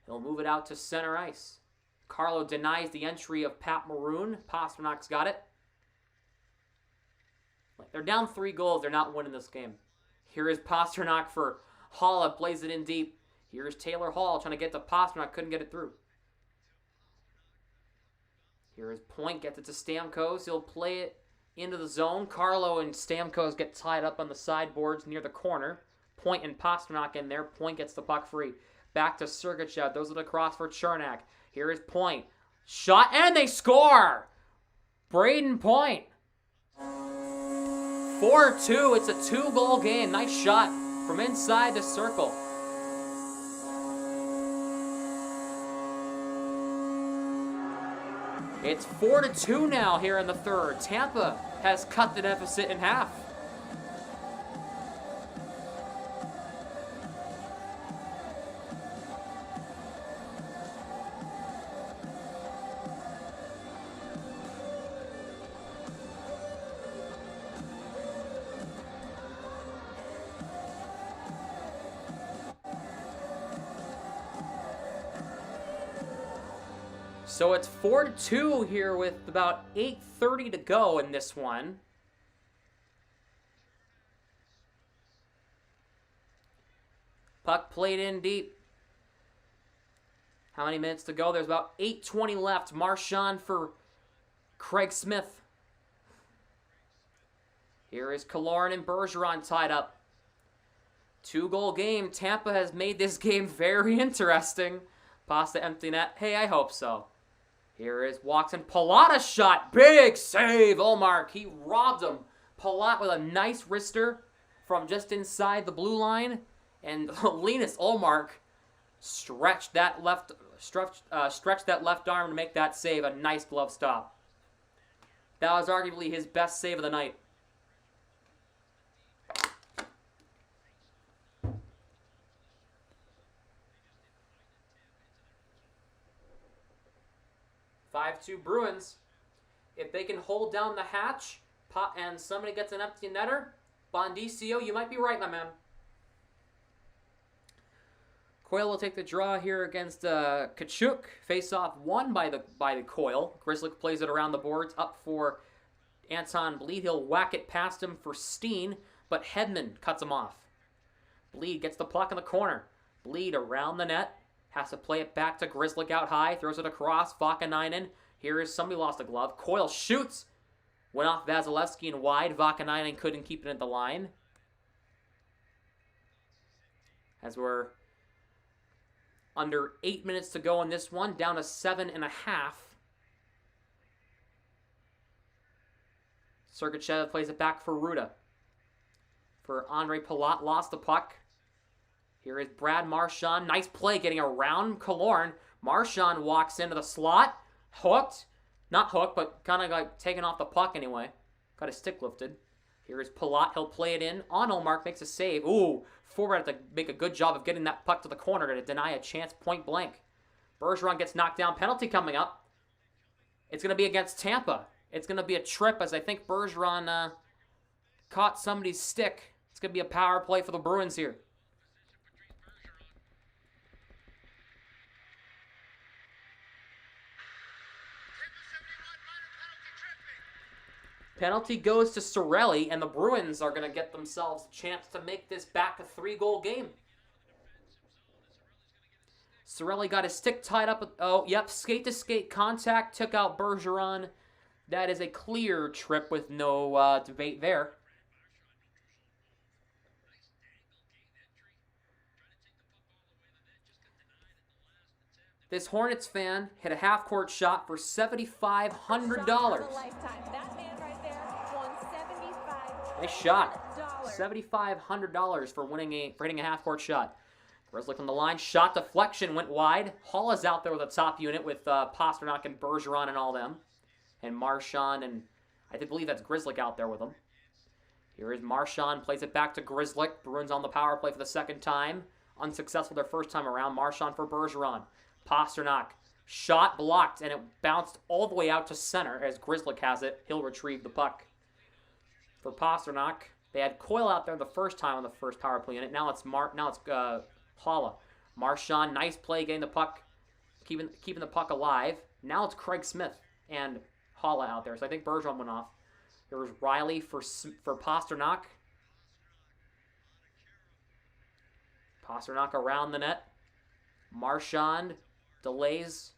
He'll move it out to center ice. Carlo denies the entry of Pat Maroon. Pasternak's got it. They're down 3 goals. They're not winning this game. Here is Pastrnak for Holla. Plays it in deep. Here's Taylor Hall trying to get to Pastrnak. Couldn't get it through. Here is Point. Gets it to Stamkos. He'll play it into the zone. Carlo and Stamkos get tied up on the sideboards near the corner. Point and Pastrnak in there. Point gets the puck free. Back to Sergachev. Those are the cross for Chernak. Here is Point. Shot, and they score! Braden Point. 4-2. It's a 2-goal game. Nice shot from inside the circle. It's 4-2 now here in the third. Tampa has cut the deficit in half. So it's 4-2 here with about 8:30 to go in this one. Puck played in deep. How many minutes to go? There's about 8:20 left. Marchand for Craig Smith. Here is Killorn and Bergeron tied up. 2-goal game. Tampa has made this game very interesting. Pasta empty net. Hey, I hope so. Here is Watson. Palat shot. Big save. Olmark. He robbed him. Palat with a nice wrister from just inside the blue line. And Linus Olmark stretched that left arm to make that save. A nice glove stop. That was arguably his best save of the night. (5-2) Bruins. If they can hold down the hatch and somebody gets an empty netter, Bondicio, you might be right, my man. Coyle will take the draw here against Kachuk. Face-off won by the Coyle. Grzelcyk plays it around the boards, up for Anton Bleed. He'll whack it past him for Steen, but Hedman cuts him off. Bleed gets the puck in the corner. Bleed around the net. Has to play it back to Grzelcyk out high. Throws it across. Vakanainen. Here is somebody lost a glove. Coyle shoots. Went off Vasilevsky and wide. Vakanainen couldn't keep it in the line. As we're under 8 minutes to go in this one. Down to 7.5. Sergachev plays it back for Ruda. For Andre Palat, lost the puck. Here is Brad Marchand. Nice play getting around Killorn. Marchand walks into the slot. Hooked. Not hooked, but kind of like taken off the puck anyway. Got his stick lifted. Here is Palat. He'll play it in. On Ullmark makes a save. Ooh, forward had to make a good job of getting that puck to the corner to deny a chance point blank. Bergeron gets knocked down. Penalty coming up. It's going to be against Tampa. It's going to be a trip as I think Bergeron caught somebody's stick. It's going to be a power play for the Bruins here. Penalty goes to Cirelli, and the Bruins are going to get themselves a chance to make this back a 3-goal game. Cirelli got his stick tied up. Oh, yep, skate-to-skate contact took out Bergeron. That is a clear trip with no debate there. This Hornets fan hit a half-court shot for $7,500. Nice shot. $7,500 for hitting a half-court shot. Grzelcyk on the line. Shot deflection went wide. Hall is out there with a top unit with Pasternak and Bergeron and all them. And Marchand and I believe that's Grzelcyk out there with him. Here is Marchand. Plays it back to Grzelcyk. Bruins on the power play for the second time. Unsuccessful their first time around. Marchand for Bergeron. Pasternak. Shot blocked, and it bounced all the way out to center as Grzelcyk has it. He'll retrieve the puck. For Pasternak, they had Coyle out there the first time on the first power play unit. Now it's Holla. Marchand, nice play getting the puck, keeping the puck alive. Now it's Craig Smith and Holla out there. So I think Bergeron went off. There was Riley for Pasternak. Pasternak around the net. Marchand delays.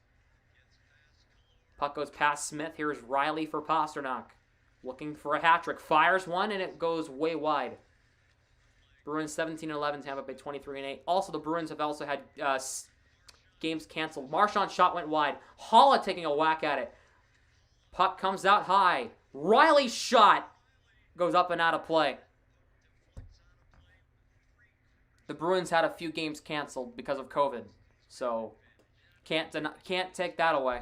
Puck goes past Smith. Here's Riley for Pasternak. Looking for a hat trick. Fires one, and it goes way wide. Bruins 17-11, Tampa Bay 23-8. Also, the Bruins have also had games canceled. Marchand's shot went wide. Holla taking a whack at it. Puck comes out high. Riley's shot goes up and out of play. The Bruins had a few games canceled because of COVID, so can't take that away.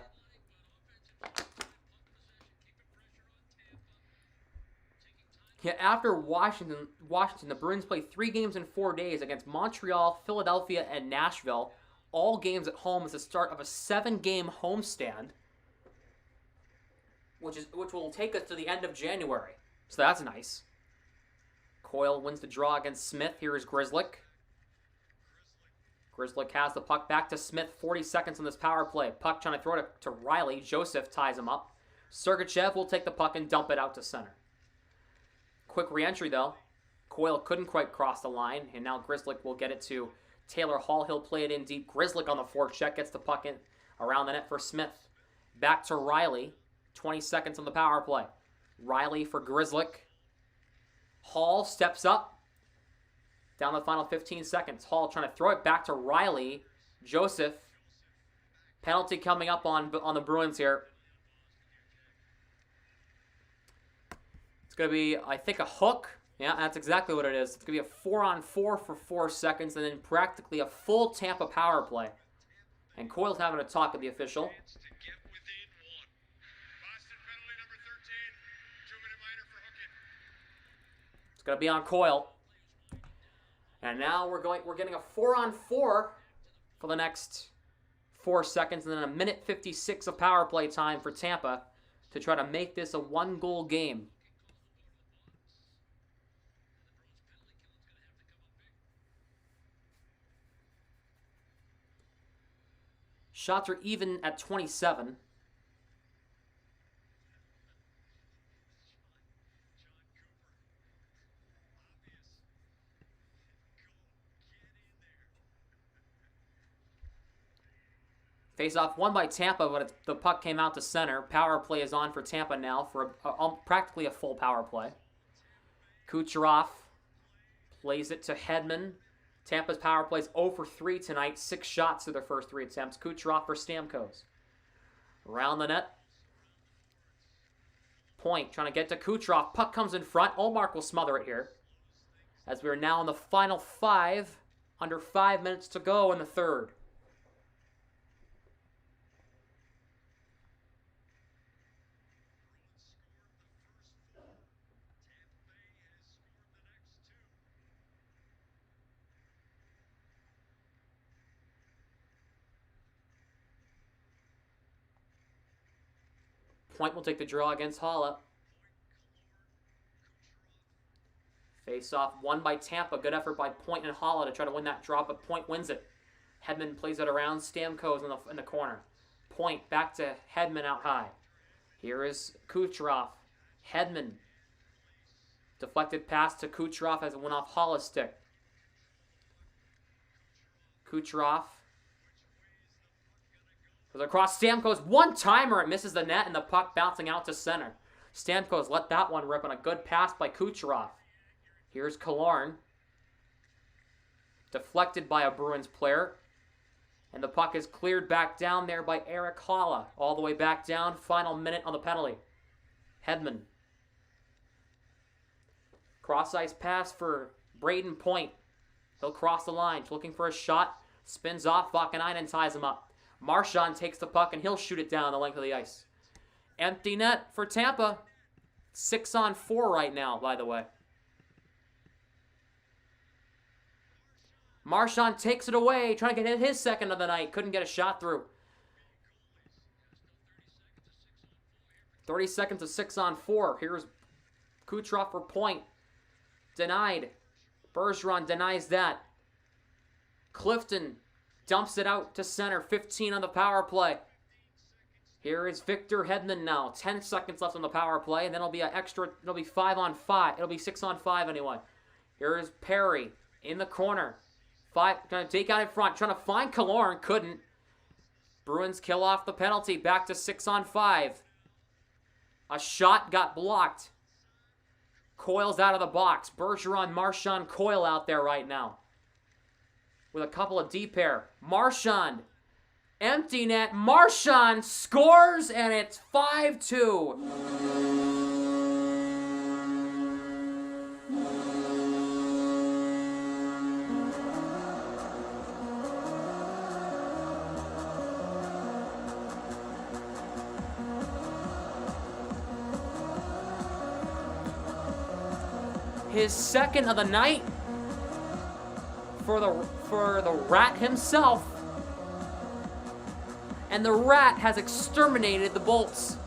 Yeah, after Washington, the Bruins played 3 games in 4 days against Montreal, Philadelphia, and Nashville. All games at home as the start of a 7-game homestand, which will take us to the end of January. So that's nice. Coyle wins the draw against Smith. Here is Grzelcyk. Grzelcyk has the puck back to Smith. 40 seconds on this power play. Puck trying to throw it to Riley. Joseph ties him up. Sergachev will take the puck and dump it out to center. Quick re-entry, though. Coyle couldn't quite cross the line, and now Grzelcyk will get it to Taylor Hall. He'll play it in deep. Grzelcyk on the forecheck gets the puck in around the net for Smith. Back to Riley. 20 seconds on the power play. Riley for Grzelcyk. Hall steps up. Down the final 15 seconds. Hall trying to throw it back to Riley. Joseph. Penalty coming up on the Bruins here. Going to be, I think, a hook. Yeah, that's exactly what it is. It's going to be a 4-on-4 for 4 seconds and then practically a full Tampa power play. And Coyle's having a talk with the official. It's going to be on Coyle. And now we're getting a 4-on-4 for the next 4 seconds and then a minute 56 of power play time for Tampa. to try to make this a 1-goal game. Shots are even at 27. Face-off won by Tampa, but the puck came out to center. Power play is on for Tampa now for practically a full power play. Kucherov plays it to Hedman. Tampa's power play is 0 for 3 tonight. 6 shots through their first 3 attempts. Kucherov for Stamkos. Around the net. Point trying to get to Kucherov. Puck comes in front. Olmark will smother it here. As we are now in the final 5. Under 5 minutes to go in the third. Point will take the draw against Holla. Face-off won by Tampa. Good effort by Point and Holla to try to win that draw, but Point wins it. Hedman plays it around. Stamkos in the corner. Point back to Hedman out high. Here is Kucherov. Hedman. Deflected pass to Kucherov as it went off Holla's stick. Kucherov. Goes across Stamkos. One-timer. It misses the net and the puck bouncing out to center. Stamkos let that one rip on a good pass by Kucherov. Here's Killorn. Deflected by a Bruins player. And the puck is cleared back down there by Eric Holla. All the way back down. Final minute on the penalty. Hedman. Cross-ice pass for Braden Point. He'll cross the line. Looking for a shot. Spins off. Vakanainen ties him up. Marchand takes the puck and he'll shoot it down the length of the ice. Empty net for Tampa. 6-on-4 right now, by the way. Marchand takes it away, trying to get his second of the night. Couldn't get a shot through. 30 seconds of 6-on-4. Here's Kucherov for Point. Denied. Bergeron denies that. Clifton dumps it out to center. 15 on the power play. Here is Victor Hedman now. 10 seconds left on the power play, and then it'll be an extra. It'll be 5-on-5. It'll be 6-on-5 anyway. Here is Perry in the corner. Gonna take out in front, trying to find Killorn, couldn't. Bruins kill off the penalty, back to 6-on-5. A shot got blocked. Coyle's out of the box. Bergeron, Marchand, Coyle out there right now. With a couple of deep pair. Marchand, empty net. Marchand scores, and it's 5-2. His second of the night for the Rat himself. And the Rat has exterminated the Bolts.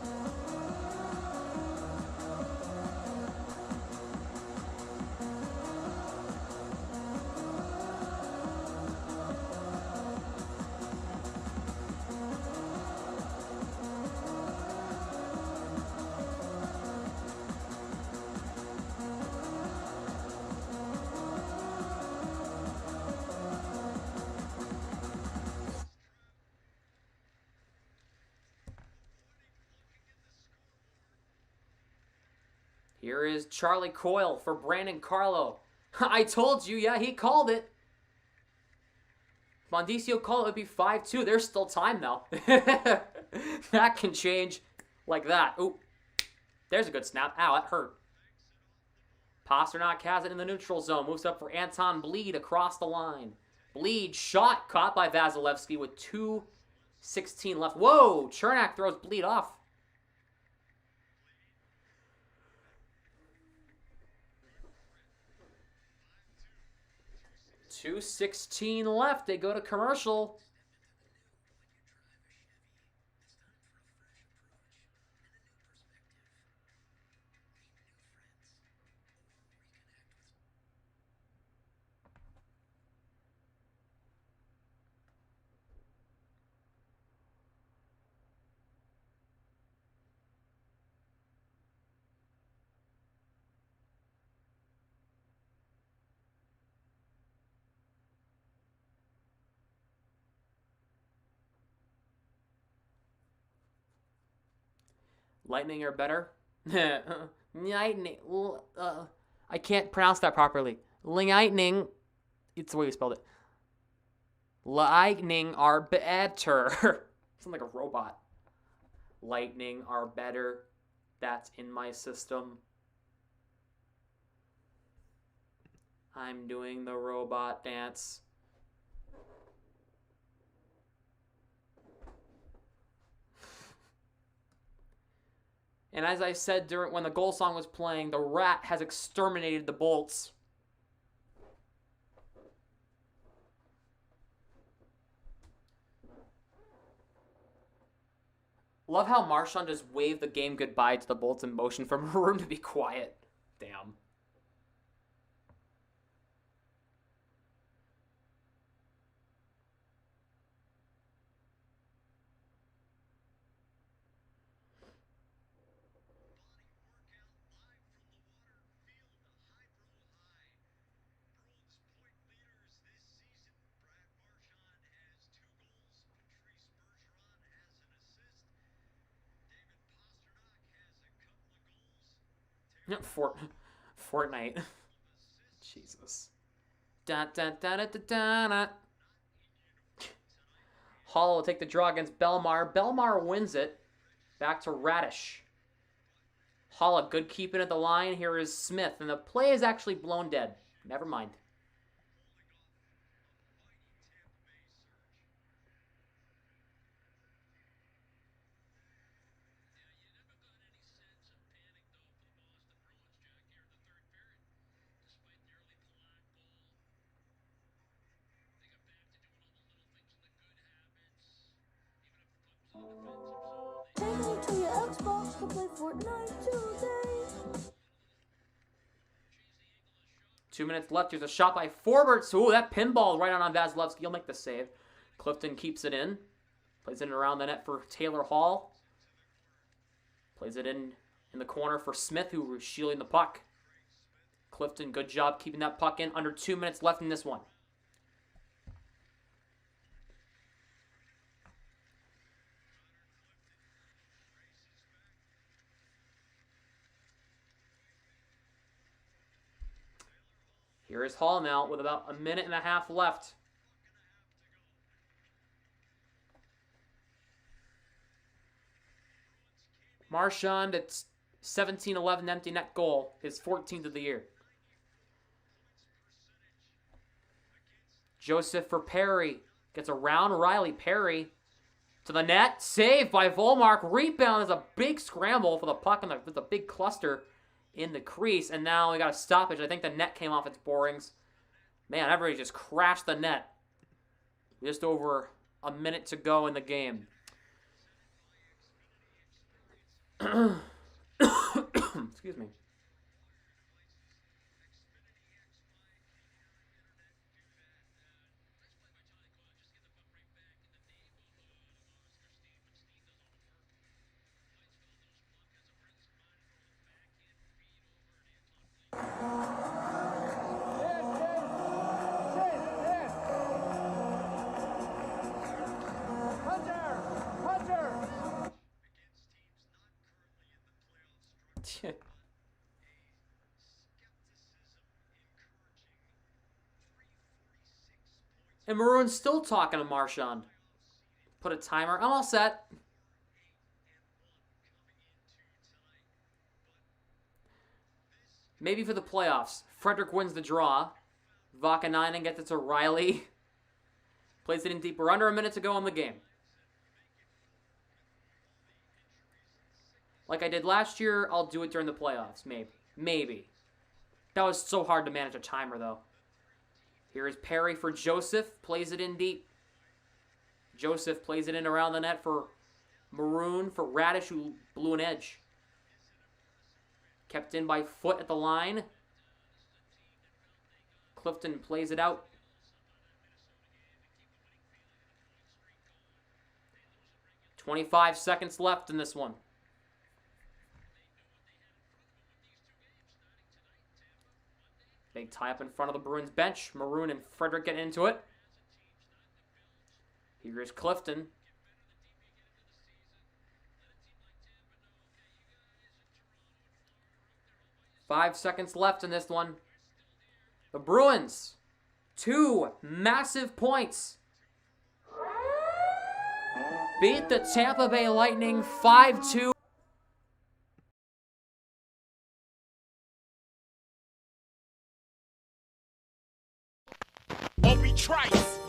Here is Charlie Coyle for Brandon Carlo. I told you, yeah, he called it. Mondicio called it would be 5-2. There's still time, though. That can change like that. Ooh, there's a good snap. Ow, that hurt. Pasternak has it in the neutral zone. Moves up for Anton Bleed across the line. Bleed shot caught by Vasilevsky with 2:16 left. Whoa, Chernak throws Bleed off. 2:16 left. They go to commercial. Lightning are better. Lightning. I can't pronounce that properly. Lightning. It's the way you spelled it. Lightning are better. Sound like a robot. Lightning are better. That's in my system. I'm doing the robot dance. And as I said when the goal song was playing, the rat has exterminated the Bolts. Love how Marchand just waved the game goodbye to the Bolts in motion for Maroon to be quiet. Damn. Fortnite. Jesus. Da, da, da, da, da, da, da. Hall will take the draw against Belmar. Belmar wins it. Back to Radish. Hall, good keeping at the line. Here is Smith. And the play is actually blown dead. Never mind. Take me to your Xbox to play Fortnite today. 2 minutes left. There's a shot by Forberts. Ooh, that pinball right on Vasilevsky. He'll make the save. Clifton keeps it in. Plays it around the net for Taylor Hall. Plays it in the corner for Smith, who was shielding the puck. Clifton, good job keeping that puck in. Under 2 minutes left in this one. Here is Hall now with about a minute and a half left. Marchand, it's 17-11 empty net goal, his 14th of the year. Joseph for Perry. Gets around Riley. Perry to the net. Saved by Volmark. Rebound is a big scramble for the puck, and there's a big cluster in the crease. And now we got a stoppage. I think the net came off its borings. Man, everybody just crashed the net. Just over a minute to go in the game. Excuse me. And Maroon's still talking to Marchand. Put a timer. I'm all set. Maybe for the playoffs. Frederick wins the draw. Vakanainen gets it to Riley. Plays it in deep. We're under a minute to go in the game. Like I did last year, I'll do it during the playoffs. Maybe. That was so hard to manage a timer, though. Here is Perry for Joseph. Plays it in deep. Joseph plays it in around the net for Maroon, for Radish, who blew an edge. Kept in by Foot at the line. Clifton plays it out. .25 seconds left in this one. Big tie-up in front of the Bruins bench. Maroon and Frederick get into it. Here's Clifton. 5 seconds left in this one. The Bruins, 2 massive points. Beat the Tampa Bay Lightning 5-2. Won't be trice.